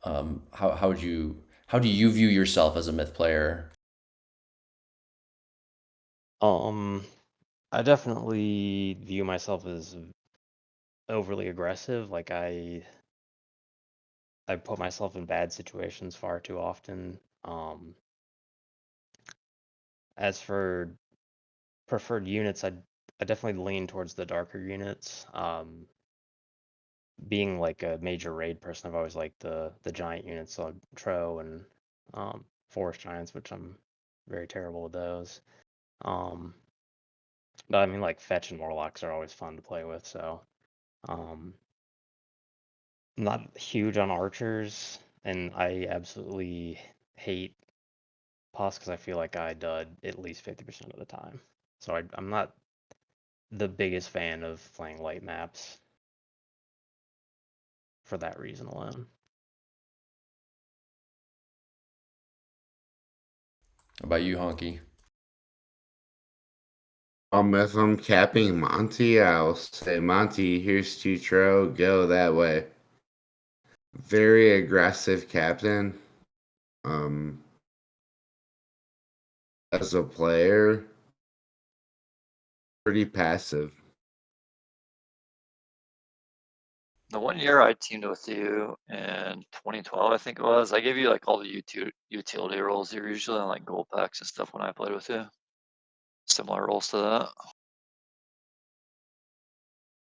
How do you view yourself as a Myth player? I definitely view myself as overly aggressive. Like I put myself in bad situations far too often. As for preferred units, I definitely lean towards the darker units. Being like a major raid person, I've always liked the giant units like Tro and Forest Giants, which I'm very terrible with those. But I mean, like Fetch and Warlocks are always fun to play with, so not huge on archers, and I absolutely hate Pos because I feel like I dud at least 50% of the time. So I'm not the biggest fan of playing light maps for that reason alone. How about you, Honky? If I'm capping Monty, I'll say, Monty, here's Tutro, go that way. Very aggressive captain. As a player, pretty passive. The 1 year I teamed with you in 2012, I think it was, I gave you like all the utility roles you're usually on, like gold packs and stuff when I played with you. Similar roles to that.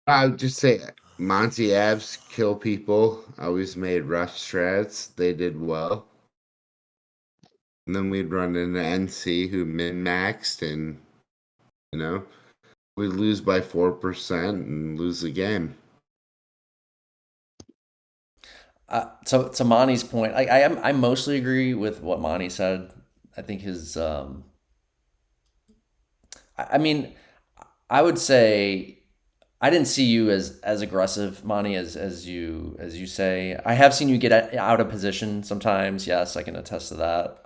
I would just say Monty Abs kill people. Always made rush strats. They did well. And then we'd run into NC who min-maxed, and we'd lose by 4% and lose the game. To Monty's point, I mostly agree with what Monty said. I think his I mean, I would say I didn't see you as aggressive, Monty, as you say. I have seen you get out of position sometimes. Yes, I can attest to that.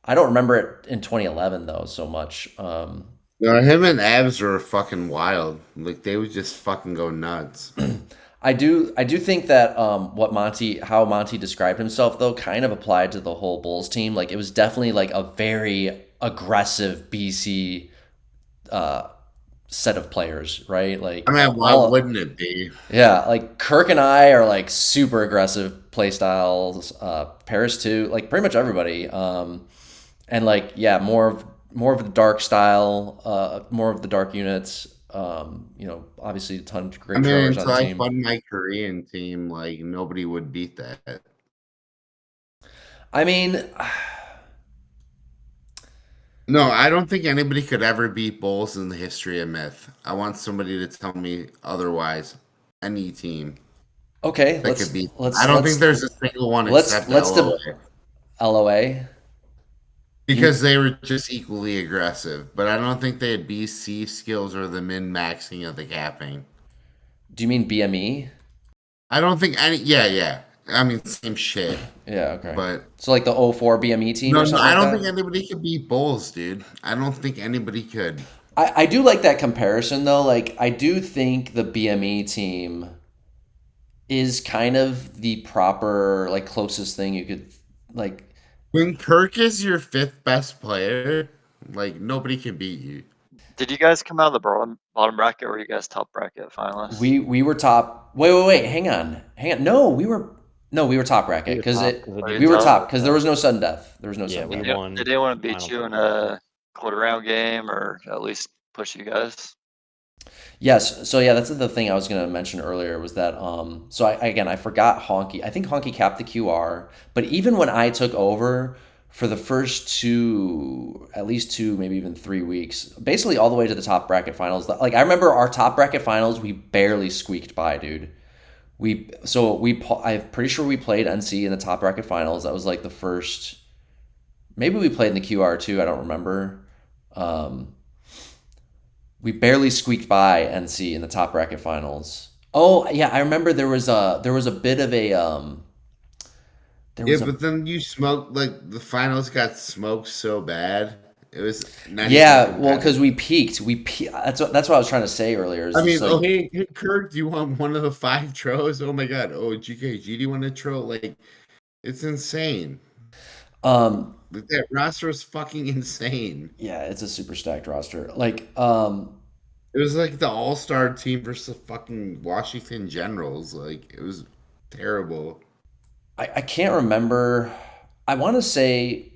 I don't remember it in 2011 though so much. Him and Abs were fucking wild. Like they would just fucking go nuts. I do think that how Monty described himself though kind of applied to the whole Bulls team. Like it was definitely like a very aggressive BC set of players, right? Like I mean, why wouldn't it be? yeah, like Kirk and I are like super aggressive play styles. Paris too, like pretty much everybody. And like yeah, more of the dark style, more of the dark units. Obviously a ton of great throwers on until the I team. spun my Korean team, like nobody would beat that. I mean, No, I don't think anybody could ever beat Bulls in the history of Myth. I want somebody to tell me otherwise. Any team okay, that could beat. let's I don't let's think there's a single one let's except let's LOA. LOA. Because they were just equally aggressive, but I don't think they had BC skills or the min maxing of the capping. Do you mean BME? I don't think any. Yeah. I mean, same shit. Yeah, okay. But So like the 04 BME team or no, something I like don't that? think anybody could beat Bulls, dude. I don't think anybody could. I do like that comparison though. Like I do think the BME team is kind of the proper, like, closest thing you could, like, When Kirk is your fifth best player, like nobody can beat you. Did you guys come out of the bottom bracket, or were you guys top bracket finalists? we were top. Wait, hang on. No, we were top bracket We were because top it. 'cause of Or the you We were top? top because there was no sudden death. There was no Yeah, sudden we death. won Did anyone the beat final you in four. a quarter round game, or at least push you guys? Yes. So yeah, that's the thing I was going to mention earlier was that so I forgot Honky. I think Honky capped the QR, but even when I took over for the first two, at least two, maybe even 3 weeks, basically all the way to the top bracket finals. Like I remember our top bracket finals, we barely squeaked by, dude. I'm pretty sure we played NC in the top bracket finals. That was like the first. Maybe we played in the QR too. I don't remember. Um, we barely squeaked by NC in the top bracket finals. Oh yeah, I remember there was a bit of a there Yeah, was a but then you smoked like the finals got smoked so bad. It was not even yeah, well, competitive. because that's what I was trying to say earlier. It's I just mean, like hey, Kirk, do you want one of the 5 tros? Oh my god. Oh, GKG, do you want a tro? Like, it's insane. um Like, that roster is fucking insane. yeah, it's a super stacked roster. Like It was like the all-star team versus the fucking Washington Generals. Like, it was terrible. I can't remember. I want to say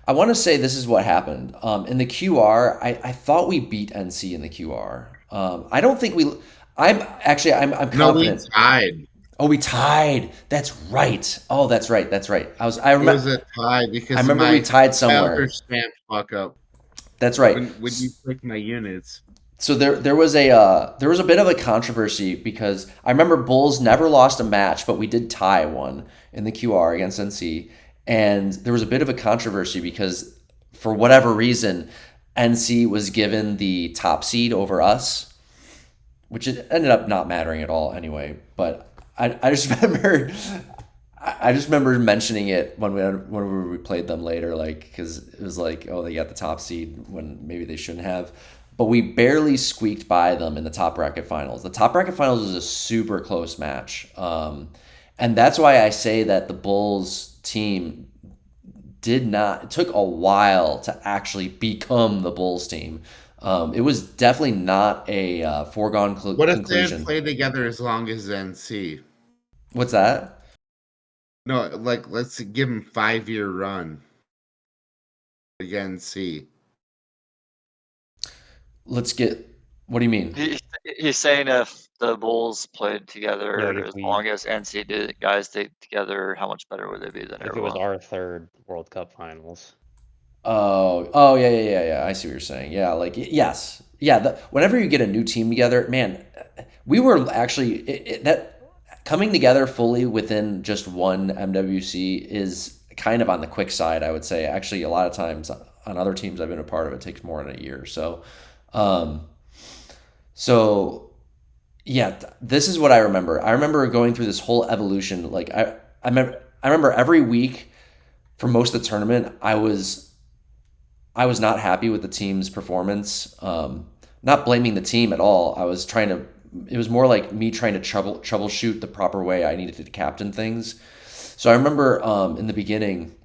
I want to say this is what happened. In the QR, I thought we beat NC in the QR. I don't think we. I'm No, we confident. tied. Oh, we tied. That's right. Oh, that's right. That's right. I It was remember. a tie I because of remember we my tied other somewhere. stamp fuck up That's right. when you click my units. So there was a bit of a controversy because I remember Bulls never lost a match, but we did tie one in the QR against NC, and there was a bit of a controversy because for whatever reason, NC was given the top seed over us, which it ended up not mattering at all anyway. But I just remember I just remember mentioning it when we played them later, like because it was like, oh, they got the top seed when maybe they shouldn't have. But we barely squeaked by them in the top bracket finals. The top bracket finals was a super close match, and that's why I say that the Bulls team did not. It took a while to actually become the Bulls team. It was definitely not a foregone What if they had conclusion. played together as long as NC? What's that? No, like let's give him 5-year run against C. Let's get. What do you mean? He's saying if the Bulls played Yeah, like together as long as NC did, guys stayed together, how much better would they be than if it was everyone? our third World Cup finals. Oh, yeah. I see what you're saying. Yeah, like yes, yeah. Whenever you get a new team together, man, we were actually that coming together fully within just one MWC is kind of on the quick side, I would say. Actually, a lot of times on other teams I've been a part of, it takes more than a year. Um, so yeah, this is what I remember. I remember going through this whole evolution. Like I remember every week for most of the tournament, I was not happy with the team's performance. Not blaming the team at all. I was trying to. It was more like me trying to troubleshoot the proper way I needed to captain things. So I remember in the beginning,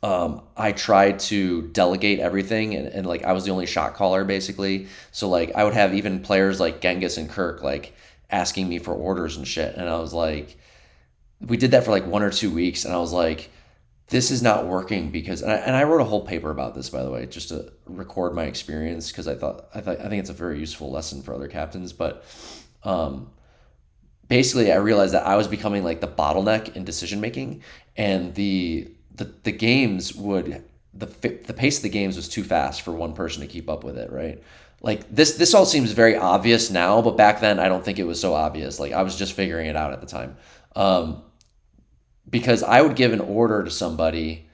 I tried to delegate everything, and like I was the only shot caller basically. So like I would have even players like Genghis and Kirk like asking me for orders and shit, and I was like, we did that for like 1 or 2 weeks, and I was like, this is not working because and I wrote a whole paper about this by the way just to record my experience because I think it's a very useful lesson for other captains, but um, basically I realized that I was becoming like the bottleneck in decision making, and the games would the pace of the games was too fast for one person to keep up with it, right? Like this all seems very obvious now, but back then I don't think it was so obvious. Like I was just figuring it out at the time. Because I would give an order to somebody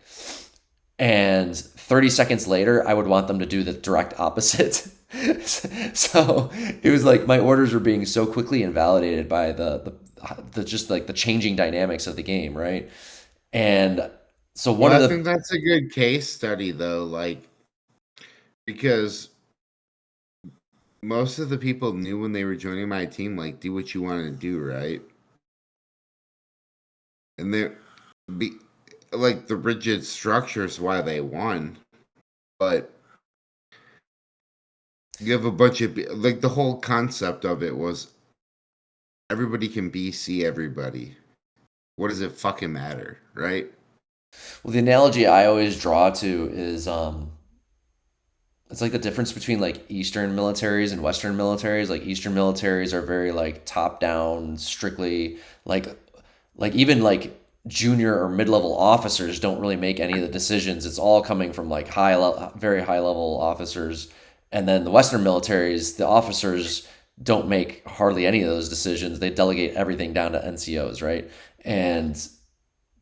and 30 seconds later I would want them to do the direct opposite. So it was like my orders were being so quickly invalidated by the just like the changing dynamics of the game, right? And so one Well, of I the think that's a good case study though, like because most of the people knew when they were joining my team, like, do what you want to do, right? And they're be like the rigid structure is why they won, but you have a bunch of like the whole concept of it was everybody can BC everybody. What does it fucking matter, right? Well, the analogy I always draw to is it's like the difference between like Eastern militaries and Western militaries. Like Eastern militaries are very like top down, strictly like even like junior or mid level officers don't really make any of the decisions. It's all coming from like very high level officers, and then the Western militaries, the officers don't make hardly any of those decisions. They delegate everything down to NCOs, right? And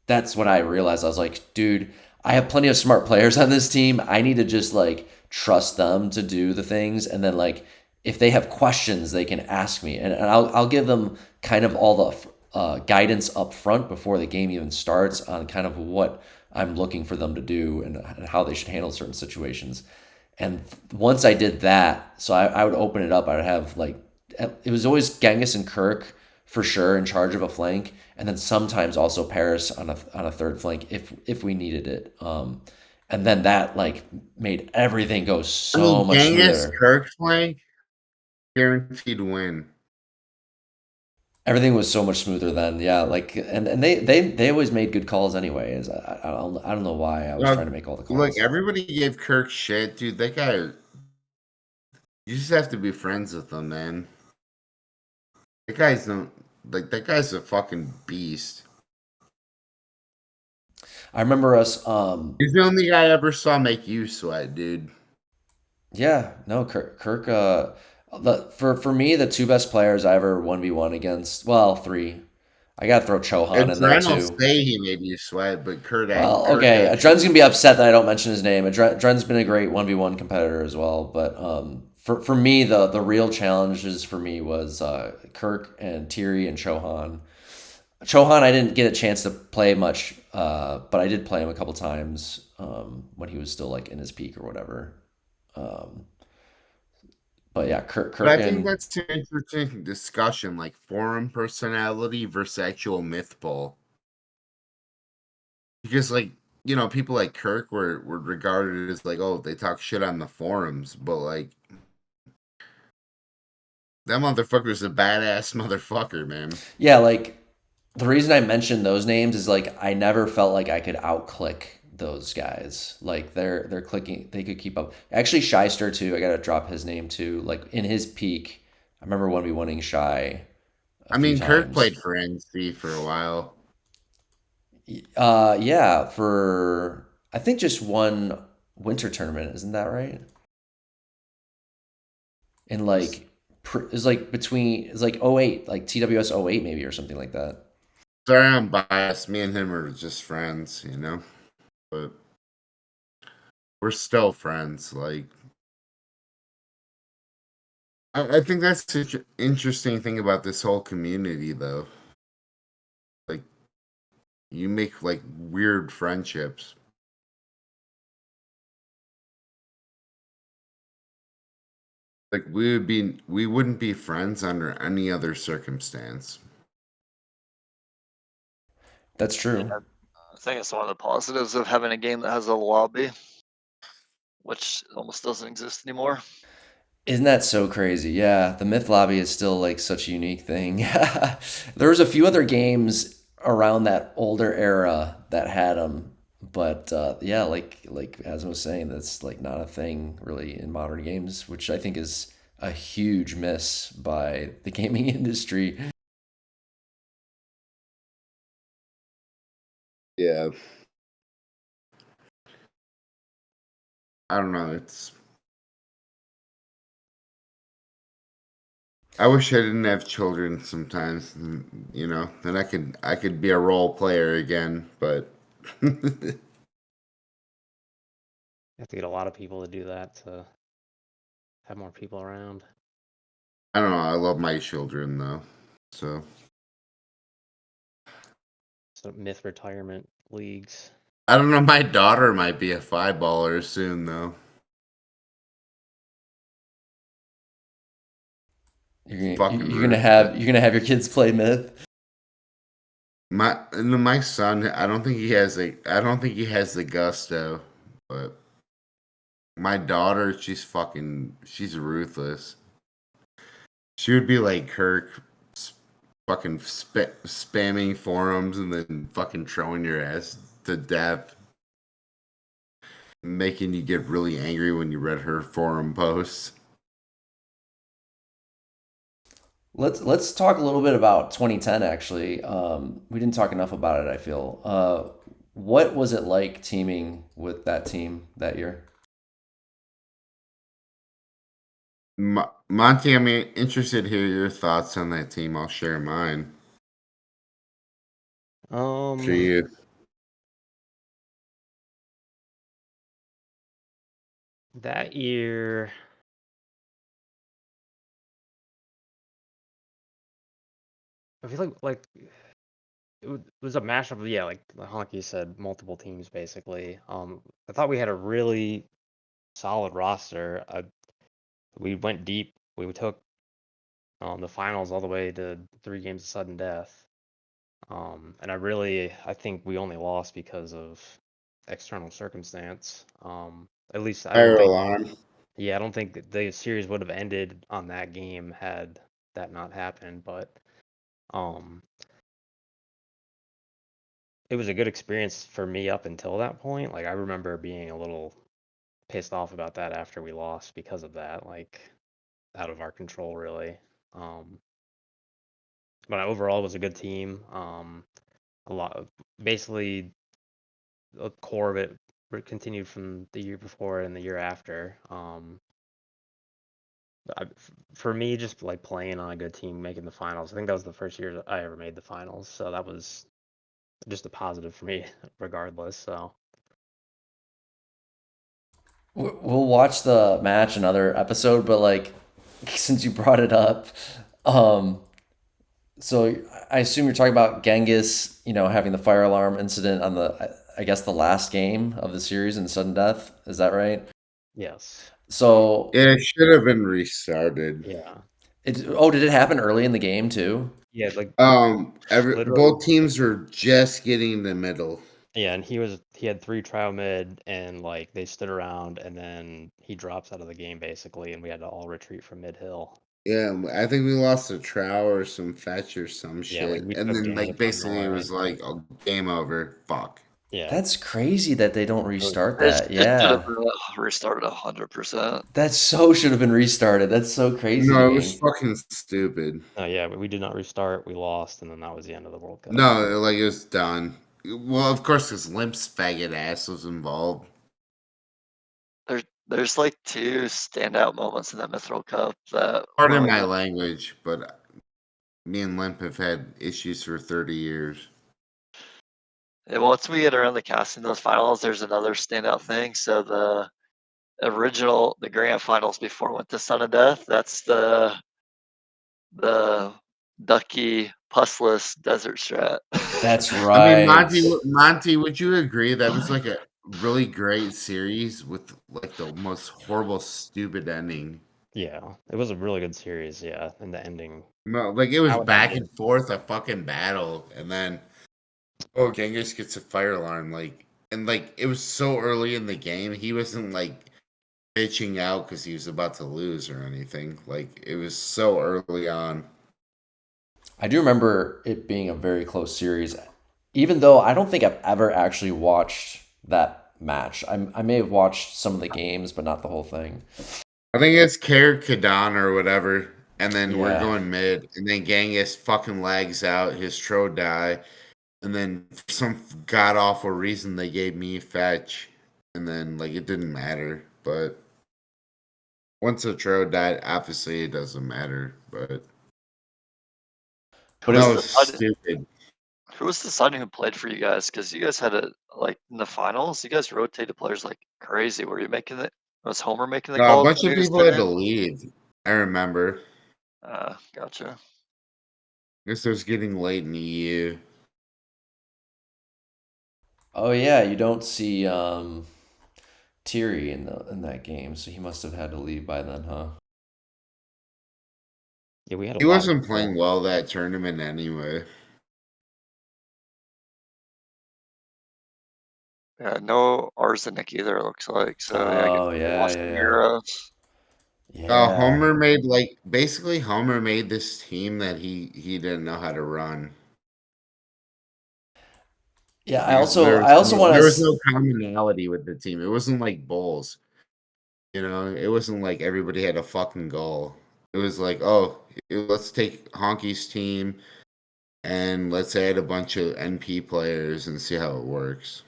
that's when I realized I was like, dude, I have plenty of smart players on this team. I need to just like trust them to do the things, and then like if they have questions, they can ask me, and I'll give them kind of all the guidance up front before the game even starts on kind of what I'm looking for them to do and how they should handle certain situations. And once I did that, so I would open it up. I would have like it was always Genghis and Kirk for sure in charge of a flank, and then sometimes also Paris on a third flank if we needed it. And then that like made everything go so much Genghis smoother. Kirk flank, guaranteed win. Everything was so much smoother then. Yeah, like and they always made good calls anyways. I don't know why I was trying to make all the Look, calls. everybody gave Kirk shit, dude. That guy, you just have to be friends with him, man. That guy's no like that guy's a fucking beast. I remember us He's the only guy I ever saw make you sweat, dude. yeah, no, Kirk for me the two best players I ever 1v1 against, well, three. I got to throw Chohan in there Adren will too. say he made you sweat, but Well, Kurt okay, actually. Dren's gonna be upset that I don't mention his name. Dren's been a great 1v1 competitor as well, but for me the real challenges for me was Kirk and Thierry and Chohan. Chohan, I didn't get a chance to play much, but I did play him a couple times when he was still like in his peak or whatever. Um, but yeah, But Kirk I think and that's an interesting discussion, like forum personality versus actual myth ball. Because like, people like Kirk were regarded as like, oh, they talk shit on the forums, but like that motherfucker's a badass motherfucker, man. yeah, like the reason I mentioned those names is like I never felt like I could outclick those guys. Like they're clicking, they could keep up. Actually, Shaister too. I gotta drop his name too. Like in his peak, I remember when we winning Shy a I few mean, Kirk times. played for NC for a while. Yeah, for I think just one winter tournament, isn't that right? In like it's like between it's like '08, like TWS '08 maybe or something like that. Sorry, I'm biased. Me and him are just friends. But we're still friends. Like, I think that's the interesting thing about this whole community, though. Like, you make like weird friendships. Like, we wouldn't be friends under any other circumstance. That's true. Yeah, I think it's one of the positives of having a game that has a lobby, which almost doesn't exist anymore. Isn't that so crazy? Yeah, the Myth Lobby is still like such a unique thing. There was a few other games around that older era that had them, but yeah, like as I was saying, that's like not a thing really in modern games, which I think is a huge miss by the gaming industry. Yeah. I don't know. I wish I didn't have children sometimes, then I could be a role player again, but You have to get a lot of people to do that to have more people around. I don't know. I love my children though. So So myth retirement leagues. I don't know. My daughter might be a five baller soon though. fucking you're gonna have your kids play Myth. My son, I don't think he has the gusto, but my daughter, she's ruthless. She would be like Kirk, fucking spamming forums and then fucking trolling your ass to death, making you get really angry when you read her forum posts. Let's talk a little bit about 2010. Actually, we didn't talk enough about it. I feel. What was it like teaming with that team that year? Monty, I'm interested to hear your thoughts on that team. I'll share mine for you. That year, I feel like it was a mashup of, yeah, like Honky said, multiple teams basically. I thought we had a really solid roster. We went deep. We took the finals all the way to 3 games of sudden death. And I think we only lost because of external circumstance. At least I don't Fire think, alarm. yeah, I don't think that the series would have ended on that game had that not happened. But um, it was a good experience for me up until that point. Like I remember being a little pissed off about that after we lost because of that, like out of our control really. Um, but overall it was a good team. A lot of basically the core of it continued from the year before and the year after. For me, just like playing on a good team, making the finals. I think that was the first year I ever made the finals, so that was just a positive for me, regardless. So We'll watch the match another episode, but like since you brought it up, um, so I assume you're talking about Genghis, having the fire alarm incident on I guess the last game of the series in sudden death. Is that right? yes, So Yeah, it should have been restarted. yeah, did it happen early in the game too? yeah, like literally, Both teams were just getting the middle. yeah. And he had 3 trial mid, and like they stood around, and then he drops out of the game basically, and we had to all retreat from mid hill. Yeah, I think we lost a trow or some fetch or some Yeah, like shit, we and took then Genghis like on basically it Norway. was like, oh, game over. Fuck. Yeah, That's crazy that they don't it was, restart It, that. it should have Yeah. been restarted 100%. That so should have been restarted. That's so crazy to No, it was me. fucking stupid. no, yeah, but we did not restart. We lost, and then that was the end of the World Cup. No, like it was done. Well, of course, because Limp's faggot ass was involved. There's like two standout moments in that Mithril Cup that were Pardon like my language, but me and Limp have had issues for 30 years. once we get around the casting those finals, there's another standout thing. So the grand finals before went to Sun of Death. That's the Ducky Pusless Desert Strat. That's I mean, right. Monty, would you agree that was like a really great series with like the most horrible, stupid ending? Yeah, it was a really good series. Yeah, and the ending, No, like it was how it back ended. and forth, a fucking battle, and then Genghis gets a fire alarm, and like it was so early in the game, he wasn't like bitching out because he was about to lose or anything. Like it was so early on. I do remember it being a very close series, even though I don't think I've ever actually watched that match. I may have watched some of the games, but not the whole thing. I think it's Kair Kadan or whatever, and then we're Yeah. going mid, and then Genghis fucking lags out, his tro die, and then for some god awful reason they gave me fetch, and then like it didn't matter. But once the tro died, obviously it doesn't matter. But Who But was that it, the was son? stupid. Who was the son who played for you guys? Because you guys had it like in the finals. You guys rotated players like crazy. Were you making it? Was Homer making the No, a calls bunch when of he was people had to sitting? leave. I remember. Gotcha. Guess it was getting late in the EU. oh yeah, you don't see Thierry in that game, so he must have had to leave by then, huh? Yeah, we had a He lot wasn't of playing people. well that tournament anyway. Yeah, no arsenic either, it looks like. So yeah, I guess Oh we yeah, lost some yeah, Euros. yeah. Homer made basically Homer made this team that he didn't know how to run. Yeah, I Because also I also want there was to. no commonality with the team. It wasn't like Bulls. It wasn't like everybody had a fucking goal. It was like, let's take Honky's team and let's add a bunch of NP players and see how it works.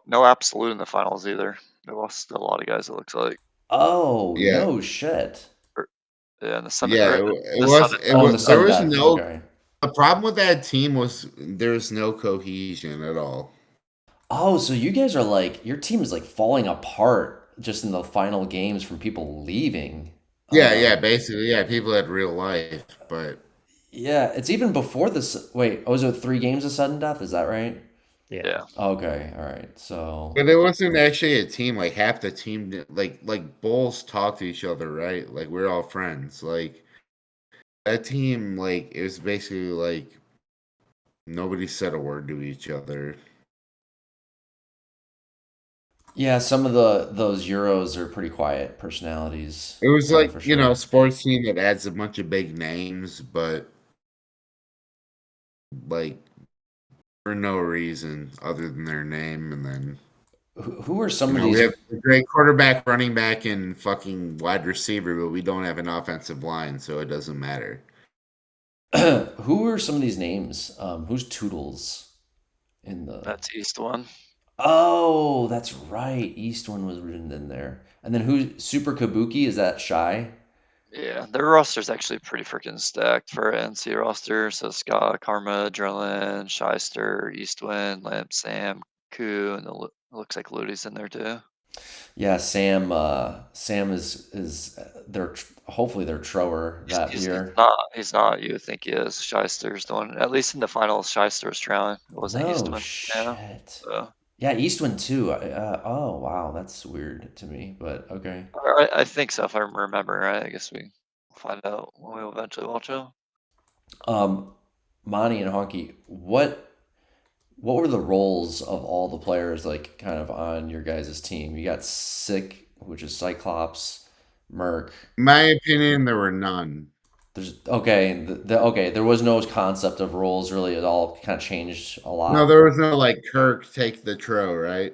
No absolute in the finals either. They lost a lot of guys, it looks like. Oh Yeah, no shit. Yeah, in the sun yeah. or It the was. sudden It Oh, death. in the was. There sudden was death. no. Okay. The problem with that team was there was no cohesion at all. Oh, so you guys are like your team is like falling apart just in the final games from people leaving. Yeah, yeah. Basically, yeah. People had real life, but Yeah, it's even before this. Wait, oh, was it 3 games of sudden death? Is that right? Yeah. Yeah. Okay, all right. So, it wasn't actually a team. Like half the team, like Bulls talk to each other, right? Like we're all friends. Like that team, like it was basically like nobody said a word to each other. yeah, some of those Euros are pretty quiet personalities, It was like for sure. sports team that adds a bunch of big names, but like for no reason other than their name, and then Who are some of we these? have a great quarterback, running back, and fucking wide receiver, but we don't have an offensive line, so it doesn't matter. Who are some of these names? Who's Toodles in the? That's East one. Oh, that's right. Eastwood was written in there. And then who? Super Kabuki, is that Shy? Yeah, their roster's actually pretty freaking stacked for an NC roster. So Scott, Karma, Drillin, Shaister, Eastwind, Lamp, Sam, Koo, and it looks like Ludi's in there too. Yeah, Sam. Sam is their hopefully their trower He's, that he's, he's year. not. He's not. You would think he is. Shaister's the one. At least in the finals, Shaister was trailing. It wasn't No Eastwind. Yeah. shit. So Yeah, Eastwind too. Oh wow, that's weird to me, but okay. I think so if I remember right. I guess we find out when we eventually watch it. Um, Monty and Honky, what were the roles of all the players like kind of on your guys' team? You got Sick, which is Cyclops, Merc. My opinion, there were none. There's okay, okay. There was no concept of roles really. It all kind of changed a No, lot. there was no like Kirk take the tro, right?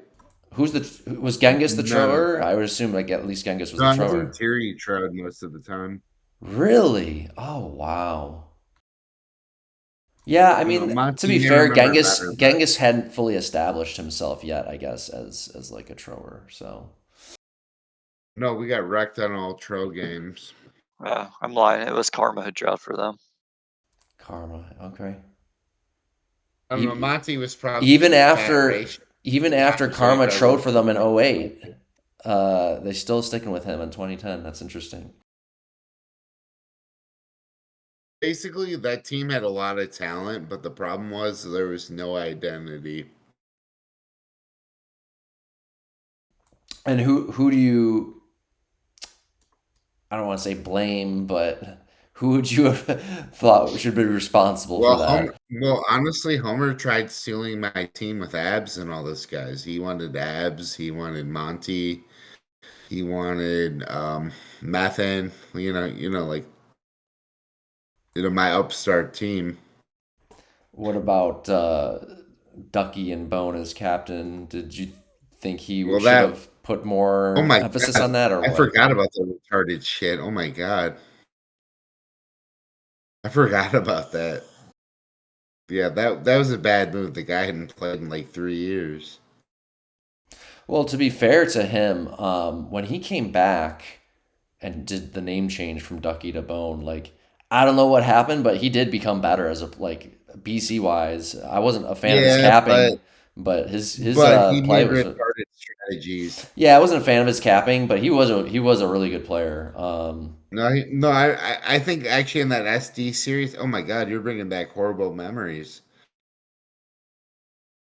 Was Genghis the No, trower? I would assume like at least Genghis was no, the I think trower. Terry trod most of the time. Really? Oh wow. Yeah, I mean, to Monty be may fair, remember Genghis better, but Genghis hadn't fully established himself yet, I guess, as like a trower. So no, we got wrecked on all tro games. Yeah, I'm lying. It was Karma who dropped for them. Karma, okay. I don't know. E- Monty was probably even the fat after ratio, even after so he Karma probably trode was for the them in one. '08, they still sticking with him in 2010. That's interesting. Basically, that team had a lot of talent, but the problem was there was no identity. And who do you? I don't want to say blame, but who would you have thought should be responsible for that? Honestly, Homer tried stealing my team with Abs and all those guys. He wanted Abs, he wanted Monty, he wanted Mathan. Like my upstart team. What about Ducky and Bone as captain? Did you think he Well, should that have put oh more my emphasis god, on that, or I what? forgot about the retarded shit. Oh my god, I forgot about that. Yeah, that was a bad move. The guy hadn't played in like 3 years. Well, to be fair to him, when he came back and did the name change from Ducky to Bone, like I don't know what happened, but he did become better as a like BC wise. I wasn't a fan of his Yeah, capping, but his he play made was. retarded strategies. Yeah, I wasn't a fan of his capping, but he was a really good player. No, I think actually in that SD series, oh my god, you're bringing back horrible memories.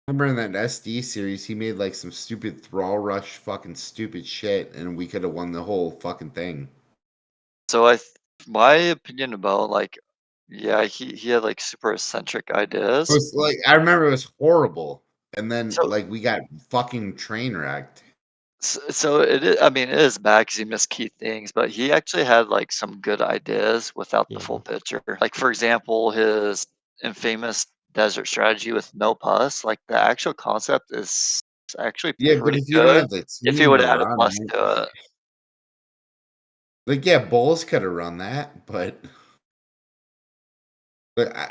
Remember in that SD series, he made like some stupid thrall rush, fucking stupid shit, and we could have won the whole fucking thing. So My opinion about like, yeah, he had like super eccentric It ideas. was like I remember it was horrible, and then So like we got fucking train wrecked. so it is, I mean, it is bad because he missed key things, but he actually had like some good ideas without the full Yeah. picture. Like for example, his infamous desert strategy with no pus. Like the actual concept is actually Yeah, but pretty if you don't good have the if he team would to have added run pus it, to it. like yeah, Bulls could have run that, but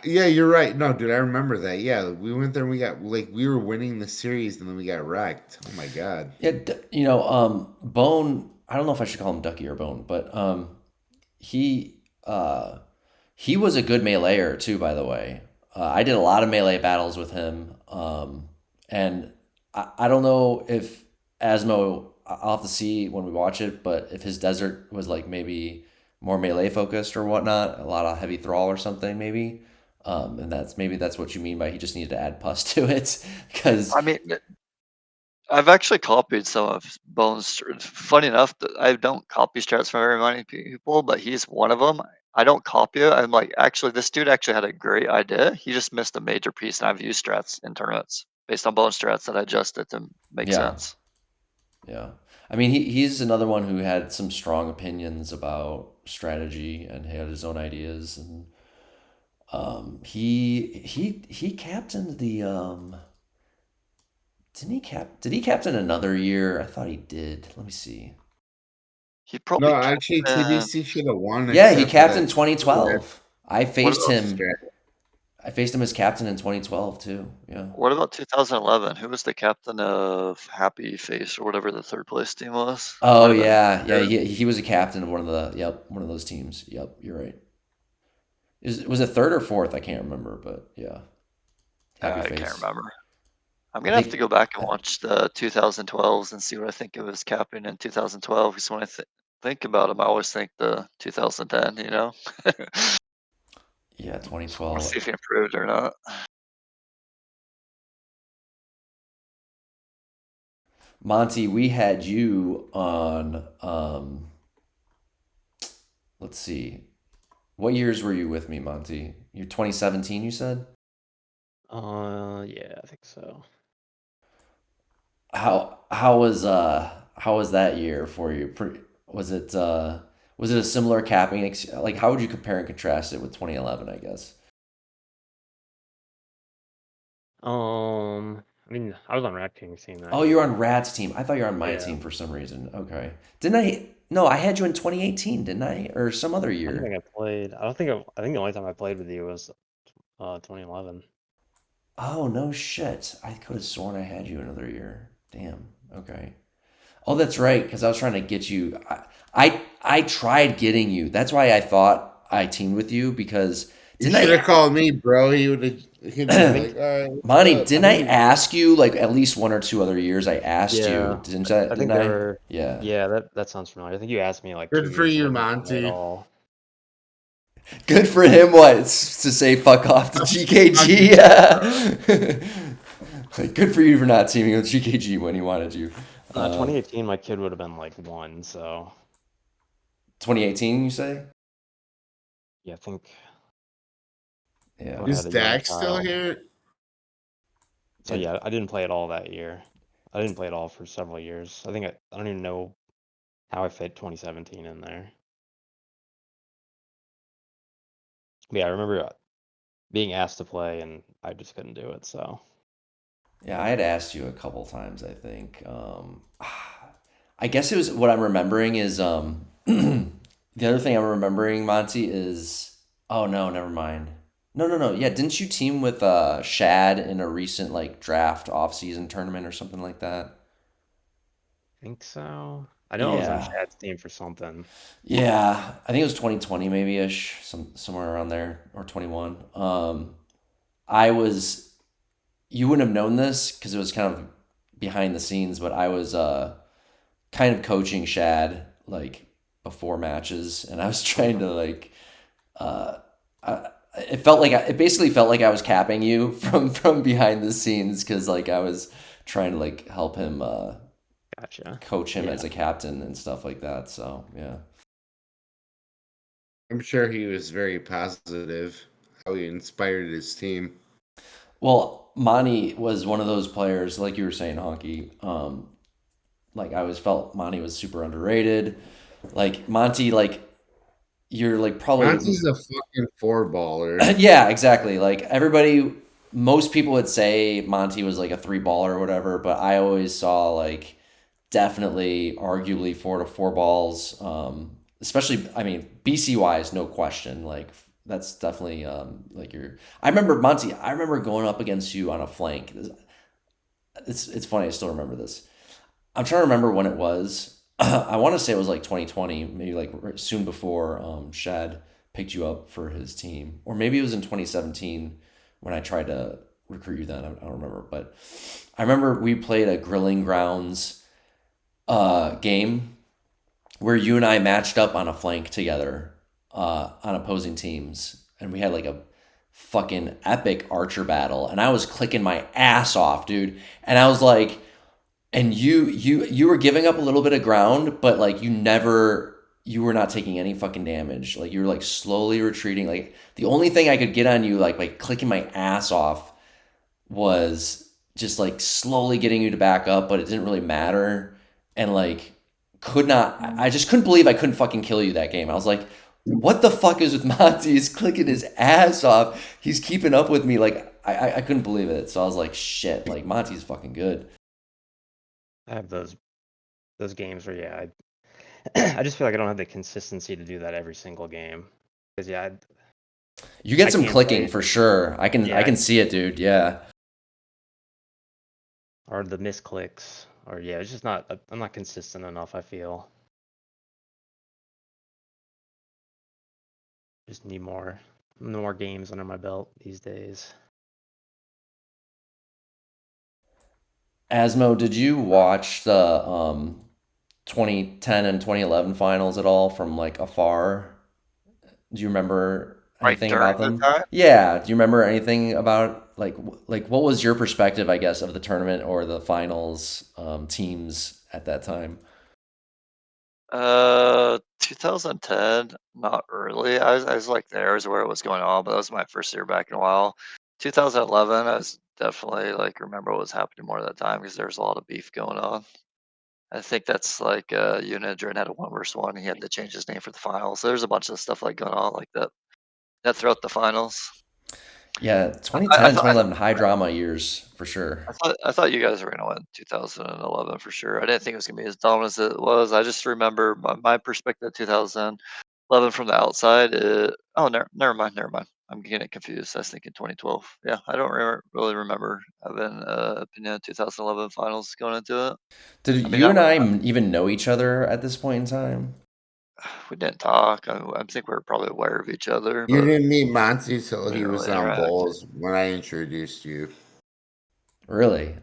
yeah, you're right. No, dude, I remember that. Yeah, we went there and we got like we were winning the series and then we got wrecked. Oh my god. Yeah, Bone. I don't know if I should call him Ducky or Bone, but he uh, he was a good meleeer too. By the way, I did a lot of melee battles with him, and I don't know if Asmo. I'll have to see when we watch it, but if his desert was like maybe more melee focused or whatnot, a lot of heavy thrall or something maybe. And that's what you mean by he just needed to add pus to it because I mean, I've actually copied some of Bones. Funny enough, that I don't copy strats from very many people, but he's one of them. I don't copy it. I'm like, actually, this dude actually had a great idea. He just missed a major piece, and I've used strats in tournaments based on bone strats that I adjusted to make yeah. sense. Yeah. I mean, he's another one who had some strong opinions about strategy and had his own ideas. And he captained the did he captain another year? I thought he did. Let me see. He No, probably actually, can. TBC should have won Yeah, he except for captained that. 2012. What about I faced him as captain in 2012 too. Yeah. 2011? Who was the captain of Happy Face or whatever the third place team was? It Oh might have been. yeah, yeah. He was a captain of one of those teams. Yep, you're right. Was it third or fourth? I can't remember, but yeah, happy I can't face. remember. I'm I gonna have to think go back and watch the 2012s and see what I think of his capping in 2012. Because when I think about him, I always think the 2010. You know, yeah, so I want to 2012. see if he improved or not. Monty, we had you on. Let's see. What years were you with me, Monty? You're 2017, you said? Yeah, I think so. How was that year for you? Was it a similar like how would you compare and contrast it with 2011, I guess? I mean, I was on Rat King's team that Oh, you're on year. Rat's team. I thought you were on my Yeah, team for some reason. Okay. Didn't I? No, I had you in 2018, didn't I? Or some other I don't think year. I played. I don't think. I think the only time I played with you was 2011. Oh, no shit. I could have sworn I had you another year. Damn. Okay. Oh, that's right. Because I was trying to get you. I tried getting you. That's why I thought I teamed with you because You didn't should have I, called me, bro. He'd I been think. like, all right, what's Monty? up? I Didn't I think you. ask you like at least one or two other years? I asked you. Yeah, Didn't I? I Didn't think there I? were. Yeah. Yeah, that sounds familiar. I think you asked me like Good 2 years for and you, I didn't play at Monty. all. Good for him. What to say? Fuck off to Fucking GKG. bro. Yeah. Like, good for you for not teaming with GKG when he wanted you. No, 2018, my kid would have been like 1, so 2018, you say? yeah, I think I Yeah. would have Is had a young Dak still child. here? So And yeah, I didn't play it all that year. I didn't play it all for several years. I think I don't even know how I fit 2017 in there. But yeah, I remember being asked to play and I just couldn't do it. So yeah, I had asked you a couple times, I think. I guess it was what I'm remembering is the other thing I'm remembering, Monty, is oh no, never mind. No, no, no. Yeah, didn't you team with Shad in a recent like draft off-season tournament or something like that? I think so. I know I was on Yeah. Chad's team for something. Yeah, I think it was 2020 maybe ish, somewhere around there or 21. I was you wouldn't have known this because it was kind of behind the scenes, but I was kind of coaching Shad like before matches, and I was trying to like uh, I, it basically felt like I was capping you from behind the scenes because like I was trying to like help him Gotcha. coach him Yeah. as a captain and stuff like that. So yeah. I'm sure he was very positive. How he inspired his team. Well, Monty was one of those players, like you were saying, Honky. Like I always felt Monty was super underrated. Like Monty, like you're like probably Monty's a fucking four baller. yeah, exactly. Like everybody, most people would say Monty was like a three baller or whatever, but I always saw like definitely, arguably four to four balls. Especially, I mean, BC wise, no question. Like that's definitely like your. I remember Monty. I remember going up against you on a flank. It's funny. I still remember this. I'm trying to remember when it was. I want to say it was like 2020, maybe like soon before Shad picked you up for his team, or maybe it was in 2017 when I tried to recruit you. Then I don't remember, but I remember we played a Grilling Grounds game where you and I matched up on a flank together on opposing teams, and we had like a fucking epic archer battle, and I was clicking my ass off, dude, and I was like and you were giving up a little bit of ground, but like you were not taking any fucking damage. Like you were like slowly retreating. Like the only thing I could get on you like by clicking my ass off was just like slowly getting you to back up, but it didn't really matter. And like could not I just couldn't believe I couldn't fucking kill you that game. I was like, what the fuck is with Monty? He's clicking his ass off. He's keeping up with me. Like I couldn't believe it. So I was like, shit, like Monty's fucking good. I have those games where I just feel like I don't have the consistency to do that every single game. Because You get I some can't clicking play. for sure. I Yeah, can see it, dude. Yeah. or the misclicks, or it's just not. I'm not consistent enough. I feel just need more games under my belt these days. Asmo, did you watch the 2010 and 2011 finals at all from like afar? Do you remember Right anything during about the them? time. Yeah, do you remember anything about like what was your perspective, I guess, of the tournament or the finals teams at that time? 2010, not really. I was like there is where it was going on, but that was my first year back in a while. 2011, I was definitely like remember what was happening more at that time because there was a lot of beef going on. I think that's like Unidrin had a 1 vs 1. He had to change his name for the finals. So there's a bunch of stuff like going on like that. That throughout the finals. Yeah, I 2010, thought 2011 high drama years for sure. I thought you guys were gonna win 2011 for sure. I didn't think it was gonna be as dominant as it was. I just remember my perspective 2011 from the outside. Oh, never mind. I'm getting it confused. I was thinking 2012. Yeah, I don't really remember having an opinion of 2011 finals going into it. Did I mean, you and I even know each other at this point in time? we didn't talk. I think we were probably aware of each other, You but didn't meet Monty till we he didn't was really on interact. Bulls when I introduced you. Really?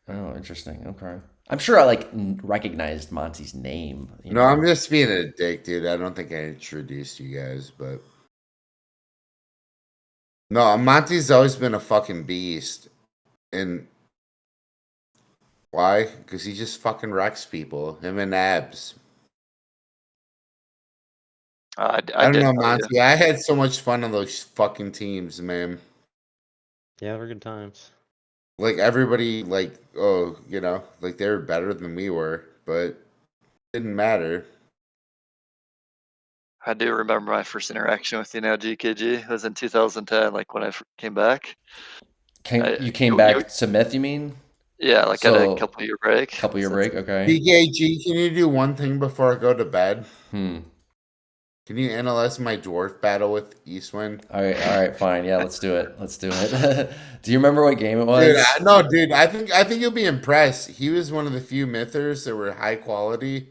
Oh, interesting. Okay. I'm sure I like recognized Monty's name, you No, I'm know. just being a dick, dude. I don't think I introduced you guys, but no, Monty's always been a fucking beast. And why? Because he just fucking wrecks people. Him and Abs. I I don't did know, know you. Monty. I had so much fun on those fucking teams, man. Yeah, they were good times. Like everybody, like, oh, like they were better than we were, but it didn't matter. I do remember my first interaction with you now, GKG. It was in 2010, like when I came back. You came You back to Myth, you mean? yeah, like at a So, couple year break. couple year Since break, okay. DKG, can you do one thing before I go to bed? Hmm. Can you analyze my dwarf battle with Eastwind? All right, fine. Yeah, let's do it. Let's do it. Do you remember what game it Dude, was? no, dude. I think you'll be impressed. He was one of the few mythers that were high quality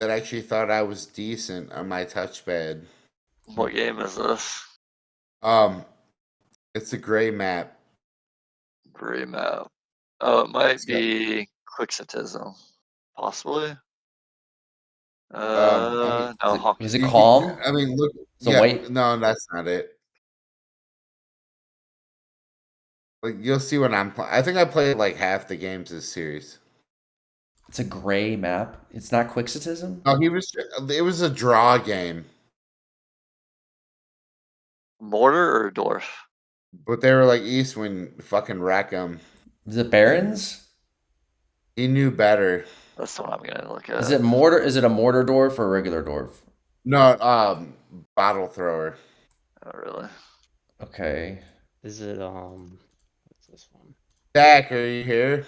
that actually thought I was decent on my touchpad. what game is this? Um, it's a gray map. Gray map. Oh, it might It's got, be Quixotism, possibly. I mean, No, Honkey Was it you, Monty. Calm? I mean, look, It's a yeah, white. no, that's not it. Like you'll see what I'm playing. I think I played like half the games this series. It's a gray map. It's not Quixotism. No, he was. It was a draw game. Mortar or Dwarf? But they were like Eastwind fucking wreck him. Is it Barons? He knew better. That's the one I'm gonna look at. Is it mortar? Is it a mortar dwarf or a regular dwarf? No, bottle thrower. Oh, really? Okay. Is it what's this one? Dak, are you here?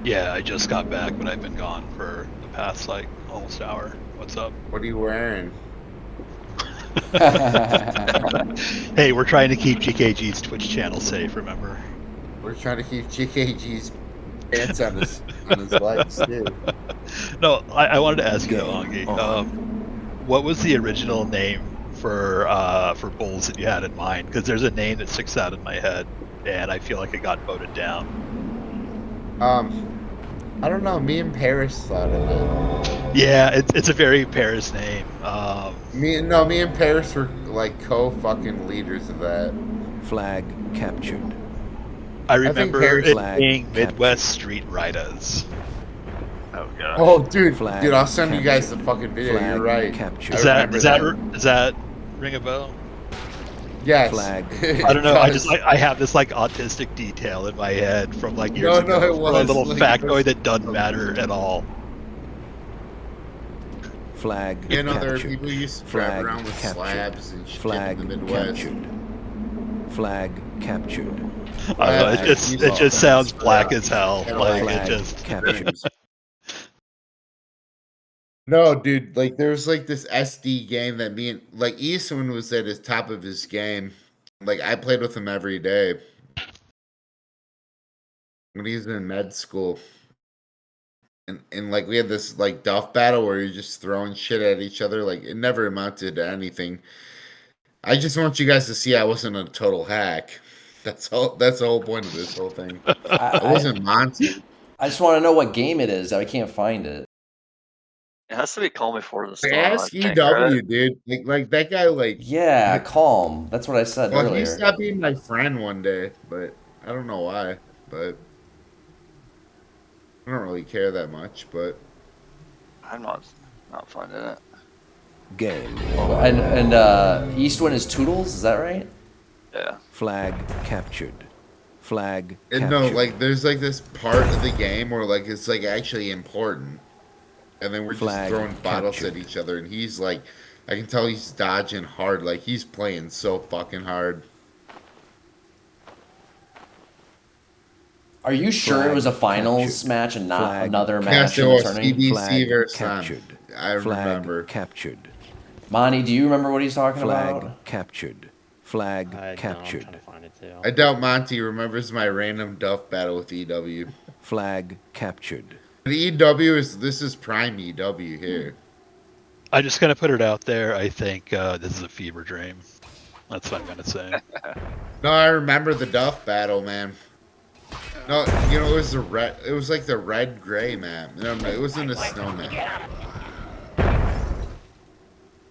Yeah, I just got back, but I've been gone for the past like almost hour. What's up? What are you wearing? Hey, we're trying to keep GKG's Twitch channel safe, remember? We're trying to keep GKG's pants on his legs too. No, I wanted to ask you, Honky, what was the original name for Bullz that you had in mind? Because there's a name that sticks out in my head, and I feel like it got voted down. I don't know. Me and Paris thought of it. Yeah, it's a very Paris name. Me and Paris were like co-fucking leaders of that. Flag captured. I remember Paris it flag being Midwest Street Riders. Oh god. Oh, dude, Flag I'll send you guys the captured. fucking video. Flag You're right. captured. Does that ring a bell? Yes. Flag. I don't know. I have this like autistic detail in my head from like years ago. it for was a little like- factoid that doesn't matter at all. Flag You know, there are captured. people who used to drive Flag around with captured. slabs and shit Flag in the Midwest. captured. Flag captured. I don't know, Flag it just sounds black as hell. Yeah, Like flag it just. captured. No, dude, like there was like this SD game that me and like Eastwind was at his top of his game. Like I played with him every day when he was in med school. And like we had this like duff battle where you're just throwing shit at each other. Like it never amounted to anything. I just want you guys to see I wasn't a total hack. That's the whole point of this whole thing. I wasn't Monty. I just want to know what game it is. I can't find it. It has to be Call Me for the Storm. Ask I think, EW, right? dude. Like that guy. Like Yeah, calm. That's what I said well, he earlier. stopped being my friend one day, but I don't know why. But I don't really care that much. But I'm not finding it. Game. And Eastwind is Toodles. Is that right? Yeah. Flag captured. Flag and captured. no, like there's like this part of the game where like it's like actually important, and then we're Flag just throwing bottles captured. at each other, and he's like, I can tell he's dodging hard, like he's playing so fucking hard. Are you sure Flag it was a finals captured. match and not Flag another captured. match Yes, it in the was tournament? TBC Flag versus captured. I Flag remember. captured. Monty, do you remember what he's talking Flag about? captured. Flag I'm captured. trying to find it too. I doubt Monty remembers my random duff battle with EW. Flag captured. But EW this is prime EW here. I'm just gonna put it out there. I think this is a fever dream. That's what I'm gonna say. No, I remember the duff battle, man. No, you know, it was the red. It was like the red gray map. No, it wasn't a snow map. It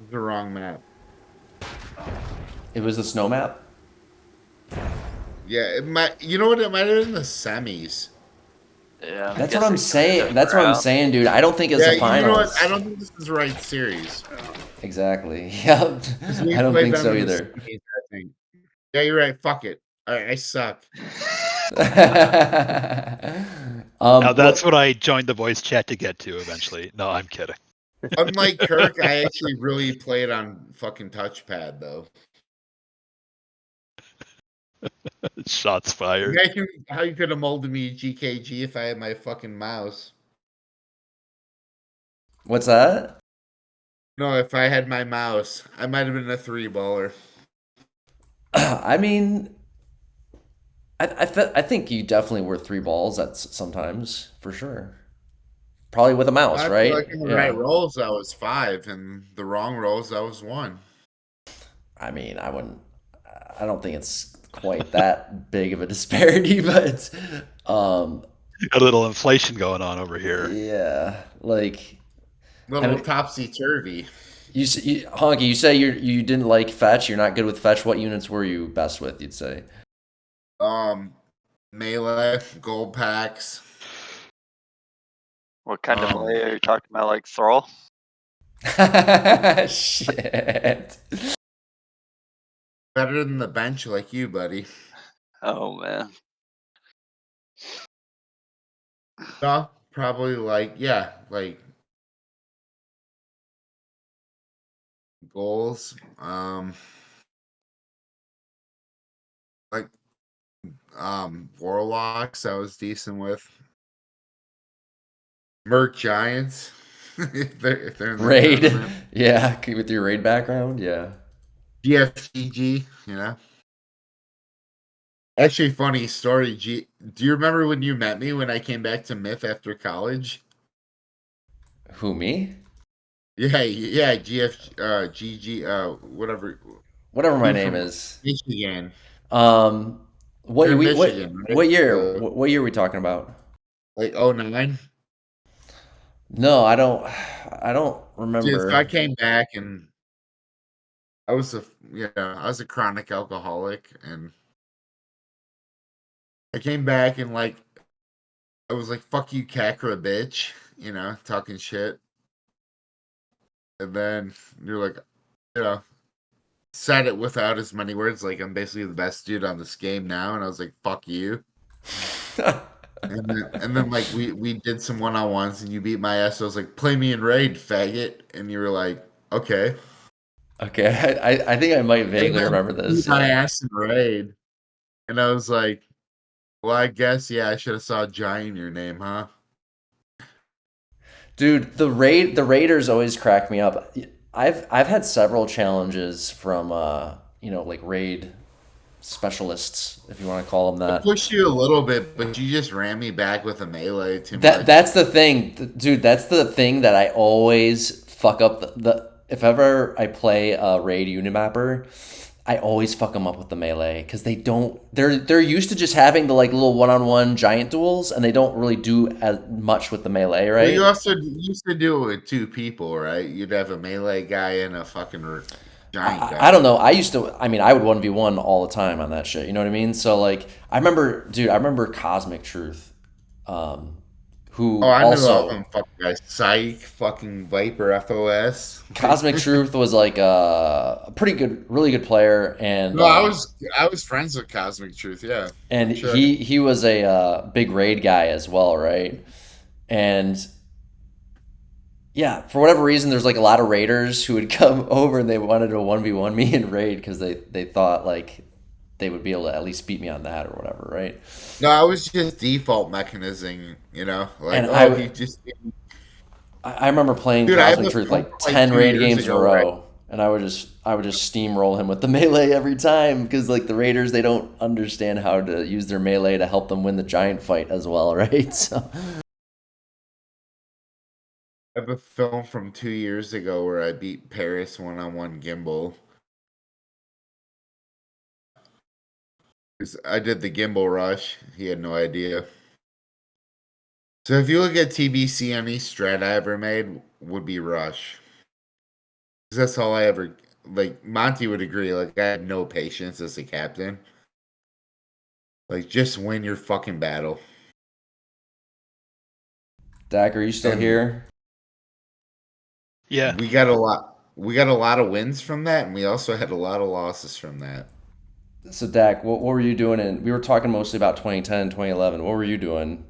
was the wrong map. It was the snow map? Yeah, it might. You know what? It might have been the semis. Yeah. That's what I'm saying. That's what I'm saying, dude. I don't think it's a finals. You know what? I don't think this is the right series. Exactly. Yep. 'Cause we I don't played think them so in the either. semis, I think. Yeah, you're right. Fuck it. All right, I suck. Now that's what I joined the voice chat to get to eventually. No, I'm kidding. Unlike Kirk, I actually really played on fucking touchpad though. Shots fired. Imagine how you could have molded me GKG if I had my fucking mouse. What's that? No, if I had my mouse, I might have been a 3-baller. I mean, I think you definitely were 3 balls at sometimes, for sure. Probably with a mouse, I right? feel like in the right rolls, I was 5, and the wrong rolls, I was 1. I mean, I don't think it's quite that big of a disparity, but A little inflation going on over here. yeah, like Little topsy-turvy. Honky, you say you didn't like fetch. You're not good with fetch. What units were you best with? You'd say. Melee, gold packs. What kind of melee are you talking about? Like Thrall? Shit. Better than the bench like you, buddy. Oh man. No, probably like goals. Like Warlocks I was decent with. Merc Giants. if they're in the Raid. tournament. Yeah, with your raid background, yeah. GFGG, you know. Actually, funny story. Do you remember when you met me when I came back to Myth after college? Who, me? Yeah, GG, whatever. Whatever my Dude name from is. Michigan. What You're we in Michigan, right? what year? What year are we talking about? Like 09? No, I don't Dude, so I remember. came back and I was a chronic alcoholic, and I came back and like I was like, "Fuck you, Kakra, bitch," talking shit, and then you're like, you know, said it without as many words, like I'm basically the best dude on this game now, and I was like, "Fuck you," and then like we did some one-on-ones, and you beat my ass. So I was like, "Play me in raid, faggot," and you were like, "Okay," Okay, I think I might and vaguely then remember beat this. my Yeah. ass in raid, and I was like. Well, I guess I should have saw Giant in your name, huh? Dude, the raiders always crack me up. I've had several challenges from like raid specialists, if you want to call them I that. pushed you a little bit, but you just ran me back with a melee too That's much. the thing, dude. That's the thing that I always fuck up. If ever I play a raid Unimapper, I always fuck them up with the melee because they don't. They're used to just having the like little one-on-one giant duels, and they don't really do as much with the melee, Well, you right? also used to do it with two people, right? You'd have a melee guy and a fucking giant I guy. don't know. I used to. I mean, I would 1v1 all the time on that shit. You know what I mean? So like, I remember, dude. I remember Cosmic Truth, um, Oh, who I knew all also them fucking guys. Psych, fucking Viper, FOS. Cosmic Truth was like a pretty good, really good player, No, I was friends with Cosmic Truth, yeah, and for sure. he was a big raid guy as well, right? And yeah, for whatever reason, there's like a lot of raiders who would come over and they wanted to 1v1 me in raid because they thought like they would be able to at least beat me on that or whatever, right? No, I was just default mechanism, like And oh he just I remember playing dude. I have Cosmic a Truth film like from like 10 raid 2 years games in a ago, right? row, and I would just steamroll him with the melee every time because like the raiders, they don't understand how to use their melee to help them win the giant fight as well, right? So I have a film from 2 years ago where I beat Paris one-on-one gimbal. 'Cause I did the gimbal rush. He had no idea. So if you look at TBC, any strat I ever made would be rush. 'Cause that's all I ever like. Monty would agree. Like I had no patience as a captain. Like just win your fucking battle. Dak, are you still And here? Yeah. we got a lot. We got a lot of wins from that, and we also had a lot of losses from that. So Dak, what were you doing? We were talking mostly about 2010, 2011. What were you doing?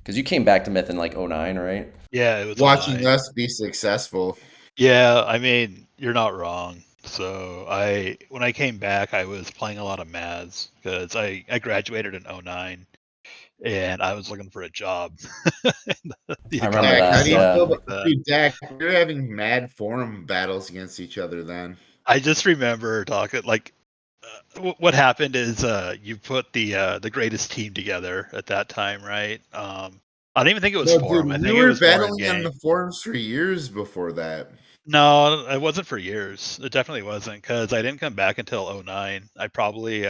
Because you came back to Myth in like '09, right? Yeah, it was Watching 09. us be successful. Yeah, I mean, you're not wrong. So when I came back, I was playing a lot of Mads because I graduated in '09 and I was looking for a job. And the I remember economy Dak, how that. do you sucked feel Yeah. like about that. dude, Dak? We were having mad forum battles against each other then. I just remember talking like what happened is you put the greatest team together at that time, right? I don't even think it was No, dude, forum. I we think it were was more in battling on the game. forums for years before that. No, it wasn't for years. It definitely wasn't because I didn't come back until '09. I probably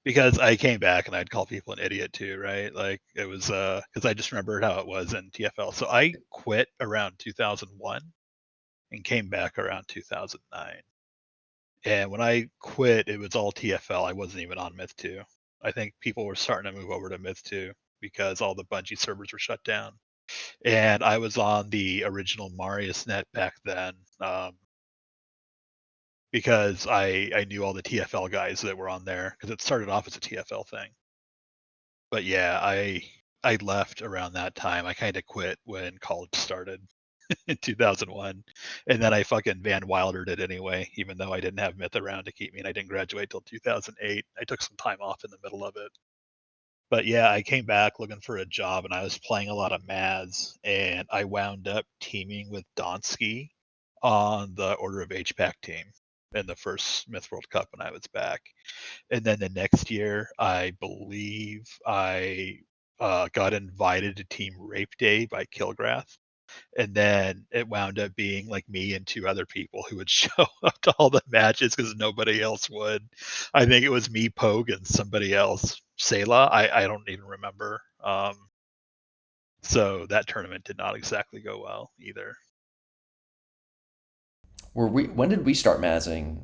because I came back and I'd call people an idiot too, right? Like it was because I just remembered how it was in TFL. So I quit around 2001 and came back around 2009. And when I quit, it was all TFL. I wasn't even on Myth 2. I think people were starting to move over to Myth 2 because all the Bungie servers were shut down. And I was on the original Marius net back then. because I knew all the TFL guys that were on there because it started off as a TFL thing. But yeah, I left around that time. I kind of quit when college started in 2001, and then I fucking Van Wildered it anyway, even though I didn't have Myth around to keep me, and I didn't graduate till 2008. I took some time off in the middle of it. But yeah, I came back looking for a job, and I was playing a lot of Mads, and I wound up teaming with Donsky on the Order of HPAC team in the first Myth World Cup when I was back. And then the next year, I believe I got invited to Team Rape Day by Kilgrath. And then it wound up being like me and two other people who would show up to all the matches because nobody else would. I think it was me, Pogue, and somebody else, Selah. I don't even remember. So that tournament did not exactly go well either. When did we start mazzing?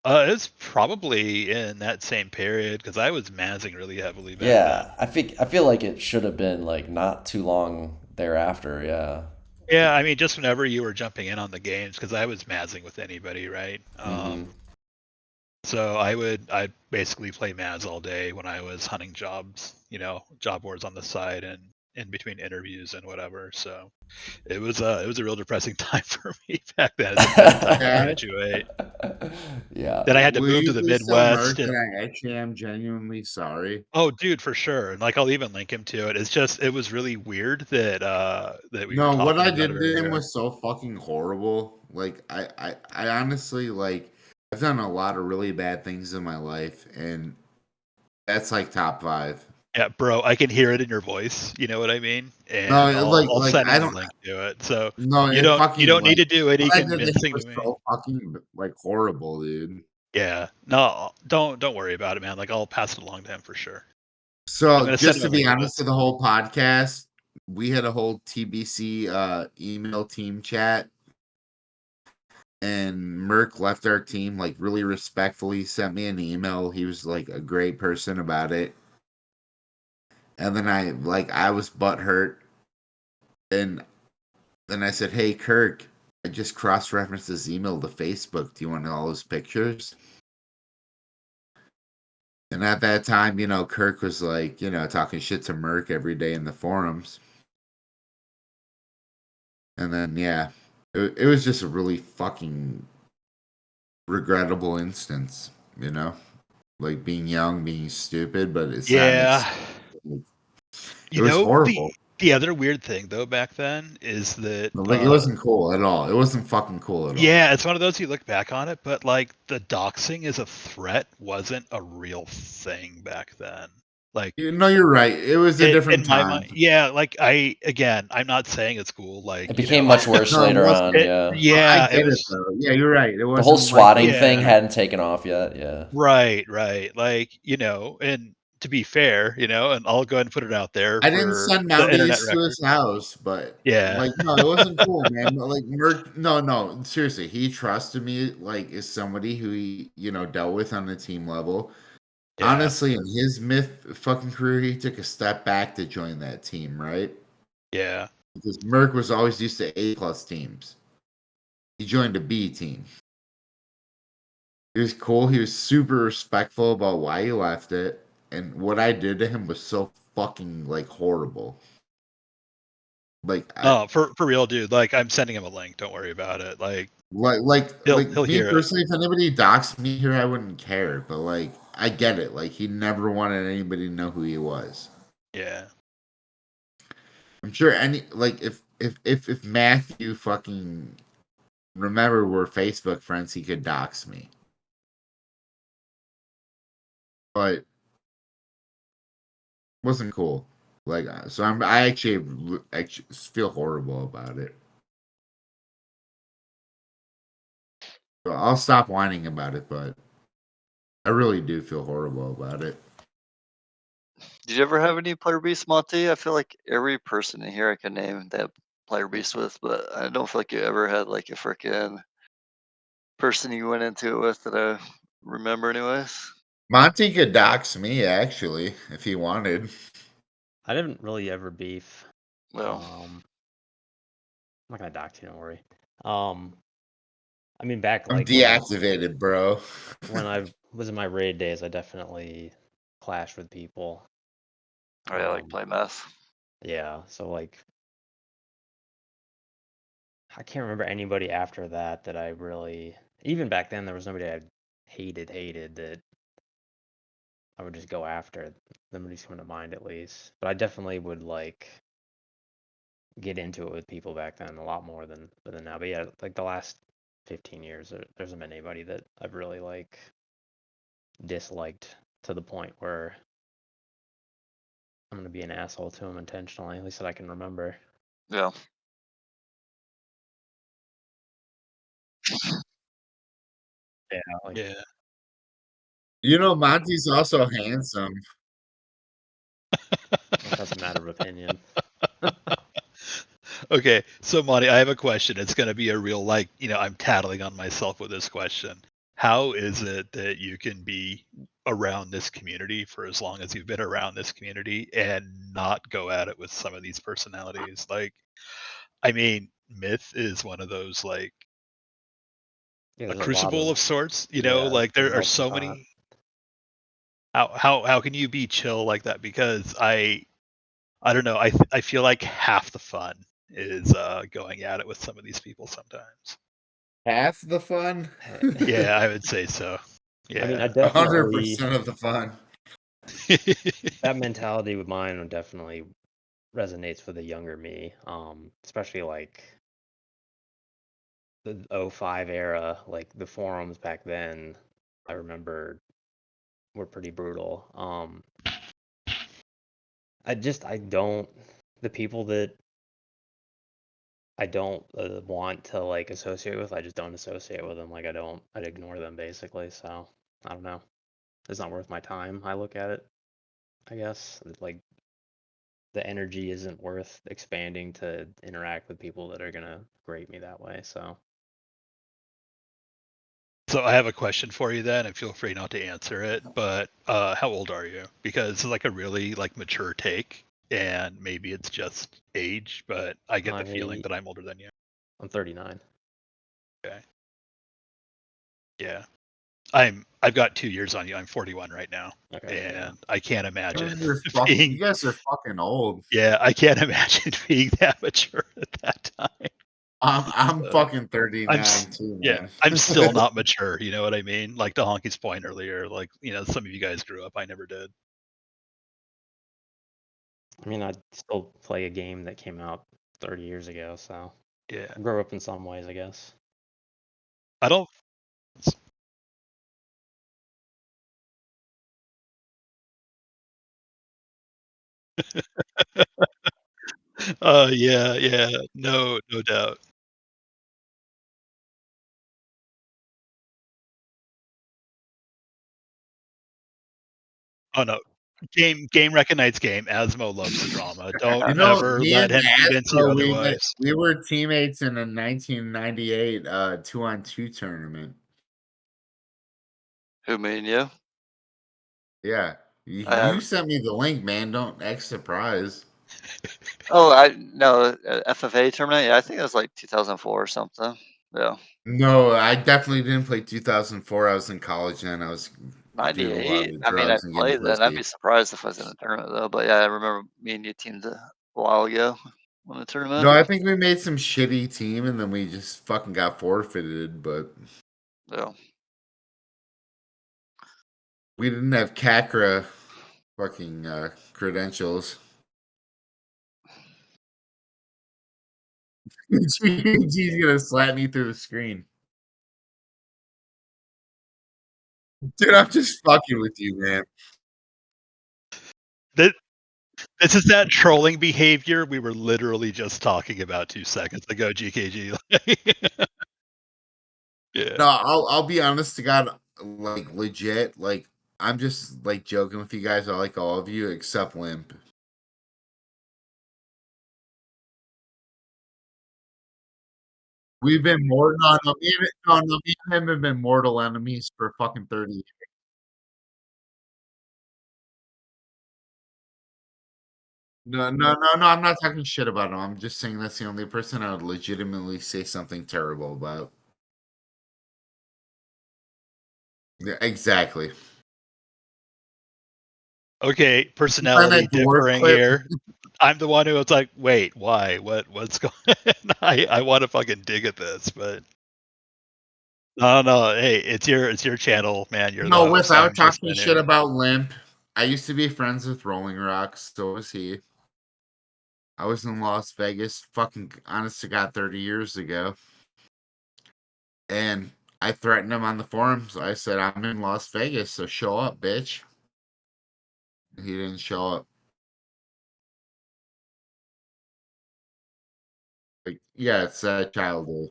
It's probably in that same period because I was mazzing really heavily back Yeah, then. I feel like it should have been like not too long thereafter. Yeah. Yeah, I mean, just whenever you were jumping in on the games, because I was mazzing with anybody, right? Mm-hmm. So I'd basically play Maz all day when I was hunting jobs, job boards on the side and in between interviews and whatever. So it was a real depressing time for me back then. It took me some time to Yeah. graduate. Yeah. Then I had to Will move you to the please tell Midwest Merc and that I actually am genuinely sorry? oh dude, for sure. And like I'll even link him to it. It's just it was really weird that we were No, what talking I about did it to him earlier. was so fucking horrible. Like I honestly like I've done a lot of really bad things in my life, and that's like top 5. Yeah, bro, I can hear it in your voice. You know what I mean? No, And I'll like send I him a don't. link to it. So No, you it don't fucking need like to do any what I did to him convincing to was me. so fucking like horrible, dude. Yeah. No, don't worry about it, man. Like I'll pass it along to him for sure. I'm So gonna send just him to a be link of honest, this. for the whole podcast, we had a whole TBC email team chat, and Merc left our team like really respectfully, sent me an email. He was like a great person about it. And then I was butthurt, and then I said, "Hey Kirk, I just cross-referenced this email to Facebook. Do you want all those pictures?" And at that time, Kirk was like, talking shit to Merc every day in the forums. And then, yeah, it was just a really fucking regrettable instance, like being young, being stupid, but it's not an Yeah. excuse. It You was know, horrible. the other weird thing though back then is that Like, it wasn't cool at all. It wasn't fucking cool at all. yeah, it's one of those you look back on it, but like the doxing as a threat wasn't a real thing back then. Like No, you're right. It was a different in my time. mind, yeah, like I'm not saying it's cool, It like, became much worse No, it later wasn't. on. it, Yeah. No, I yeah, it get it was, though. Yeah, you're right. It The whole wasn't like swatting thing yeah, hadn't taken off yet. Yeah. right, like, and to be fair, and I'll go ahead and put it out there I didn't for send the internet Maldives to record. his house, but Yeah, like, no, it wasn't cool, man. Like, Merc, no, seriously, he trusted me like as somebody who he, dealt with on the team level. yeah, Honestly, in his myth fucking career, he took a step back to join that team, right? yeah. Because Merc was always used to A+ teams. He joined a B team. He was cool. He was super respectful about why he left it, and what I did to him was so fucking like horrible. Like No, for real, dude. Like I'm sending him a link. Don't worry about it. Like like he'll me hear it. personally, if anybody doxed me here, I wouldn't care. But like, I get it. Like, he never wanted anybody to know who he was. Yeah. I'm sure any like if Matthew fucking remember we're Facebook friends, he could dox me. But wasn't cool. Like, so I actually feel horrible about it. So I'll stop whining about it, but I really do feel horrible about it. Did you ever have any player beast, Monty? I feel like every person in here I can name that player beast with, but I don't feel like you ever had like a freaking person you went into it with that I remember, anyways. Monty could dox me actually if he wanted. I didn't really ever beef. Well, I'm not gonna dox you, don't worry. Um, I mean, back I'm like deactivated, bro. when I was in my raid days, I definitely clashed with people. Oh yeah, like play meth. Yeah, so like I can't remember anybody after that I really, even back then there was nobody I hated that I would just go after. Nobody's coming to mind at least. But I definitely would like get into it with people back then a lot more than now. But yeah, like the last 15 years, there hasn't been anybody that I've really like disliked to the point where I'm gonna be an asshole to them intentionally. At least that I can remember. Yeah. Yeah, like Yeah. You know, Monty's also handsome. that's a matter of opinion. Okay, so Monty, I have a question. It's going to be a real, like, I'm tattling on myself with this question. How is it that you can be around this community for as long as you've been around this community and not go at it with some of these personalities? Like, I mean, Myth is one of those, like, Yeah, a there's a lot crucible of of sorts, yeah, like there's there are like so many. How can you be chill like that? Because I don't know. I feel like half the fun is going at it with some of these people sometimes. Half the fun. Yeah, I would say so. I mean, Yeah. I definitely 100% of the fun. that mentality with mine definitely resonates with the younger me. Especially like the '05 era, like the forums back then, I remember were pretty brutal. I don't the people that I don't want to like associate with, I just don't associate with them. Like I'd ignore them basically. So I don't know. It's not worth my time. I look at it, I guess. Like the energy isn't worth expanding to interact with people that are gonna grate me that way. So So I have a question for you then, and feel free not to answer it. But how old are you? Because it's like a really like mature take, and maybe it's just age, but I get the feeling that I'm older than you. I'm 39. Okay. Yeah. I've got 2 years on you. I'm 41 right now, Okay, yeah. and I can't imagine You being. guys are fucking old. Yeah, I can't imagine being that mature at that time. I'm fucking 39 too, Yeah, man. I'm still not mature. You know what I mean? Like to Honky's point earlier, like some of you guys grew up. I never did. I mean, I still play a game that came out 30 years ago, so Yeah, I grew up in some ways, I guess. I don't. Yeah, no doubt. Oh no, game recognizes game. Asmo loves the drama. Don't You know, ever me let and him convince you Astro, otherwise. we were teammates in a 1998 2-on-2 tournament. Who, me and you? Yeah, Uh, you sent me the link, man. Don't act surprised. oh, I no FFA tournament. Yeah, I think it was like 2004 or something. Yeah, No, I definitely didn't play 2004. I was in college then. I was doing a lot 98. of I mean, I drugs and getting played then. I'd pussy. be surprised if I was in the tournament though. But yeah, I remember me and you teamed a while ago on the tournament. No, I think we made some shitty team and then we just fucking got forfeited, but Yeah. we didn't have CACRA fucking credentials. He's gonna slap me through the screen. Dude, I'm just fucking with you, man. That this is that trolling behavior we were literally just talking about 2 seconds ago. GKG. Yeah. No, I'll be honest to God, like legit, like I'm just like joking with you guys. I like all of you except Limp. We've been me and him have been mortal enemies for fucking 30 years. No, I'm not talking shit about him. I'm just saying that's the only person I would legitimately say something terrible about. Yeah, exactly. Okay, Find personality that dwarf differing clip. here. I'm the one who was like, wait, why? What's going on? I want to fucking dig at this, but no. Hey, it's your channel, man. You're the No, host. without I'm just talking in shit here. about Limp, I used to be friends with Rolling Rocks, so was he. I was in Las Vegas, fucking honest to God, 30 years ago. And I threatened him on the forums. I said, I'm in Las Vegas, so show up, bitch. He didn't show up. Like, yeah, it's childhood.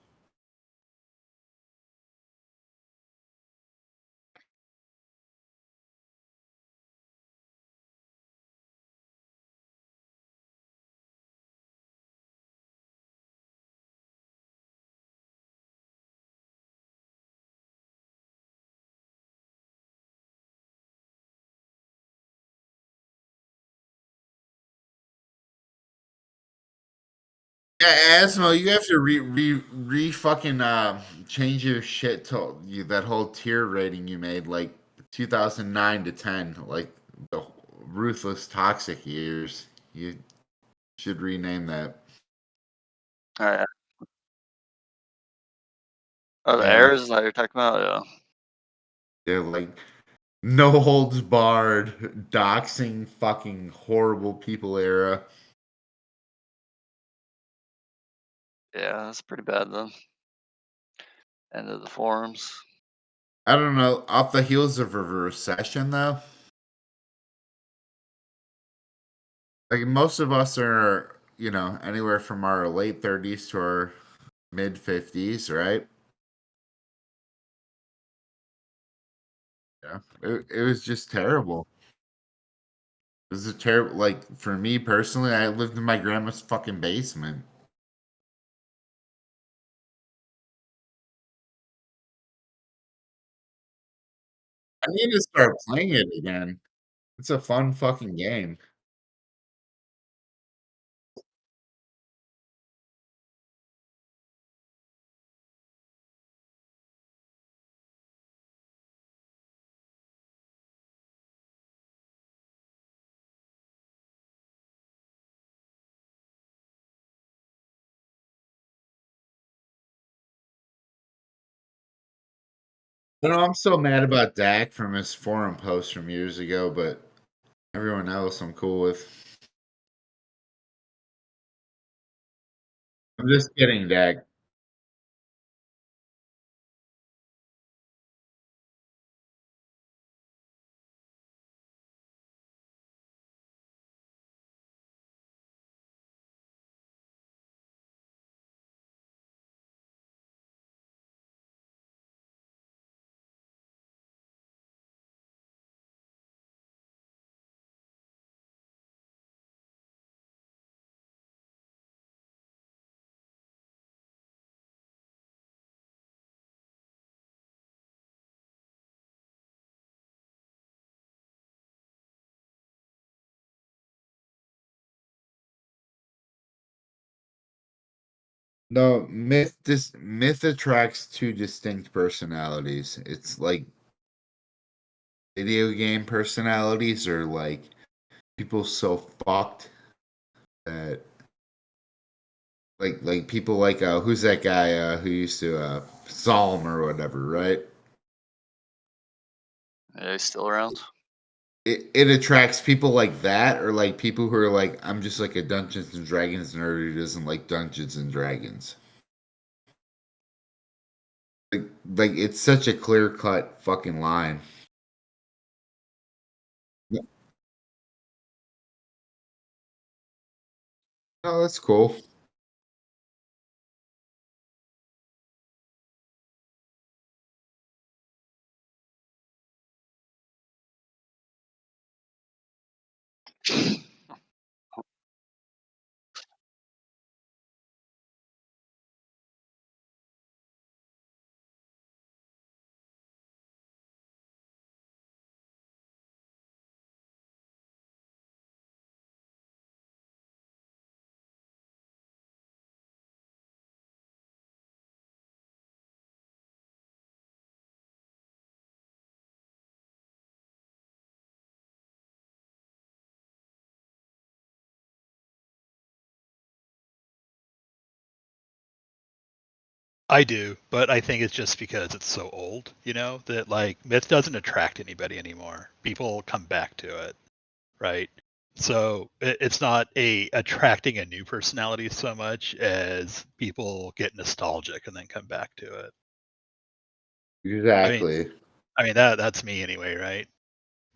Yeah, Asmo, you have to re fucking change your shit to you that whole tier rating you made, like 2009 to 10, like the ruthless toxic years. You should rename that. All right. Oh, the Yeah, errors that you're talking about. Yeah. they're like no holds barred, doxing, fucking horrible people era. Yeah, that's pretty bad then. End of the forums. I don't know. Off the heels of a recession, though, like most of us are, anywhere from our late 30s to our mid 50s, right? Yeah, it was just terrible. It was a terrible. Like for me personally, I lived in my grandma's fucking basement. I need to start playing it again. It's a fun fucking game. I'm so mad about Dak from his forum post from years ago, but everyone else I'm cool with. I'm just kidding, Dak. No, myth attracts two distinct personalities. It's like video game personalities are like people so fucked that like people like who's that guy who used to Solom or whatever, right? Yeah, he's still around. It attracts people like that or like people who are like I'm just like a Dungeons and Dragons nerd who doesn't like Dungeons and Dragons. Like it's such a clear cut fucking line. Oh, that's cool. I do, but I think it's just because it's so old, that like Myth doesn't attract anybody anymore. People come back to it, right? So it's not attracting a new personality so much as people get nostalgic and then come back to it. I mean, Exactly. that's me anyway, right?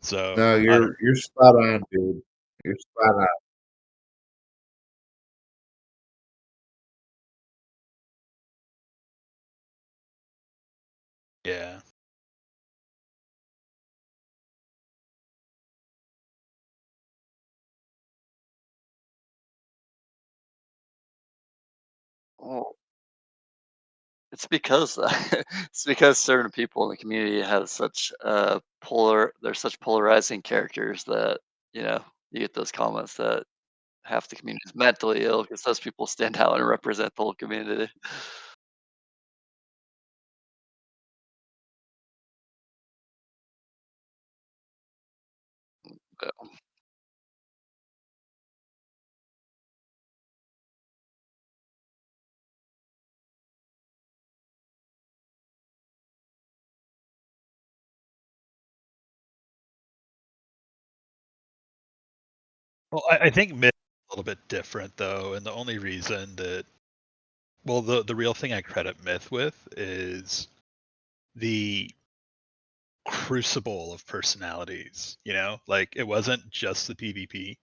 So No, I don't. you're spot on, dude. You're spot on. Yeah. Well, it's because it's because certain people in the community have such they're such polarizing characters that you know you get those comments that half the community is mentally ill because those people stand out and represent the whole community. Yeah. Well, I think Myth is a little bit different though, and the only reason that, well, the real thing I credit Myth with is the crucible of personalities. Like it wasn't just the PvP.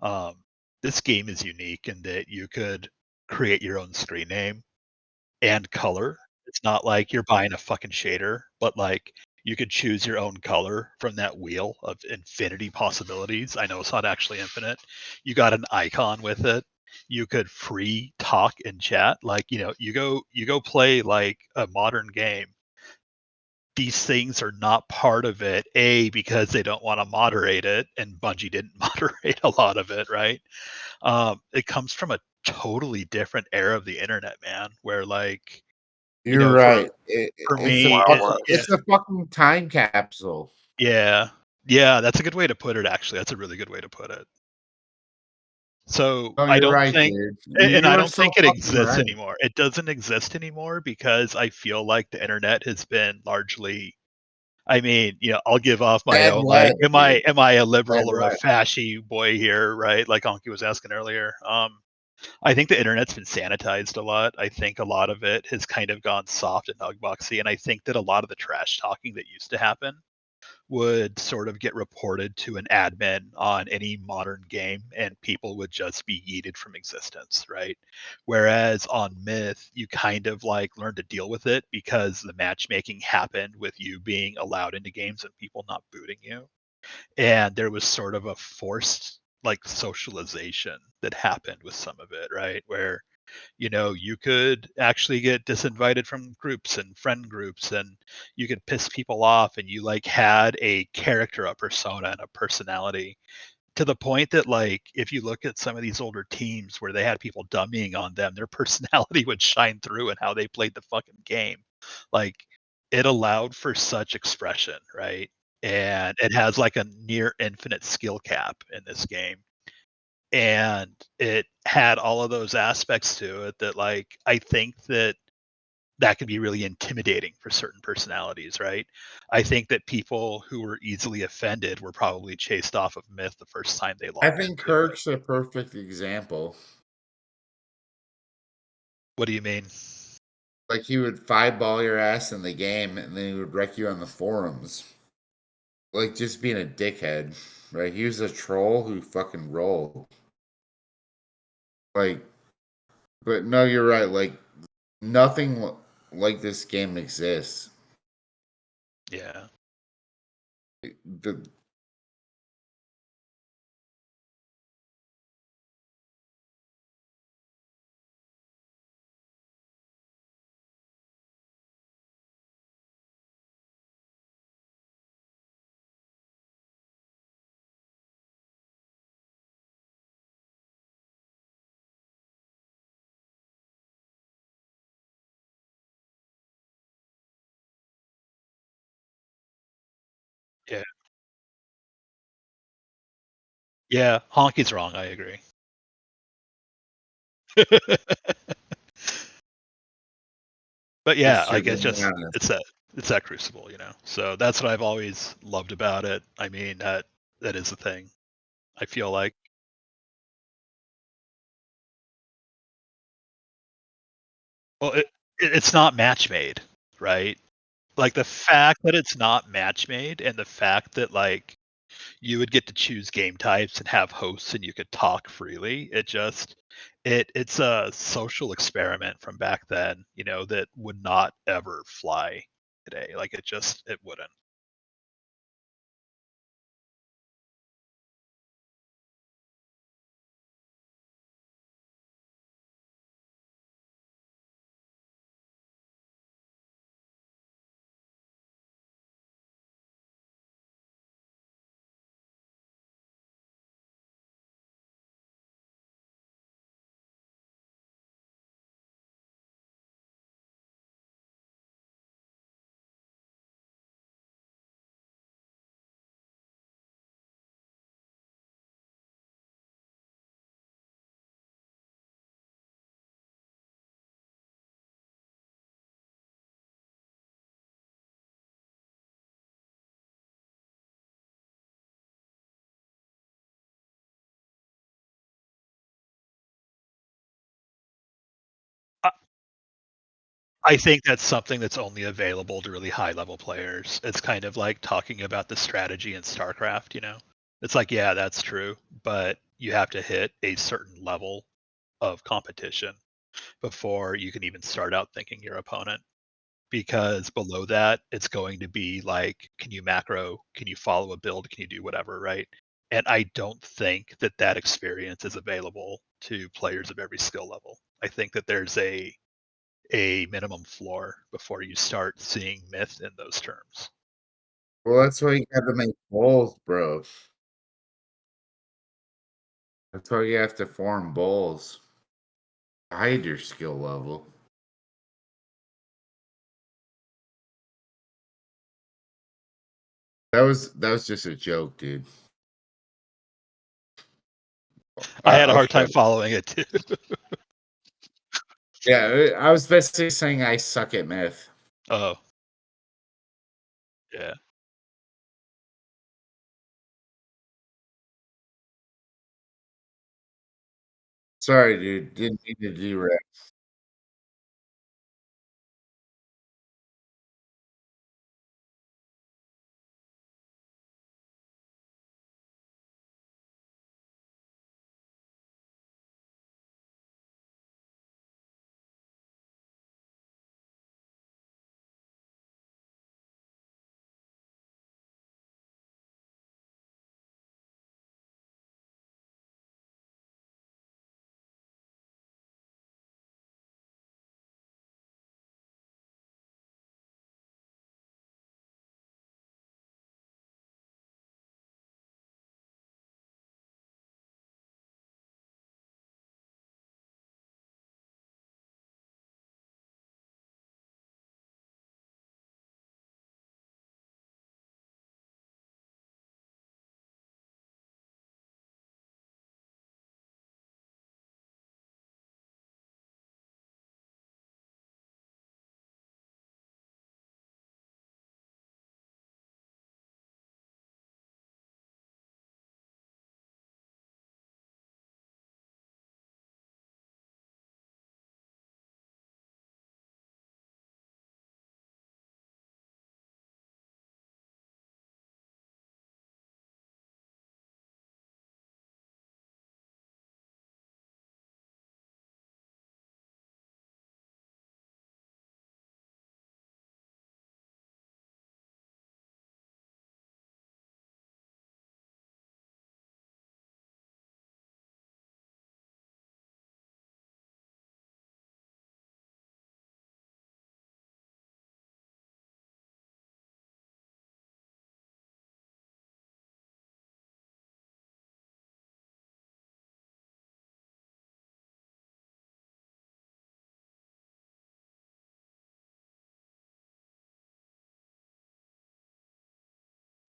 Um, this game is unique in that you could create your own screen name and color. It's not like you're buying a fucking shader, but like you could choose your own color from that wheel of infinity possibilities. I know it's not actually infinite. You got an icon with it. You could free talk and chat. Like, you go play like a modern game. These things are not part of it, because they don't want to moderate it, and Bungie didn't moderate a lot of it, right? It comes from a totally different era of the internet, man, where like, You're for right. for It's a me, Wild fucking yeah, it's West. a fucking time capsule. yeah, yeah, that's a good way to put it. Actually, that's a really good way to put it. So No, I you're don't right, think, dude. and You I are don't so think it fucking exists right. anymore. It doesn't exist anymore because I feel like the internet has been largely. I mean, I'll give off my Dead own, like, wet, am dude. I a Dead liberal or a wet. fashy boy here, right? Like Honky was asking earlier. I think the internet's been sanitized a lot. I think a lot of it has kind of gone soft and hugboxy, and I think that a lot of the trash talking that used to happen would sort of get reported to an admin on any modern game, and people would just be yeeted from existence, right? Whereas on Myth, you kind of like learn to deal with it because the matchmaking happened with you being allowed into games and people not booting you, and there was sort of a forced like socialization that happened with some of it, right? Where you could actually get disinvited from groups and friend groups, and you could piss people off, and you like had a character, a persona, and a personality, to the point that like if you look at some of these older teams where they had people dummying on them, their personality would shine through in how they played the fucking game. Like, it allowed for such expression, right? And it has like a near infinite skill cap in this game, and it had all of those aspects to it that like I think that can be really intimidating for certain personalities, right? I think that people who were easily offended were probably chased off of Myth the first time they I logged think into it. Kirk's a perfect example. What do you mean? Like he would five ball your ass in the game, and then he would wreck you on the forums. Like just being a dickhead, right? He was a troll who fucking rolled. Like, but no, you're right. Like nothing like this game exists. Yeah. The Yeah. Yeah. Honky's wrong. I agree. But yeah, It's like true, it's to be just honest. it's that crucible, you know. So that's what I've always loved about it. I mean, that is the thing. I feel like well, it's not match made, right? Like the fact that it's not match made and the fact that like you would get to choose game types and have hosts and you could talk freely. It's a social experiment from back then, you know, that would not ever fly today. Like it wouldn't. I I think that's something that's only available to really high level players. It's kind of like talking about the strategy in StarCraft, you know? It's like, yeah, that's true, but you have to hit a certain level of competition before you can even start out thinking your opponent. Because below that, it's going to be like, can you macro? Can you follow a build? Can you do whatever, right? And I don't think that that experience is available to players of every skill level. I think that there's a minimum floor before you start seeing myth in those terms. Well, that's why you got to make bowls, bro. That's why you have to form bowls. Hide your skill level. That was just a joke, dude. I had a hard Okay. time following it too. Yeah, I was basically saying I suck at myth. Oh, yeah. Sorry, dude. Didn't mean to derail.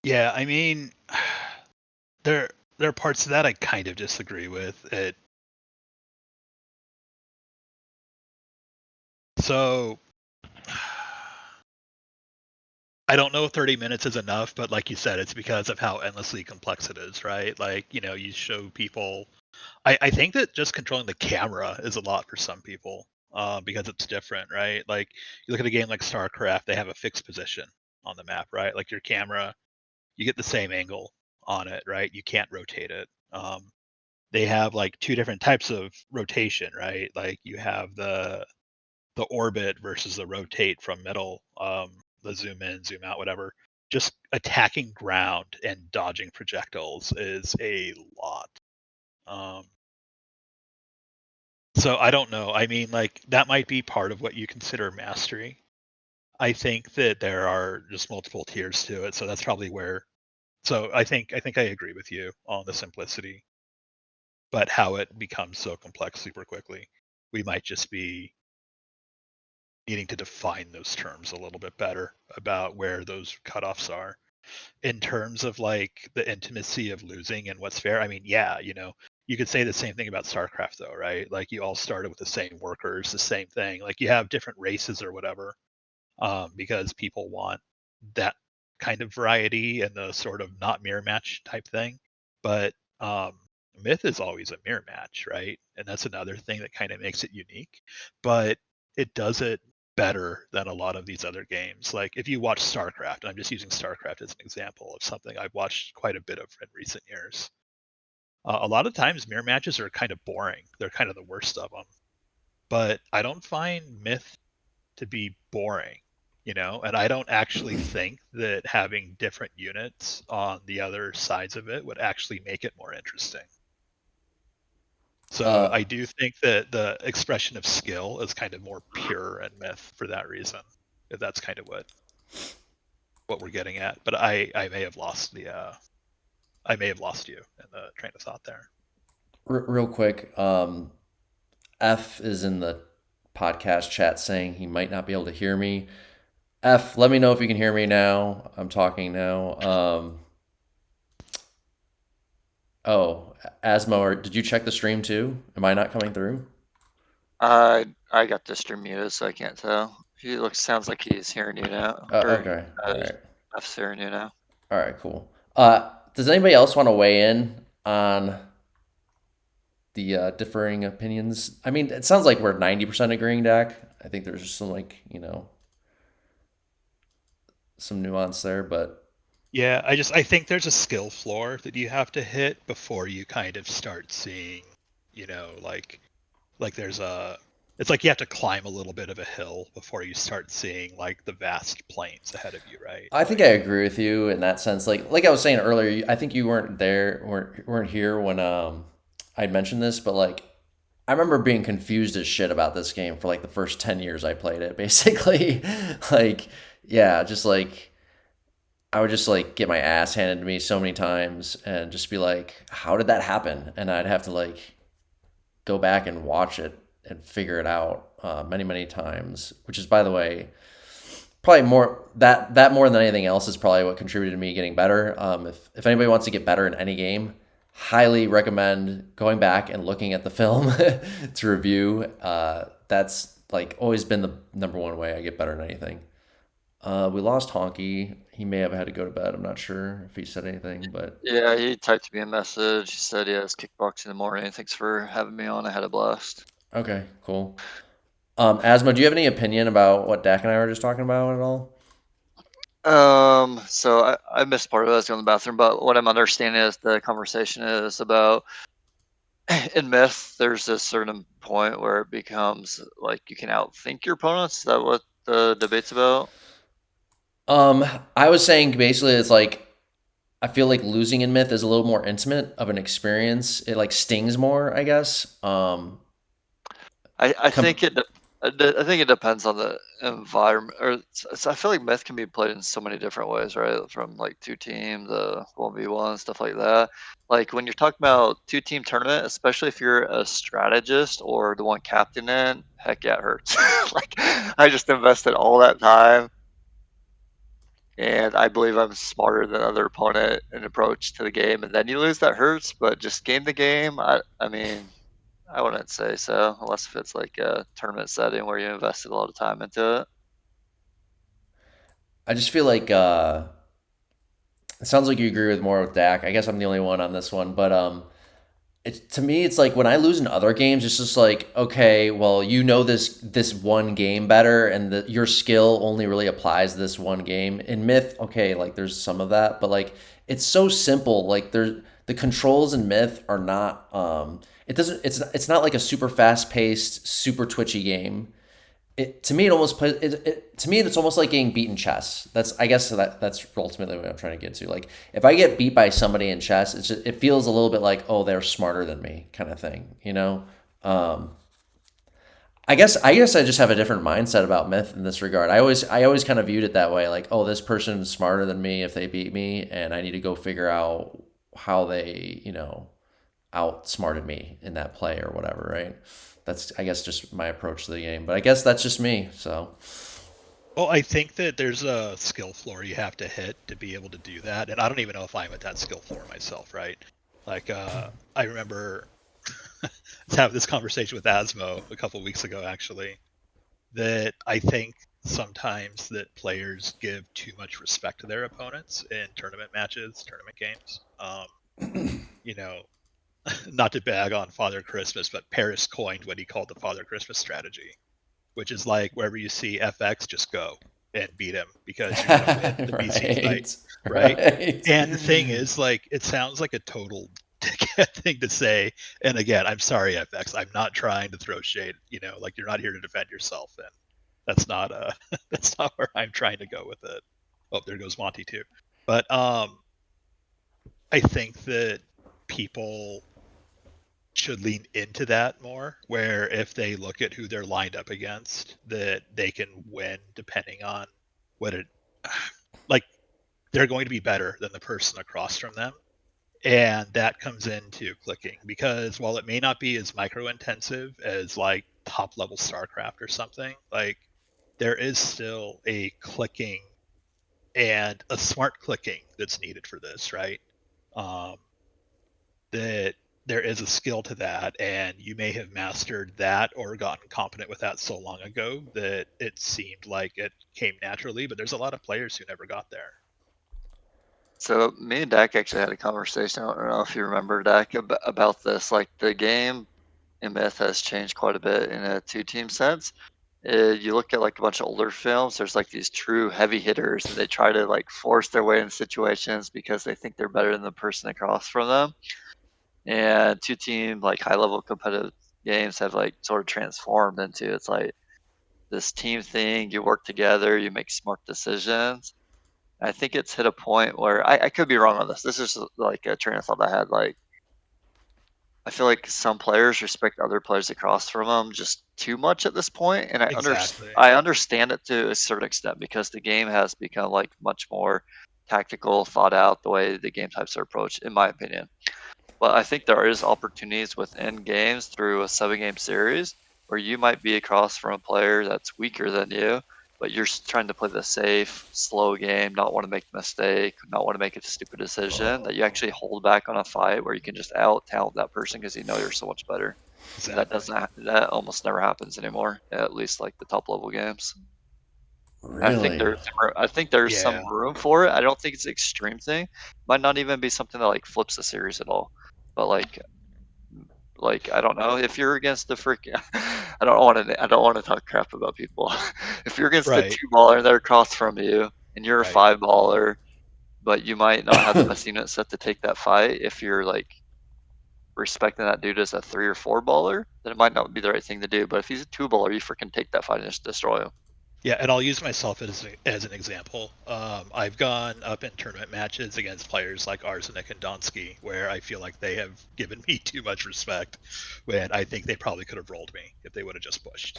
Yeah, I mean, there there are parts of that I kind of disagree with. So I don't know if 30 minutes is enough, but like you said, it's because of how endlessly complex it is, right? Like, you show people. I think that just controlling the camera is a lot for some people, because it's different, right? Like, you look at a game like StarCraft, they have a fixed position on the map, right? Like your camera, you get the same angle on it, right? You can't rotate it. They have like two different types of rotation, right? Like you have the orbit versus the rotate from middle, the zoom in, zoom out, whatever. Just attacking ground and dodging projectiles is a lot. Um, so I don't know. I mean, like that might be part of what you consider mastery. I think that there are just multiple tiers to it, so that's probably where. So I think I agree with you on the simplicity, but how it becomes so complex super quickly, we might just be needing to define those terms a little bit better about where those cutoffs are. In terms of like the intimacy of losing and what's fair, I mean, yeah, you could say the same thing about StarCraft though, right? Like you all started with the same workers, the same thing. Like you have different races or whatever, because people want that kind of variety and the sort of not mirror match type thing. But Myth is always a mirror match, right? And that's another thing that kind of makes it unique. But it does it better than a lot of these other games. Like if you watch StarCraft, I'm just using StarCraft as an example of something I've watched quite a bit of in recent years. A lot of times mirror matches are kind of boring. They're kind of the worst of them. But I don't find Myth to be boring, and I don't actually think that having different units on the other sides of it would actually make it more interesting. So I do think that the expression of skill is kind of more pure in Myth for that reason. If that's kind of what we're getting at. But I may have lost I may have lost you in the train of thought there. Real quick, F is in the podcast chat saying he might not be able to hear me. F, let me know if you can hear me now. I'm talking now. Oh, Asmo, did you check the stream too? Am I not coming through? I got the stream muted, so I can't tell. He sounds like he's hearing you now, or Okay. All right. F's hearing you now. All right. Cool. Does anybody else want to weigh in on the differing opinions? I mean, it sounds like we're 90% agreeing, Dak. I think there's just some some nuance there, but Yeah, I think there's a skill floor that you have to hit before you kind of start seeing, like there's it's like you have to climb a little bit of a hill before you start seeing like the vast plains ahead of you, right? I think I agree with you in that sense. Like I was saying earlier, I think you weren't here when I'd mentioned this, but like I remember being confused as shit about this game for like the first 10 years I played it, basically. Like, yeah, just like I would just like get my ass handed to me so many times and just be like, how did that happen? And I'd have to like go back and watch it and figure it out many, many times, which is, by the way, probably more that more than anything else is probably what contributed to me getting better. If anybody wants to get better in any game, highly recommend going back and looking at the film to review. That's like always been the number one way I get better in anything. We lost Honky. He may have had to go to bed. I'm not sure if he said anything, but Yeah, he typed me a message. He said he has kickboxing in the morning. Thanks for having me on. I had a blast. okay, cool. Asmo, do you have any opinion about what Dak and I were just talking about at all? So I missed part of it. I was going to the bathroom, but what I'm understanding is the conversation is about in Myth, there's a certain point where it becomes like you can outthink your opponents. Is that what the debate's about? I was saying basically it's like I feel like losing in Myth is a little more intimate of an experience. It like stings more, I guess. I Com- think I think it depends on the environment. Or I feel like Myth can be played in so many different ways, right? From like two team, the 1v1, stuff like that. Like when you're talking about two-team tournament, especially if you're a strategist or the one captain in, heck yeah, it hurts. Like I just invested all that time, and I believe I'm smarter than other opponent in approach to the game, and then you lose, that hurts. But just game the game, I mean, I wouldn't say so, unless if it's like a tournament setting where you invested a lot of time into it. I just feel like it sounds like you agree with more with Dak. I guess I'm the only one on this one, but to me, it's like when I lose in other games, it's just like, okay, well, this one game better, and your skill only really applies this one game. In Myth, okay, like there's some of that, but like it's so simple. Like the controls in Myth are not. It doesn't. It's not like a super fast paced, super twitchy game. To me, it almost plays. To me, it's almost like getting beat in chess. I guess that's ultimately what I'm trying to get to. Like, if I get beat by somebody in chess, it feels a little bit like, oh, they're smarter than me, kind of thing. Um, I guess I just have a different mindset about Myth in this regard. I always kind of viewed it that way, like, oh, this person's smarter than me if they beat me, and I need to go figure out how they outsmarted me in that play or whatever, right? That's, I guess, just my approach to the game. But I guess that's just me. So Well, I think that there's a skill floor you have to hit to be able to do that, and I don't even know if I'm at that skill floor myself, right? Like, I remember having this conversation with Asmo a couple weeks ago, actually, that I think sometimes that players give too much respect to their opponents in tournament matches, tournament games. You know, not to bag on Father Christmas, but Paris coined what he called the Father Christmas strategy, which is like wherever you see FX, just go and beat him because you're going to win the BC fight, right? right. And the thing is, like, it sounds like a total dickhead thing to say. And again, I'm sorry, FX. I'm not trying to throw shade. Like you're not here to defend yourself, and that's not that's not where I'm trying to go with it. Oh, there goes Monty too. But I think that people should lean into that more, where if they look at who they're lined up against, that they can win depending on what it like they're going to be better than the person across from them. And that comes into clicking, because while it may not be as micro intensive as like top level StarCraft or something, like there is still a clicking and a smart clicking that's needed for this, right? Um, that there is a skill to that, and you may have mastered that or gotten competent with that so long ago that it seemed like it came naturally, but there's a lot of players who never got there. So me and Dak actually had a conversation. I don't know if you remember, Dak, about this. Like the game in Myth has changed quite a bit in a two-team sense. You look at like a bunch of older films. There's like these true heavy hitters, and they try to like force their way in situations because they think they're better than the person across from them. And two-team like high-level competitive games have like sort of transformed into it's like this team thing. You work together, you make smart decisions. I think it's hit a point where I could be wrong on this. This is like a train of thought I had. Like, I feel like some players respect other players across from them just too much at this point, and Exactly. I understand it to a certain extent because the game has become like much more tactical, thought out the way the game types are approached, in my opinion. But I think there is opportunities within games through a 7 game series where you might be across from a player that's weaker than you, but you're trying to play the safe, slow game, not want to make a mistake, not want to make a stupid decision, that you actually hold back on a fight where you can just out talent that person because you know you're so much better. And that Exactly. doesn't that almost never happens anymore, at least like the top level games. Really? I think there's some Yeah. room for it. I don't think it's an extreme thing. Might not even be something that like flips the series at all. But like I don't know if you're against the freaking. I don't want to talk crap about people. If you're against the Right. 2 baller, they're across from you, and you're a Right. 5 baller, but you might not have the best unit set to take that fight. If you're like respecting that dude as a 3 or 4 baller, then it might not be the right thing to do. But if he's a 2 baller, you freaking take that fight and just destroy him. Yeah, and I'll use myself as an example. I've gone up in tournament matches against players like Arsenic and Donsky, where I feel like they have given me too much respect, when I think they probably could have rolled me if they would have just pushed.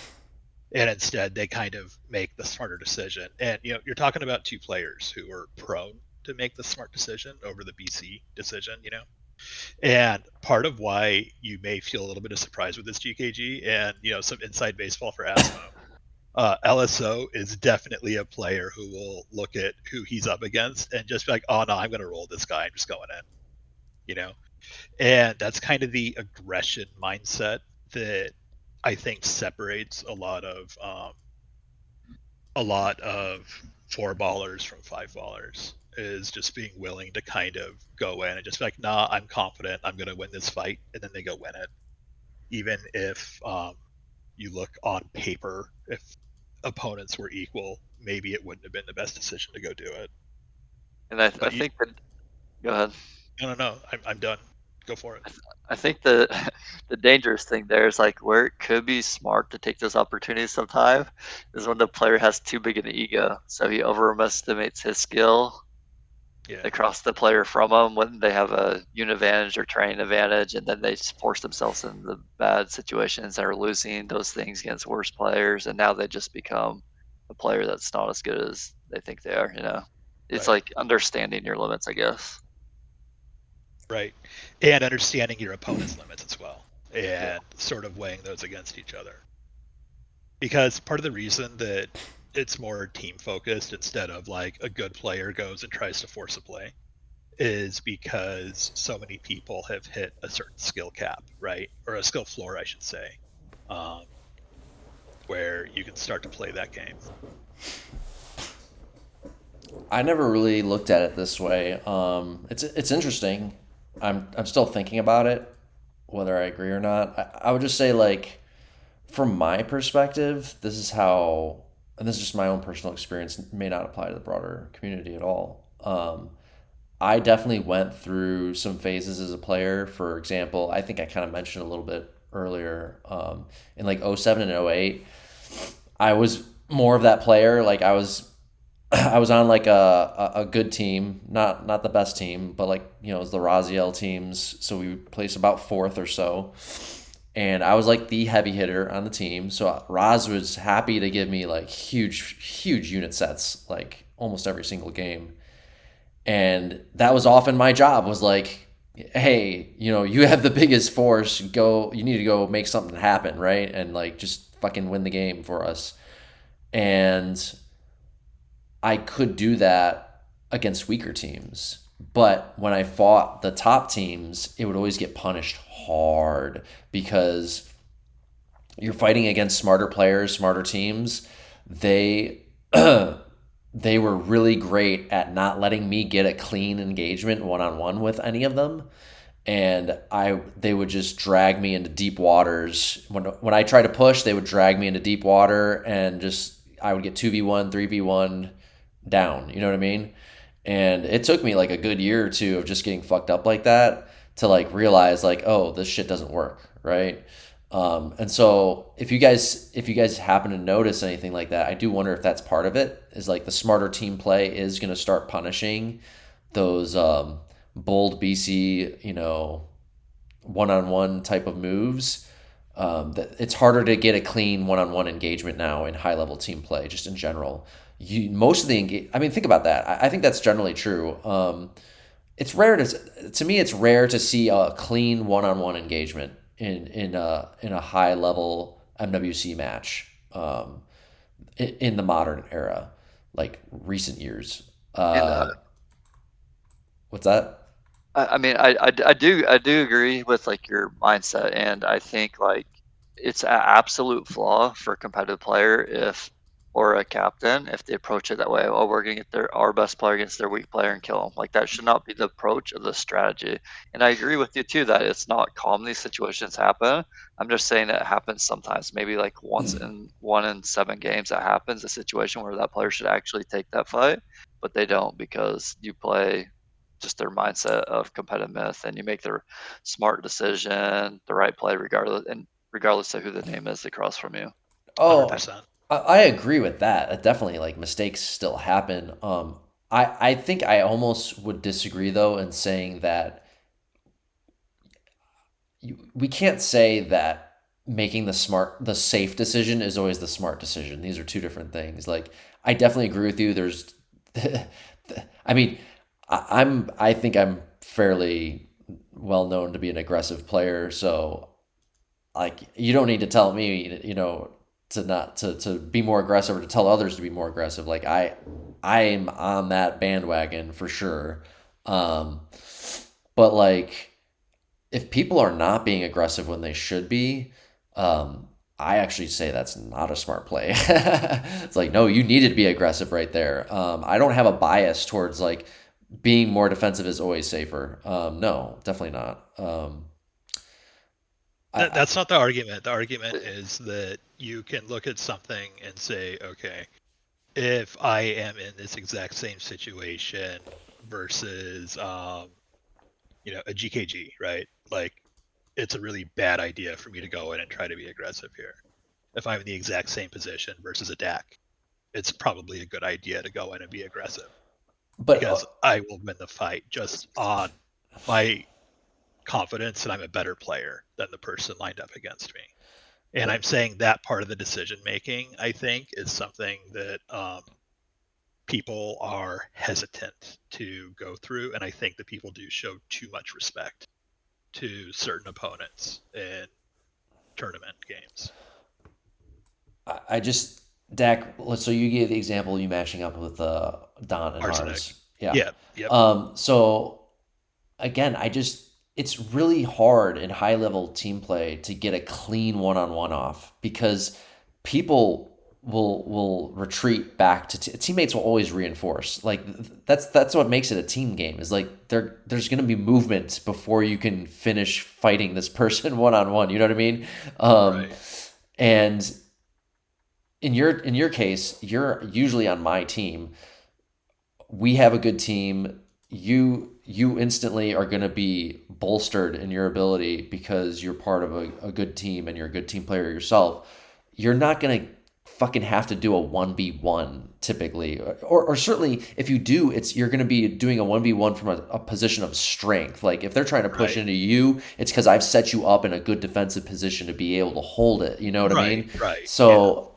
And instead, they kind of make the smarter decision. And you're talking about two players who are prone to make the smart decision over the BC decision. And part of why you may feel a little bit of surprise with this GKG and some inside baseball for Asmo. LSO is definitely a player who will look at who he's up against and just be like, oh no, I'm going to roll this guy. I'm just going in, you know? And that's kind of the aggression mindset that I think separates a lot of 4 ballers from 5 ballers is just being willing to kind of go in and just be like, nah, I'm confident I'm going to win this fight, and then they go win it. Even if you look on paper, if opponents were equal, maybe it wouldn't have been the best decision to go do it. And I But think that, go ahead. no, I'm done. Go for it. I think the the dangerous thing there is like where it could be smart to take those opportunities sometime is when the player has too big an ego. So he overestimates his skill Yeah, across the player from them when they have a unit advantage or training advantage, and then they force themselves into bad situations and are losing those things against worse players, and now they just become a player that's not as good as they think they are. It's right, like understanding your limits, I guess. right. And understanding your opponent's limits as well, Yeah. and sort of weighing those against each other. Because part of the reason that it's more team focused instead of like a good player goes and tries to force a play is because so many people have hit a certain skill cap, right? Or a skill floor, I should say, um, where you can start to play that game. I never really looked at it this way. It's interesting. I'm still thinking about it, whether I agree or not. I would just say like, from my perspective, this is how, and this is just my own personal experience. May not apply to the broader community at all. I definitely went through some phases as a player. For example, I think I kind of mentioned a little bit earlier, in like '07 and '08, I was more of that player. Like I was on like a good team, not the best team, but like it was the Raziel teams, so we placed about fourth or so, and I was like the heavy hitter on the team. So Raz was happy to give me like huge unit sets, like almost every single game, and that was often my job. Was like, hey, you have the biggest force. Go, you need to go make something happen, right? And like just fucking win the game for us. And I could do that against weaker teams. But when I fought the top teams, it would always get punished hard because you're fighting against smarter players, smarter teams. They they were really great at not letting me get a clean engagement one on one with any of them, and they would just drag me into deep waters. When I tried to push, they would drag me into deep water, and just I would get 2v1, 3v1 down. You know what I mean? And it took me like a good year or two of just getting fucked up like that to like realize like, oh, this shit doesn't work, right? And so if you guys happen to notice anything like that, I do wonder if that's part of it. Is like the smarter team play is going to start punishing those bold BC, one-on-one type of moves. It's harder to get a clean one-on-one engagement now in high-level team play, just in general. Most of I mean, think about that. I think that's generally true. It's rare to me. It's rare to see a clean one-on-one engagement in a high-level MWC match, in the modern era, like recent years. And What's that? I mean, I do agree with like your mindset, and I think like it's an absolute flaw for a competitive player if or a captain if they approach it that way. Oh, we're gonna get our best player against their weak player and kill them. Like that should not be the approach of the strategy. And I agree with you too that it's not common these situations happen. I'm just saying that it happens sometimes. Maybe like once in 1 in 7 games that happens a situation where that player should actually take that fight, but they don't because you play just their mindset of competitive myth and you make the smart decision, the right play regardless of who the name is across from you. Oh, 100%. I agree with that. Definitely, like mistakes still happen. I think I almost would disagree though in saying that we can't say that making the safe decision is always the smart decision. These are two different things. Like I definitely agree with you. There's, I mean, I think I'm fairly well known to be an aggressive player, so like you don't need to tell me, to not to be more aggressive or to tell others to be more aggressive. Like I'm on that bandwagon for sure. Um, but like if people are not being aggressive when they should be, um, I actually say that's not a smart play. It's like, no, you needed to be aggressive right there. I don't have a bias towards like being more defensive is always safer. No, definitely not. That's not the argument. The argument is that you can look at something and say, okay, if I am in this exact same situation versus, a GKG, right? Like, it's a really bad idea for me to go in and try to be aggressive here. If I'm in the exact same position versus a DAC, it's probably a good idea to go in and be aggressive but because I will win the fight just on my confidence that I'm a better player than the person lined up against me. And I'm saying that part of the decision making, I think, is something that people are hesitant to go through. And I think that people do show too much respect to certain opponents in tournament games. I just Dak. So you gave the example you matching up with Don and Arsenic. Ars. Yeah. Yeah. Yep. So again, it's really hard in high level team play to get a clean one-on-one off because people will retreat back to teammates will always reinforce. Like that's what makes it a team game is like there's going to be movement before you can finish fighting this person one-on-one. You know what I mean? Right. And in your case, you're usually on my team. We have a good team. You instantly are going to be bolstered in your ability because you're part of a good team and you're a good team player yourself. You're not going to fucking have to do a 1v1 typically, or certainly if you do, you're going to be doing a 1v1 from a position of strength. Like if they're trying to push Right. into you, it's because I've set you up in a good defensive position to be able to hold it. You know what I mean? Right. So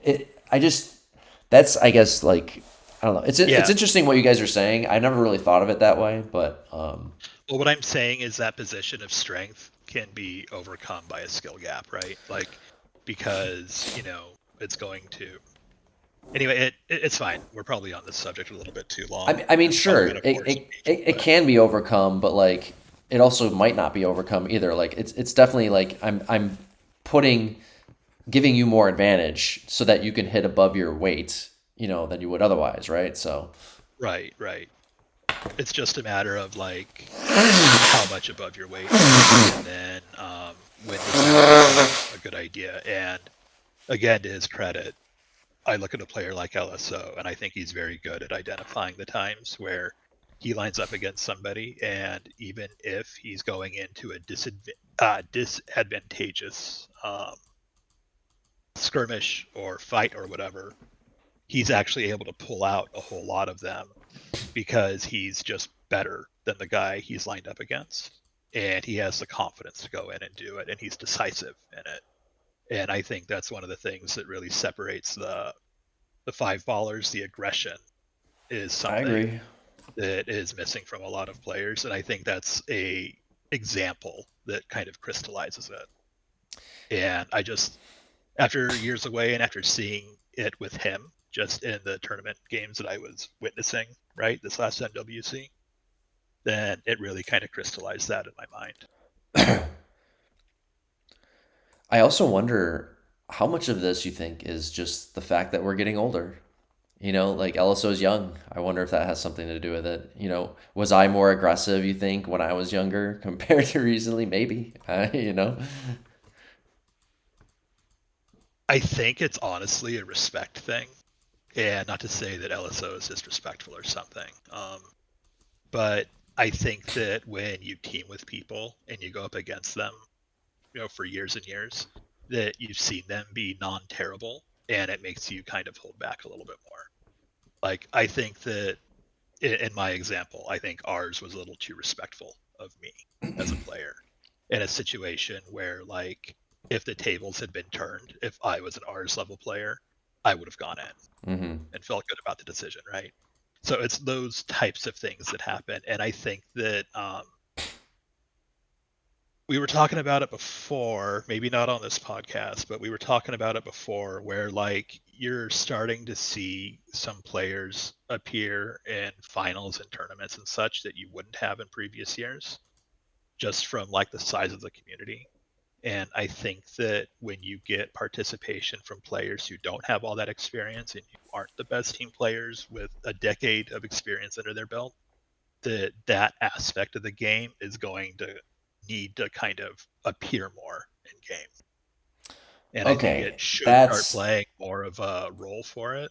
that's, I guess, like, I don't know. It's Yeah. interesting what you guys are saying. I never really thought of it that way, but Well, what I'm saying is that position of strength can be overcome by a skill gap, right? Like, because, it's going to. Anyway, it's fine. We're probably on this subject a little bit too long. I mean, It's probably sure, going to force me, it but can be overcome, but like it also might not be overcome either. Like it's definitely like I'm giving you more advantage so that you can hit above your weight, than you would otherwise, right? So right. It's just a matter of like how much above your weight, and then when is a good idea. And again, to his credit, I look at a player like LSO, and I think he's very good at identifying the times where he lines up against somebody, and even if he's going into a disadvantageous skirmish or fight or whatever, he's actually able to pull out a whole lot of them because he's just better than the guy he's lined up against. And he has the confidence to go in and do it, and he's decisive in it. And I think that's one of the things that really separates the five ballers. The aggression is I something agree. that is missing from a lot of players, and I think that's a example that kind of crystallizes it. And I just, after years away and after seeing it with him just in the tournament games that I was witnessing, right, this last NWC, then it really kind of crystallized that in my mind. I also wonder how much of this you think is just the fact that we're getting older. Like LSO's young. I wonder if that has something to do with it. Was I more aggressive, you think, when I was younger compared to recently? Maybe. I think it's honestly a respect thing. And not to say that LSO is disrespectful or something. But I think that when you team with people and you go up against them, for years and years, that you've seen them be non-terrible, and it makes you kind of hold back a little bit more. Like, I think that in my example, I think ours was a little too respectful of me as a player in a situation where, like, if the tables had been turned, if I was an ours level player, I would have gone in and felt good about the decision, right? So it's those types of things that happen. And I think that we were talking about it before, maybe not on this podcast, but we were talking about it before where like you're starting to see some players appear in finals and tournaments and such that you wouldn't have in previous years, just from like the size of the community. And I think that when you get participation from players who don't have all that experience and who aren't the best team players with a decade of experience under their belt, that aspect of the game is going to need to kind of appear more in game. And I think Okay, it should start that's playing more of a role for it.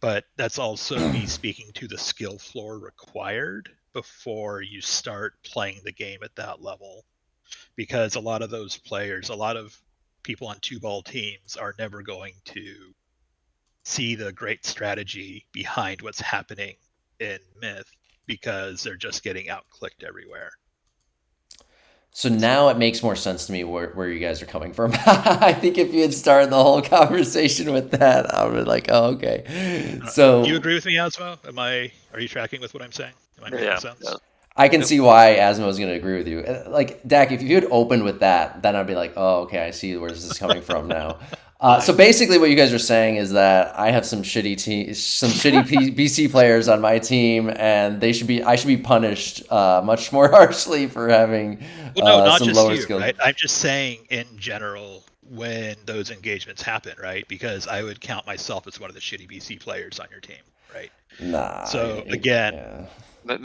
But that's also me speaking to the skill floor required before you start playing the game at that level. Because a lot of those players, a lot of people on two ball teams are never going to see the great strategy behind what's happening in Myth because they're just getting outclicked everywhere. so now it makes more sense to me where you guys are coming from. I think if you had started the whole conversation with that, I would be like, oh, okay. Do you So agree with me, Asmo? Are you tracking with what I'm saying? Am I making Yeah. sense? I can see why Asmo is going to agree with you. Like, Dak, if you had opened with that, then I'd be like, oh, okay, I see where this is coming from now. So basically, what you guys are saying is that I have some shitty BC players on my team, and I should be punished much more harshly for having Well, no, not some just lower you, skills. right? I'm just saying in general when those engagements happen, right? Because I would count myself as one of the shitty BC players on your team, right? Nah, So again, yeah.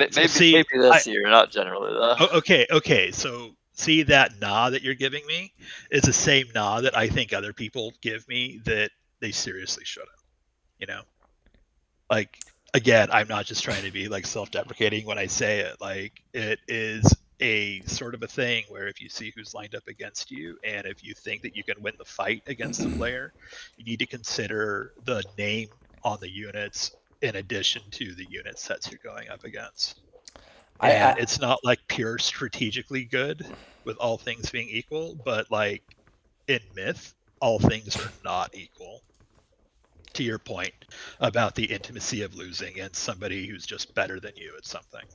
so Maybe see, this year, not generally though. okay. So see that nah that you're giving me is the same nah that I think other people give me that they seriously shouldn't. You know, like again, I'm not just trying to be like self-deprecating when I say it. Like it is a sort of a thing where if you see who's lined up against you and if you think that you can win the fight against the player, you need to consider the name on the units in addition to the unit sets you're going up against. And I it's not like pure strategically good with all things being equal, but like in Myth, all things are not equal. To your point about the intimacy of losing and somebody who's just better than you at something.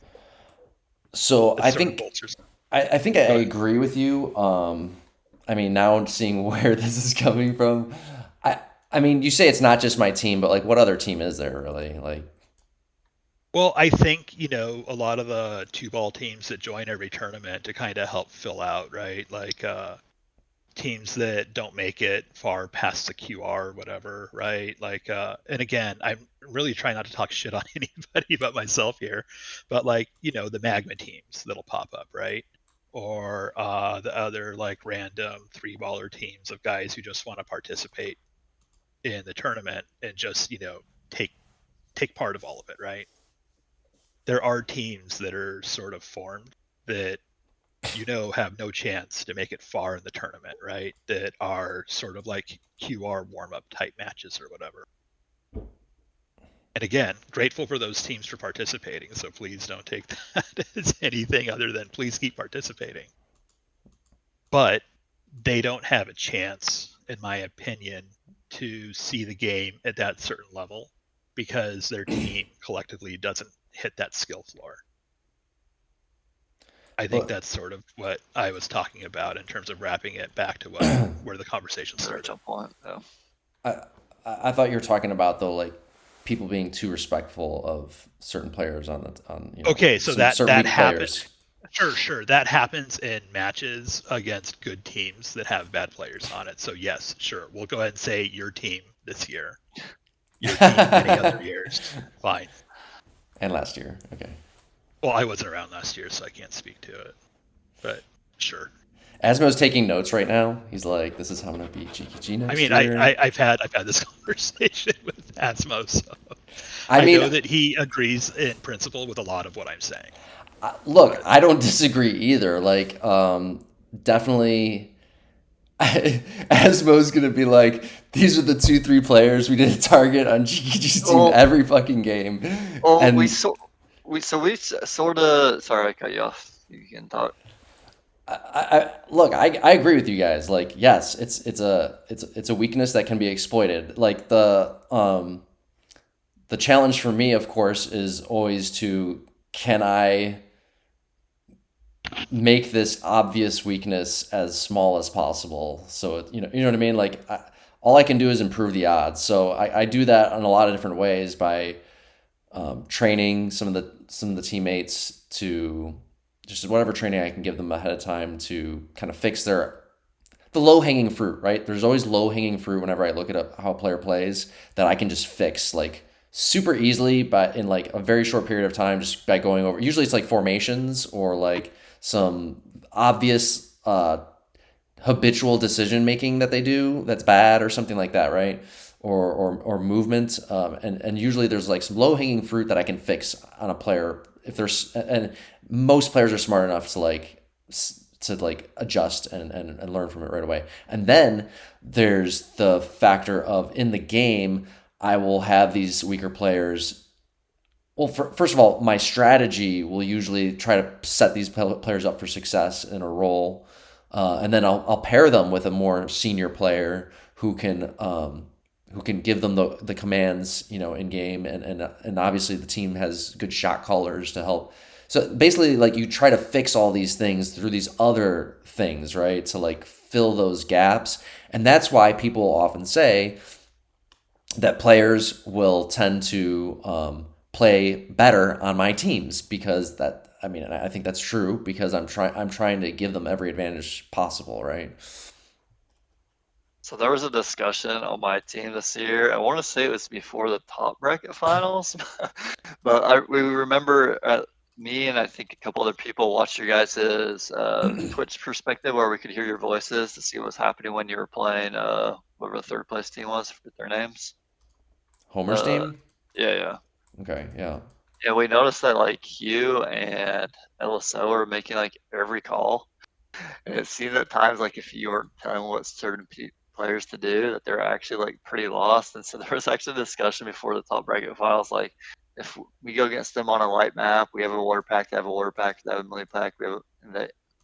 so It sort of bolsters. I think I Go ahead. agree with you. I mean, now I'm seeing where this is coming from. I I mean, you say it's not just my team, but like, what other team is there really? Like, Well, I think, a lot of the two ball teams that join every tournament to kind of help fill out, right? Like teams that don't make it far past the QR or whatever, right? Like and again, I'm really trying not to talk shit on anybody but myself here, but like, the magma teams that'll pop up, right? Or the other like random three baller teams of guys who just want to participate in the tournament and just, take take part of all of it, right? There are teams that are sort of formed that have no chance to make it far in the tournament, right? That are sort of like QR warm up type matches or whatever. And again, grateful for those teams for participating. So please don't take that as anything other than please keep participating. But they don't have a chance, in my opinion, to see the game at that certain level because their team collectively doesn't hit that skill floor. I think but that's sort of what I was talking about in terms of wrapping it back to where the conversation The started. original point. Yeah. I thought you were talking about though, like people being too respectful of certain players on Okay, so some that certain that weak happened. players. Sure. That happens in matches against good teams that have bad players on it. So yes, sure. We'll go ahead and say your team this year. Your team many other years. Fine. And last year, okay. Well, I wasn't around last year, so I can't speak to it. But sure. Asmo's taking notes right now. He's like, "This is how I'm gonna beat GKG I next mean, year." I've had this conversation with Asmo, so I I mean, know that he agrees in principle with a lot of what I'm saying. look, I don't disagree either. Like, definitely, Asmo's gonna be like, "These are the 2-3 players we did a target on GKG's team Well, every fucking game," well, and we sort of. Sorry, I cut you off. You can talk. look, I agree with you guys. Like, yes, it's a weakness that can be exploited. Like the challenge for me, of course, is always to can I make this obvious weakness as small as possible. So you know what I mean. Like, all I can do is improve the odds. So I do that in a lot of different ways by training some of the teammates to just whatever training I can give them ahead of time to kind of fix their the low hanging fruit, right? There's always low hanging fruit whenever I look at how a player plays that I can just fix like super easily, but in like a very short period of time, just by going over. Usually, it's like formations or like some obvious habitual decision making that they do that's bad or something like that, right? Or movement, and usually there's like some low hanging fruit that I can fix on a player if there's, and most players are smart enough to like adjust and learn from it right away. And then there's the factor of in the game, I will have these weaker players. Well, first of all, my strategy will usually try to set these players up for success in a role, and then I'll pair them with a more senior player who can give them the commands, in game, and obviously the team has good shot callers to help. So basically, like you try to fix all these things through these other things, right? To like fill those gaps, and that's why people often say that players will tend to play better on my teams because that. I mean, I think that's true because I'm trying to give them every advantage possible, right? So there was a discussion on my team this year. I want to say it was before the top bracket finals, but we remember me and I think a couple other people watched your guys' Twitch perspective where we could hear your voices to see what was happening when you were playing whatever the third place team was with their names. Homer's team? Yeah. Okay, yeah. Yeah, we noticed that like you and LSO were making like every call. And it seemed at times like if you weren't telling what certain players to do, that they're actually like pretty lost. And so there was actually a discussion before the top bracket finals, like if we go against them on a light map, we have a water pack, they have a water pack, they have a melee pack, we have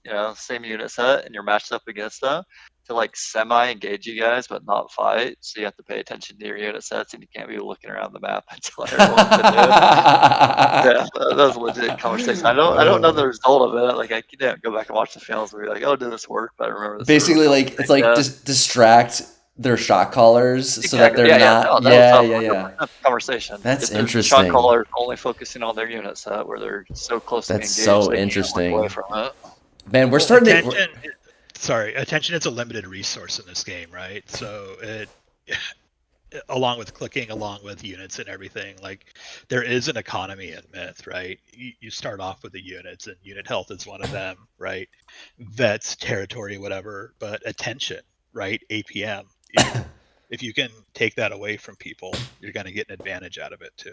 the same unit set, and you're matched up against them to like semi-engage you guys but not fight. So you have to pay attention to your unit sets, and you can't be looking around the map until everyone's been doing. Yeah, that was a legit conversation. I don't know the result of it. Like I didn't go back and watch the finals and be like, oh, did this work? But I remember the server Basically, was like it's like yeah. distract their shot callers so that Exactly. they're Yeah, yeah. not. No, that was Yeah, a yeah, 100% yeah. conversation. That's If there's a shot interesting. caller only focusing on their unit set where they're so close to being That's engaged, so they can't look away interesting. from it. Man, we're Well, starting to. attention is a limited resource in this game, right? So it, along with clicking, along with units and everything, like there is an economy in Myth, right? You start off with the units, and unit health is one of them, right? Vets, territory, whatever, but attention, right? APM. If you can take that away from people, you're going to get an advantage out of it too.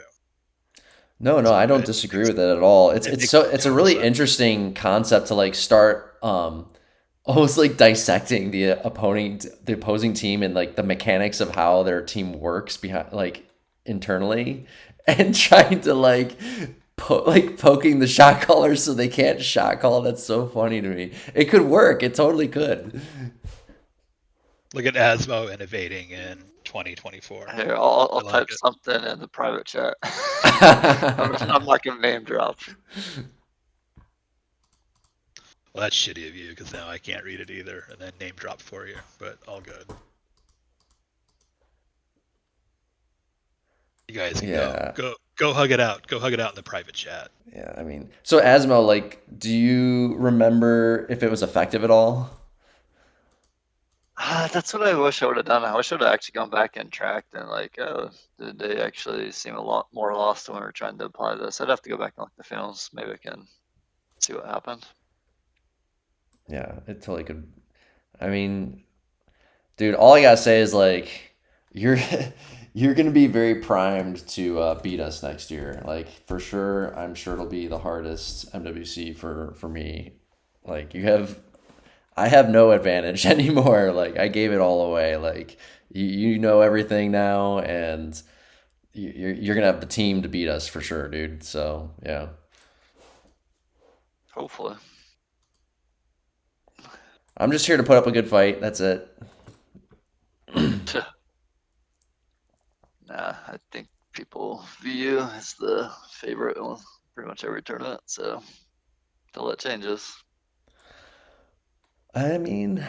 No, So I don't disagree with it at all. It's a really interesting concept to like start almost like dissecting the opposing team and like the mechanics of how their team works behind like internally and trying to like poking the shot callers so they can't shot call. That's so funny to me. It could work. It totally could. Look at Asmo innovating in 2024. Here, I'll I like type it. something in the private chat. I'm not gonna name drop. Well, that's shitty of you because now I can't read it either, and then name drop for you. But all good. You guys can Yeah. go hug it out. Go hug it out in the private chat. Yeah, I mean, so Asmo, like, do you remember if it was effective at all? That's what I wish I would have done. I wish I would have actually gone back and tracked and like, did they actually seem a lot more lost when we were trying to apply this? I'd have to go back and look at the films. Maybe I can see what happened. Yeah, it totally could. I mean, dude, all I gotta say is like, you're you're gonna be very primed to beat us next year. Like for sure, I'm sure it'll be the hardest MWC for me. Like I have no advantage anymore. Like I gave it all away. Like you know everything now, and you're gonna have the team to beat us for sure, dude. So yeah. Hopefully. I'm just here to put up a good fight. That's it. Nah, I think people view you as the favorite on pretty much every tournament, so until that changes. I mean,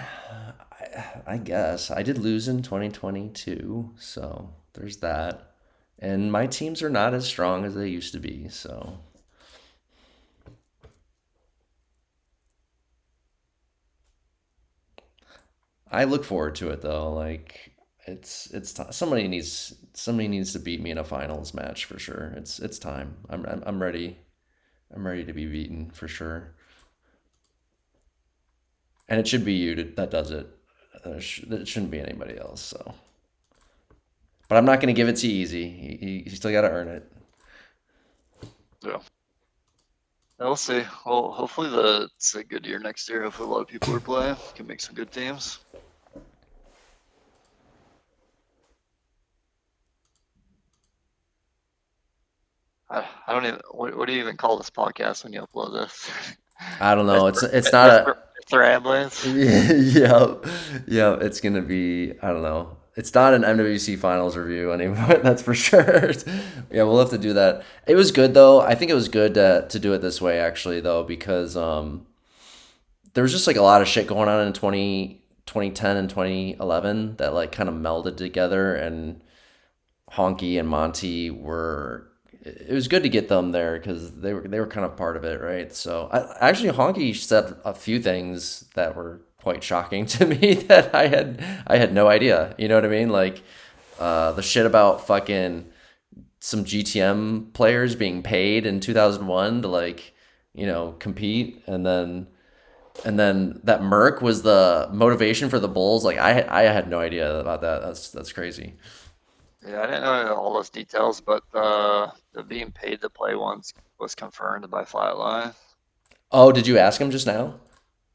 I guess I did lose in 2022, so there's that. And my teams are not as strong as they used to be, so I look forward to it though. Like somebody needs to beat me in a finals match for sure. It's time. I'm ready. I'm ready to be beaten for sure. And it should be you that does it. It shouldn't be anybody else. So, but I'm not going to give it to you easy. You still got to earn it. Yeah. We'll see. Well, hopefully it's a good year next year. Hopefully a lot of people are playing. Can make some good teams. I don't even. What do you even call this podcast when you upload this? I don't know. It's not a. It's ramblings. Yeah, yeah. It's gonna be. I don't know. It's not an MWC Finals review anymore. That's for sure. Yeah, we'll have to do that. It was good though. I think it was good to do it this way actually though because there was just like a lot of shit going on in 2010 and 2011 that like kind of melded together, and Honky and Monty were. It was good to get them there because they were kind of part of it, right? So actually Honky said a few things that were quite shocking to me that I had no idea. You know what I mean? Like the shit about fucking some GTM players being paid in 2001 to like compete, and then that Merc was the motivation for the Bulls. Like I had no idea about that. That's crazy. Yeah, I didn't know all those details, but the being paid to play once was confirmed by Flatline. Oh, did you ask him just now?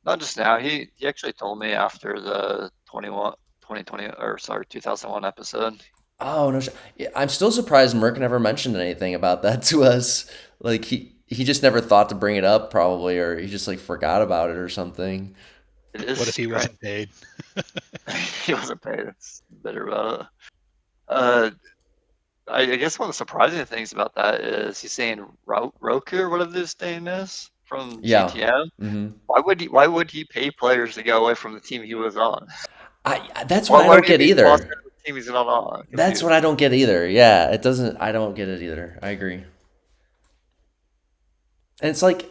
Not just now. He actually told me after the 2001 episode. Oh no, yeah, I'm still surprised Merck never mentioned anything about that to us. Like he just never thought to bring it up, probably, or he just like forgot about it or something. It is What if he strange. wasn't paid? He wasn't paid. It's bitter about it. I guess one of the surprising things about that is he's saying Roku or whatever this name is from Yeah. GTM. hmm Why would he pay players to go away from the team he was on? That's what I Why don't would he get be sponsored either. with a team he's not on? I'm That's what confused. I don't get either. Yeah, it doesn't. I don't get it either. I agree. And it's like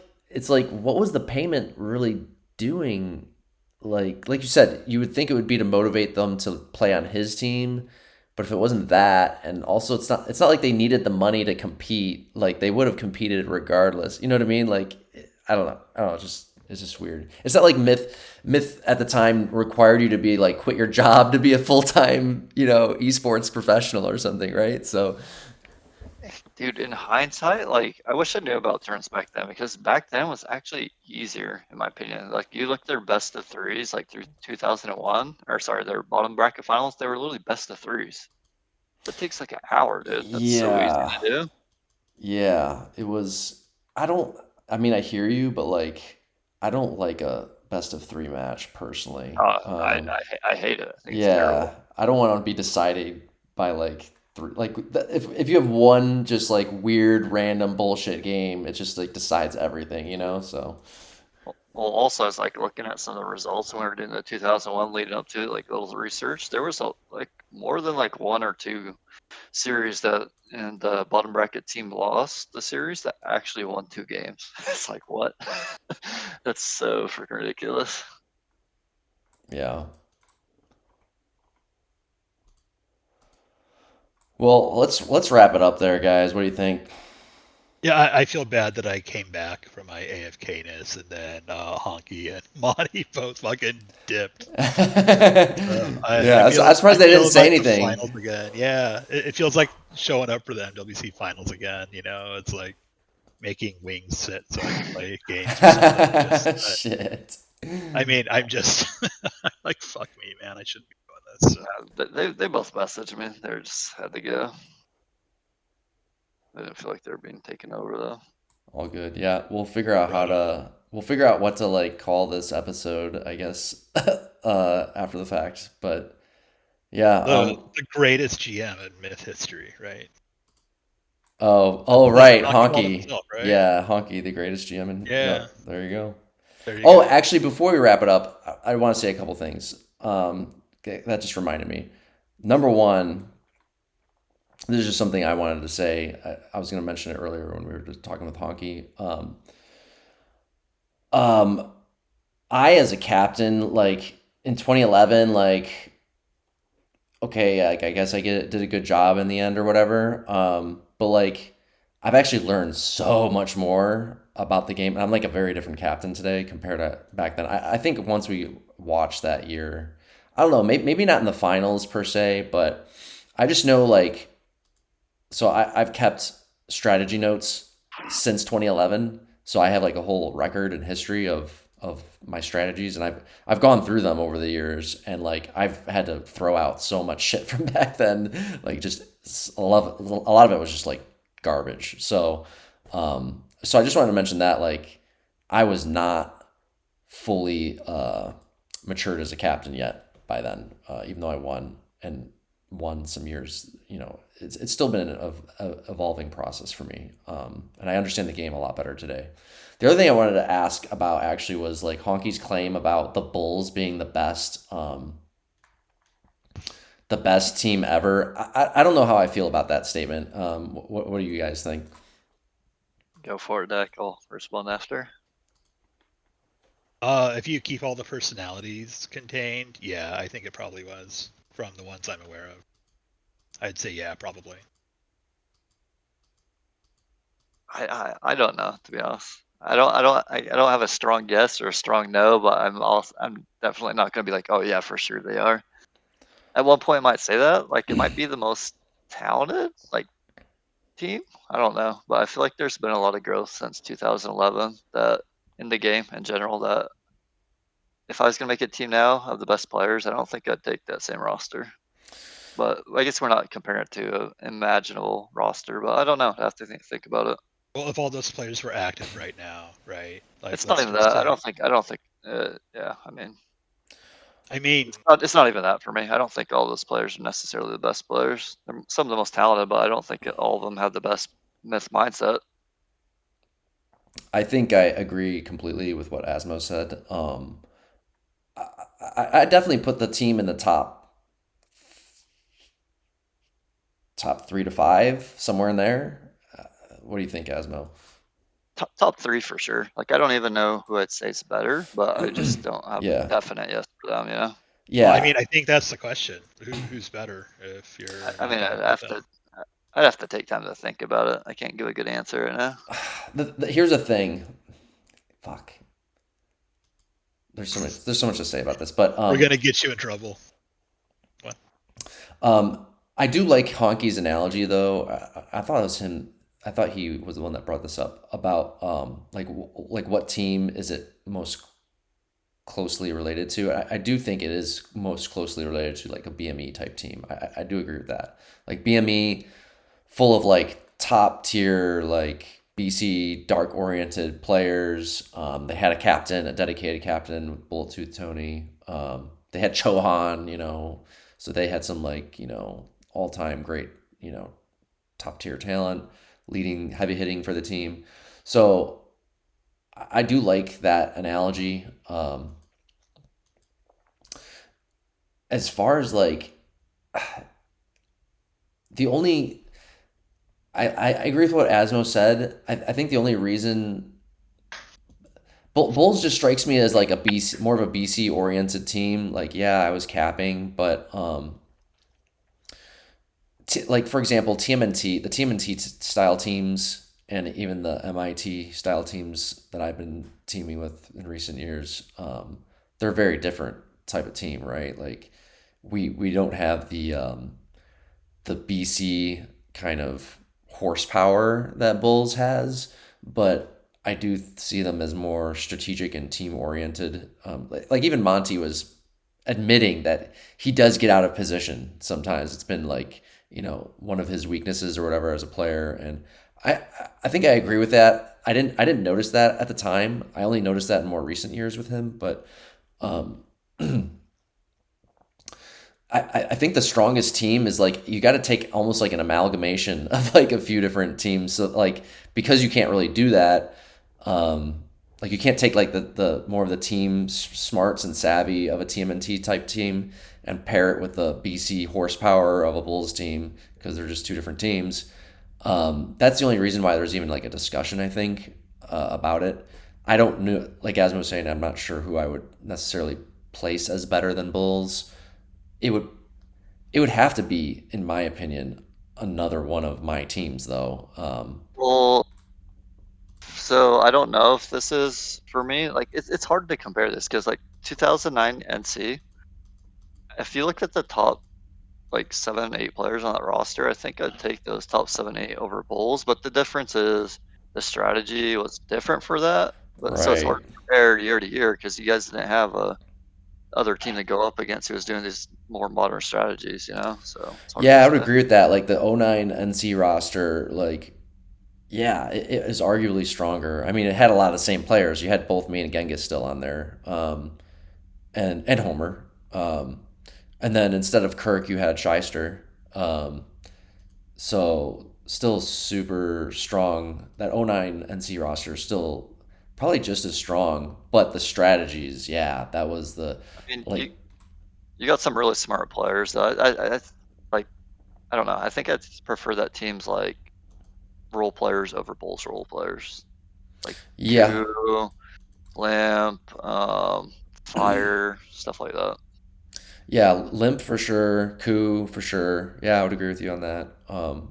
what was the payment really doing? Like you said, you would think it would be to motivate them to play on his team, but if it wasn't that, and also it's not like they needed the money to compete. Like they would have competed regardless. You know what I mean? Like I don't know. I don't know. It's just weird. It's not like Myth at the time required you to be like quit your job to be a full-time, esports professional or something, right? So Dude, in hindsight, like I wish I knew about turns back then because back then was actually easier in my opinion. Like you look at their best of threes, like through 2001, or sorry, their bottom bracket finals, they were literally best of threes. That takes like an hour, dude. That's so easy yeah. to do. Yeah, it was. I don't. I mean, I hear you, but like, I don't like a best of three match personally. I hate it. I think it's terrible. Yeah, I don't want to be decided by like three. Like, if you have one just like weird random bullshit game, it just like decides everything, So Well, also, I was like looking at some of the results when we were doing the 2001 leading up to it, like a little research. There was like more than like one or two series that and the bottom bracket team lost the series that actually won 2 games. It's like what? That's so freaking ridiculous. yeah. Well, let's wrap it up there, guys. What do you think? Yeah, I feel bad that I came back from my AFK-ness and then Honky and Monty both fucking dipped. Yeah, I I'm surprised they didn't feel say like the anything. finals again. Yeah, it feels like showing up for the MWC finals again. It's like making wings sit so I can play games or something. Shit. I mean, I'm just like, fuck me, man. I shouldn't be doing this. So. They both messaged me. They just had to go. I didn't feel like they were being taken over though. All good. Yeah, we'll figure out what to like call this episode, I guess, after the fact. But yeah, The greatest GM in myth history, right? oh That's right, what Honky called Honky. himself, right? Yeah, Honky, the greatest GM Yeah. there you go. There you Oh, go. actually, before we wrap it up, I want to say a couple things. That just reminded me. Number one, this is just something I wanted to say. I was going to mention it earlier when we were just talking with Honky. Um, I, as a captain, like, in 2011, like, okay, like, I guess did a good job in the end or whatever. But like, I've actually learned so much more about the game. I'm like a very different captain today compared to back then. I think once we watched that year, I don't know, maybe not in the finals per se, but I just know like, so I've kept strategy notes since 2011. So I have like a whole record and history of my strategies, and I've gone through them over the years, and like I've had to throw out so much shit from back then, like just a lot of it was just like garbage. So I just wanted to mention that like I was not fully matured as a captain yet by then, even though I won some years. It's still been a evolving process for me, and I understand the game a lot better today. The other thing I wanted to ask about actually was like Honky's claim about the Bulls being the best team ever. I don't know how I feel about that statement. What do you guys think? Go for it, Deck. I'll respond after. If you keep all the personalities contained, yeah, I think it probably was from the ones I'm aware of. I'd say yeah, probably. I don't know, to be honest. I don't have a strong yes or a strong no, but I'm definitely not gonna be like, oh yeah, for sure they are. At one point I might say that, like it might be the most talented like team. I don't know, but I feel like there's been a lot of growth since 2011 that in the game in general that if I was gonna make a team now of the best players, I don't think I'd take that same roster. But I guess we're not comparing it to an imaginable roster, but I don't know. I have to think about it. Well, if all those players were active right now, right? Like, It's not let's even just that. I say. don't think. Yeah, I mean, I mean, it's not even that for me. I don't think all those players are necessarily the best players. They're some of the most talented, but I don't think all of them have the best myth mindset. I think I agree completely with what Asmo said. I definitely put the team in the top 3 to 5, somewhere in there. What do you think, Asmo? Top three for sure. Like I don't even know who I'd say is better, but I just don't have a Yeah, definite yes for them. well, I yeah. mean, I think that's the question. Who's better if you're I not mean, going with them? I'd have to take time to think about it. I can't give a good answer right now. Here's the thing. Fuck. There's so much to say about this, but We're gonna get you in trouble. What? I do like Honky's analogy though. I thought it was him. I thought he was the one that brought this up about like what team is it most closely related to. I do think it is most closely related to like a BME type team. I do agree with that. Like BME, full of like top tier like BC dark oriented players. They had a captain, a dedicated captain, Bullet Tooth Tony. They had Chohan, so they had some like all time great top tier talent, leading heavy hitting for the team. So I do like that analogy. As far as like the only I agree with what Asmo said. I think the only reason Bulls just strikes me as like a BC, more of a BC oriented team. Like, yeah, I was capping, but like for example, the TMNT style teams, and even the MIT style teams that I've been teaming with in recent years, they're a very different type of team, right? Like, we don't have the BC kind of horsepower that Bulls has, but I do see them as more strategic and team oriented. Like even Monty was admitting that he does get out of position sometimes. It's been like one of his weaknesses or whatever as a player, and I I think I agree with that. I didn't notice that at the time. I only noticed that in more recent years with him, but um, I think the strongest team is like you got to take almost like an amalgamation of like a few different teams. So like because you can't really do that, like you can't take like the more of the team smarts and savvy of a TMNT type team and pair it with the BC horsepower of a Bulls team because they're just two different teams. That's the only reason why there's even like a discussion I think about it. I don't know, like Asmo was saying, I'm not sure who I would necessarily place as better than Bullz, it would have to be, in my opinion, another one of my teams though. Well, so I don't know if this is for me. Like, it's hard to compare this because like 2009 NC. If you look at the top like 7, 8 players on that roster, I think I'd take those top 7, 8 over Bulls. But the difference is the strategy was different for that. But so it's Right. hard to compare year to year because you guys didn't have a other team to go up against who was doing these more modern strategies, you know? So it's hard to Yeah, I would say. agree with that. Like the '09 NC roster, like yeah, it is arguably stronger. I mean, it had a lot of the same players. You had both me and Genghis still on there, and Homer. And then instead of Kirk, you had Shaister. So still super strong. That '09 NC roster is still probably just as strong, but the strategies, yeah, that was the I mean, like you got some really smart players. Like, I don't know. I think I'd prefer that teams like role players over Bulls role players, like yeah, Koo, Lamp, Fire, stuff like that. yeah, Limp for sure, Coup for sure. Yeah, I would agree with you on that.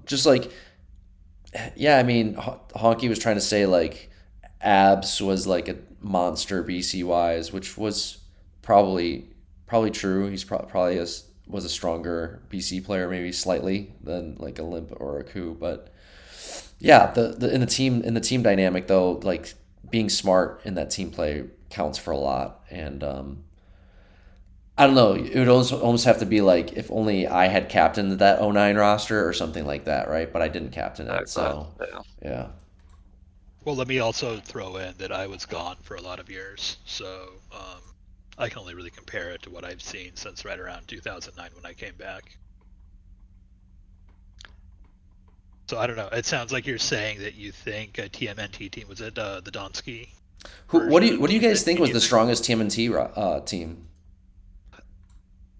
Just like yeah, I mean, Honky was trying to say like Abs was like a monster BC wise, which was probably probably true. He's probably was a stronger BC player, maybe slightly than like a Limp or a Coup. But yeah, the in the team dynamic though, like being smart in that team play counts for a lot. And I don't know. It would almost have to be like if only I had captained that '09 roster or something like that, right? But I didn't captain it, Exactly. so Yeah. yeah. Well, let me also throw in that I was gone for a lot of years, so I can only really compare it to what I've seen since right around 2009 when I came back. So I don't know. It sounds like you're saying that you think a TMNT team was it the Donsky version of What do you guys think TMNT? Do was you the think? strongest TMNT team?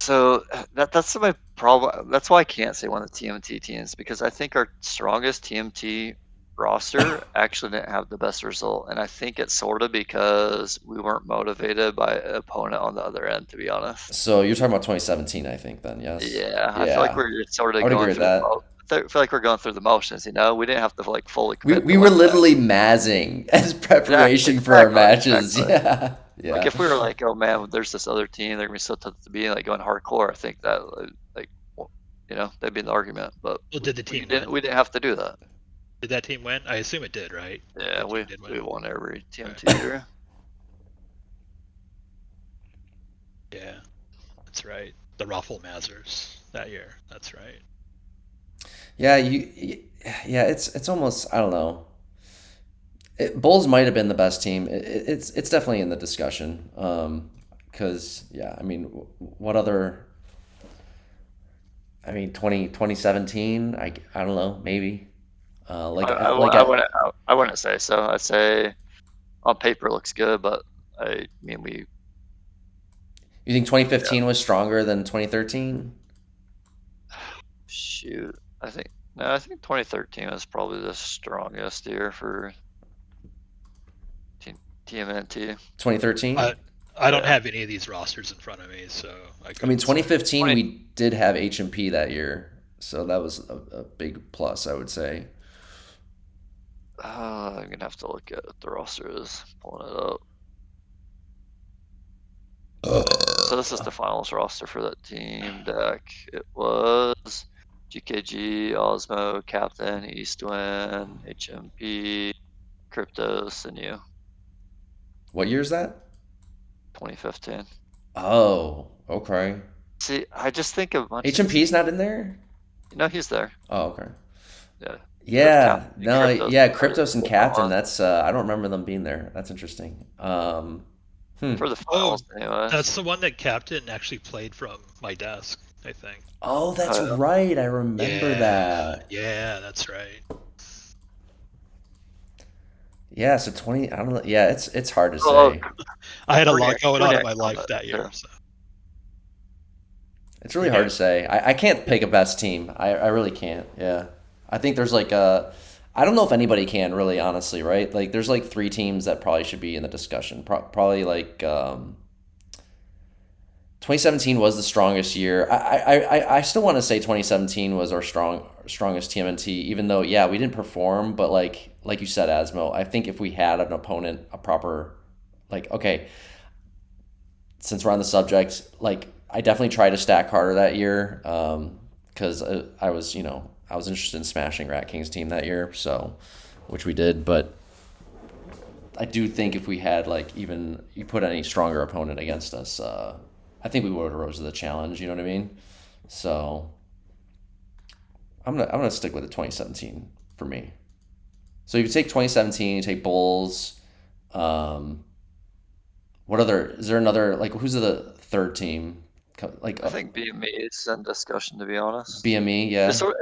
So that's my problem. That's why I can't say one of the TMT teams because I think our strongest TMT roster actually didn't have the best result, and I think it's sort of because we weren't motivated by an opponent on the other end. To be honest, So you're talking about 2017, I think. Then yes, yeah, I feel like yeah, we're sort I of would agree going with through the. that. I feel like we're going through the motions. You know, we didn't have to like fully We commit to we were win that. literally mazzing as Exactly, preparation for our exactly, matches. exactly. Yeah, Like yeah. if we were like, oh man, there's this other team, they're gonna be so tough to beat, like going hardcore. I think that like, you know, that'd be the argument. But Well, did the team didn't. win? We didn't have to do that. Did that team win? I assume it did, right? Like Yeah, the team did win. we won every Right. TMT year. Yeah, that's right. The Ruffle Mazers that year. That's right. Yeah, yeah, it's almost I don't know. Bulls might have been the best team. It's definitely in the discussion. Because yeah, I mean, what other? I mean, 2017. I don't know, maybe. I wouldn't say so. I'd say on paper it looks good, but I mean we You think yeah 2015 was stronger than 2013? shoot. I think no, I think 2013 was probably the strongest year for TMNT. 2013? I don't Yeah. have any of these rosters in front of me, so I I mean, couldn't say. 2015 20, we did have HMP that year, so that was a big plus, I would say. I'm gonna have to look at the roster is pulling it up. So this is the finals roster for that team deck. It was GKG, Osmo, Captain, Eastwind, HMP, Cryptos, and you. What year is that? 2015. Oh, okay. See, I just think of much as HMP's not in there? he's there. Oh, okay. Yeah. You have Yeah, Captain and no, Cryptos. yeah, For Kryptos and the Captain. finals. That's I don't remember them being there. That's interesting. Hmm. For the Oh, finals, anyways. that's the one that Captain actually played from my desk, I think. Oh, that's Uh, right. I remember Yeah, that. yeah, that's right. Yeah, so 20. I don't know. Yeah, it's hard to oh, say. I had a lot Brainiac, going on in Brainiac my on life that that too. year, so It's really hard Brainiac. to say. I can't pick a best team. I really can't. Yeah. I think there's like a. I don't know if anybody can really, honestly, right? Like, there's like three teams that probably should be in the discussion. Probably like 2017 was the strongest year. I still want to say 2017 was our strongest TMNT, even though yeah we didn't perform, but like you said, Asmo, I think if we had an opponent, a proper okay, since we're on the subject, I definitely tried to stack harder that year, because I was I was interested in smashing Rat King's team that year, so which we did, but I do think if we had even you put any stronger opponent against us, I think we would have rose to the challenge. You know what I mean? So I'm gonna stick with the 2017 for me. So if you take 2017, you take Bulls. What other is there another who's the third team? I think BME is in discussion, to be honest. BME, It yeah. sort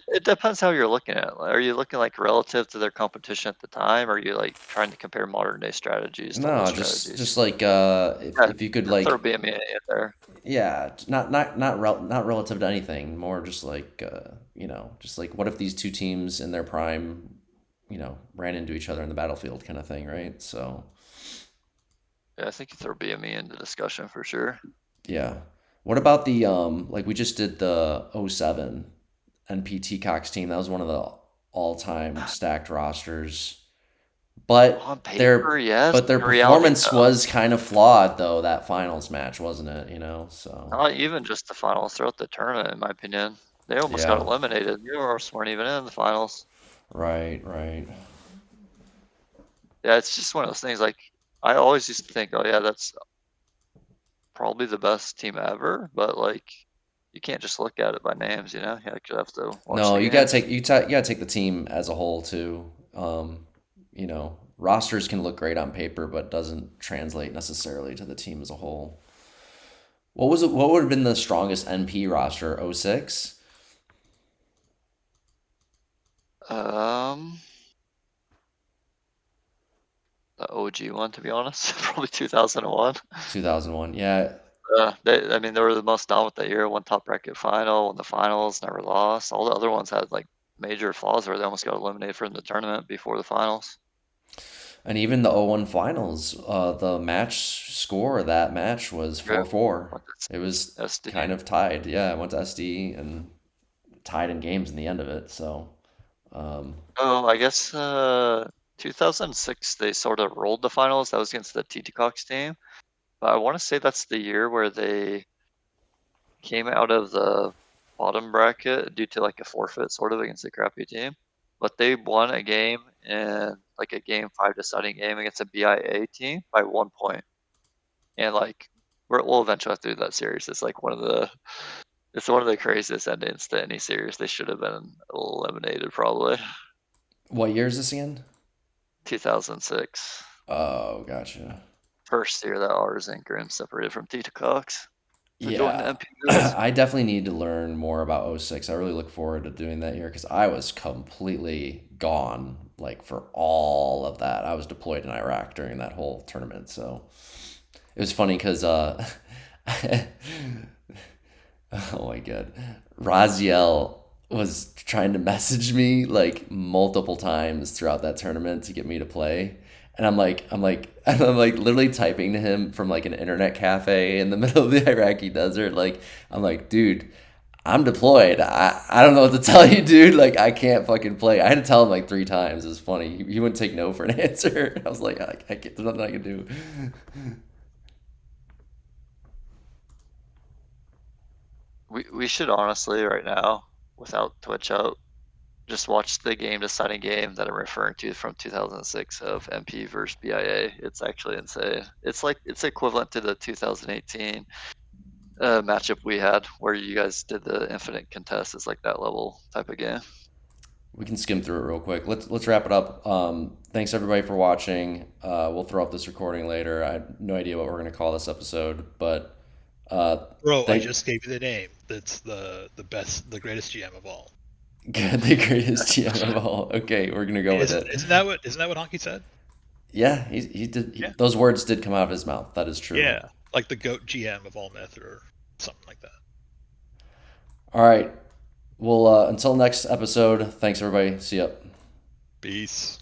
it depends how you're looking at it. Are you looking relative to their competition at the time, or are you trying to compare modern day strategies to old No, strategies? just Yeah, if you could throw BME in there. yeah, not relative to anything, more just just what if these two teams in their prime, ran into each other in the battlefield kind of thing, right? So Yeah, I think you throw BME into discussion for sure. yeah. What about the we just did the '07 NPT Cox team. That was one of the all-time stacked rosters. But On paper, yes. their In reality, performance no. was kind of flawed though, that finals match, wasn't it? So Not even just the finals, throughout the tournament, in my opinion. They almost got yeah. eliminated. They almost weren't even in the finals. Right, right. Yeah, it's just one of those things. I always used to think, oh yeah, that's probably the best team ever, but you can't just look at it by names, you actually have to watch No, the you gotta games. take you gotta take the team as a whole too. Rosters can look great on paper, but doesn't translate necessarily to the team as a whole. What was it? What would have been the strongest NP roster? '06? Um, the OG one, to be honest, probably 2001. 2001. Yeah, I mean, they were the most dominant that year. Won top bracket final, won the finals, never lost. All the other ones had major flaws where they almost got eliminated from the tournament before the finals. and even the '01 finals, the match score of that match was Yeah, 4-4. went It was to SD. kind of tied. Yeah, it went to SD and tied in games in the end of it. So, Oh, I guess 2006 they sort of rolled the finals. That was against the TT Cox team. But I want to say that's the year where they came out of the bottom bracket due to a forfeit sort of against a crappy team. But they won a game in a game 5 deciding game against a BIA team by 1 point. And we'll eventually have to do that series. It's one of the craziest endings to any series. They should have been eliminated probably. what year is this again? 2006. Oh, gotcha. First year that ours and Grim separated from Tita Cox to join the Yeah, MP girls. I definitely need to learn more about '06. I really look forward to doing that year because I was completely gone for all of that. I was deployed in Iraq during that whole tournament, so it was funny because oh my god, Raziel was trying to message me multiple times throughout that tournament to get me to play. And I'm literally typing to him from an internet cafe in the middle of the Iraqi desert. I'm like, dude, I'm deployed. I don't know what to tell you, dude. I can't fucking play. I had to tell him 3 times. It's funny. He wouldn't take no for an answer. I was like, I can't, there's nothing I can do. We should honestly right now, without Twitch out, just watch the game deciding game that I'm referring to from 2006 of MP versus BIA. It's actually insane. It's equivalent to the 2018 matchup we had where you guys did the infinite contest. It's that level type of game. We can skim through it real quick. Let's wrap it up. Thanks everybody for watching. We'll throw up this recording later. I have no idea what we're gonna call this episode, but Bro, I thank just gave you the name. That's the best, the greatest GM of all. the greatest GM of all. Okay, we're gonna go with it. Isn't that what Honky said? Yeah, he did. Yeah. Those words did come out of his mouth. That is true. Yeah, like the GOAT GM of all myth or something like that. All right. Well, until next episode. Thanks everybody. See ya. Peace.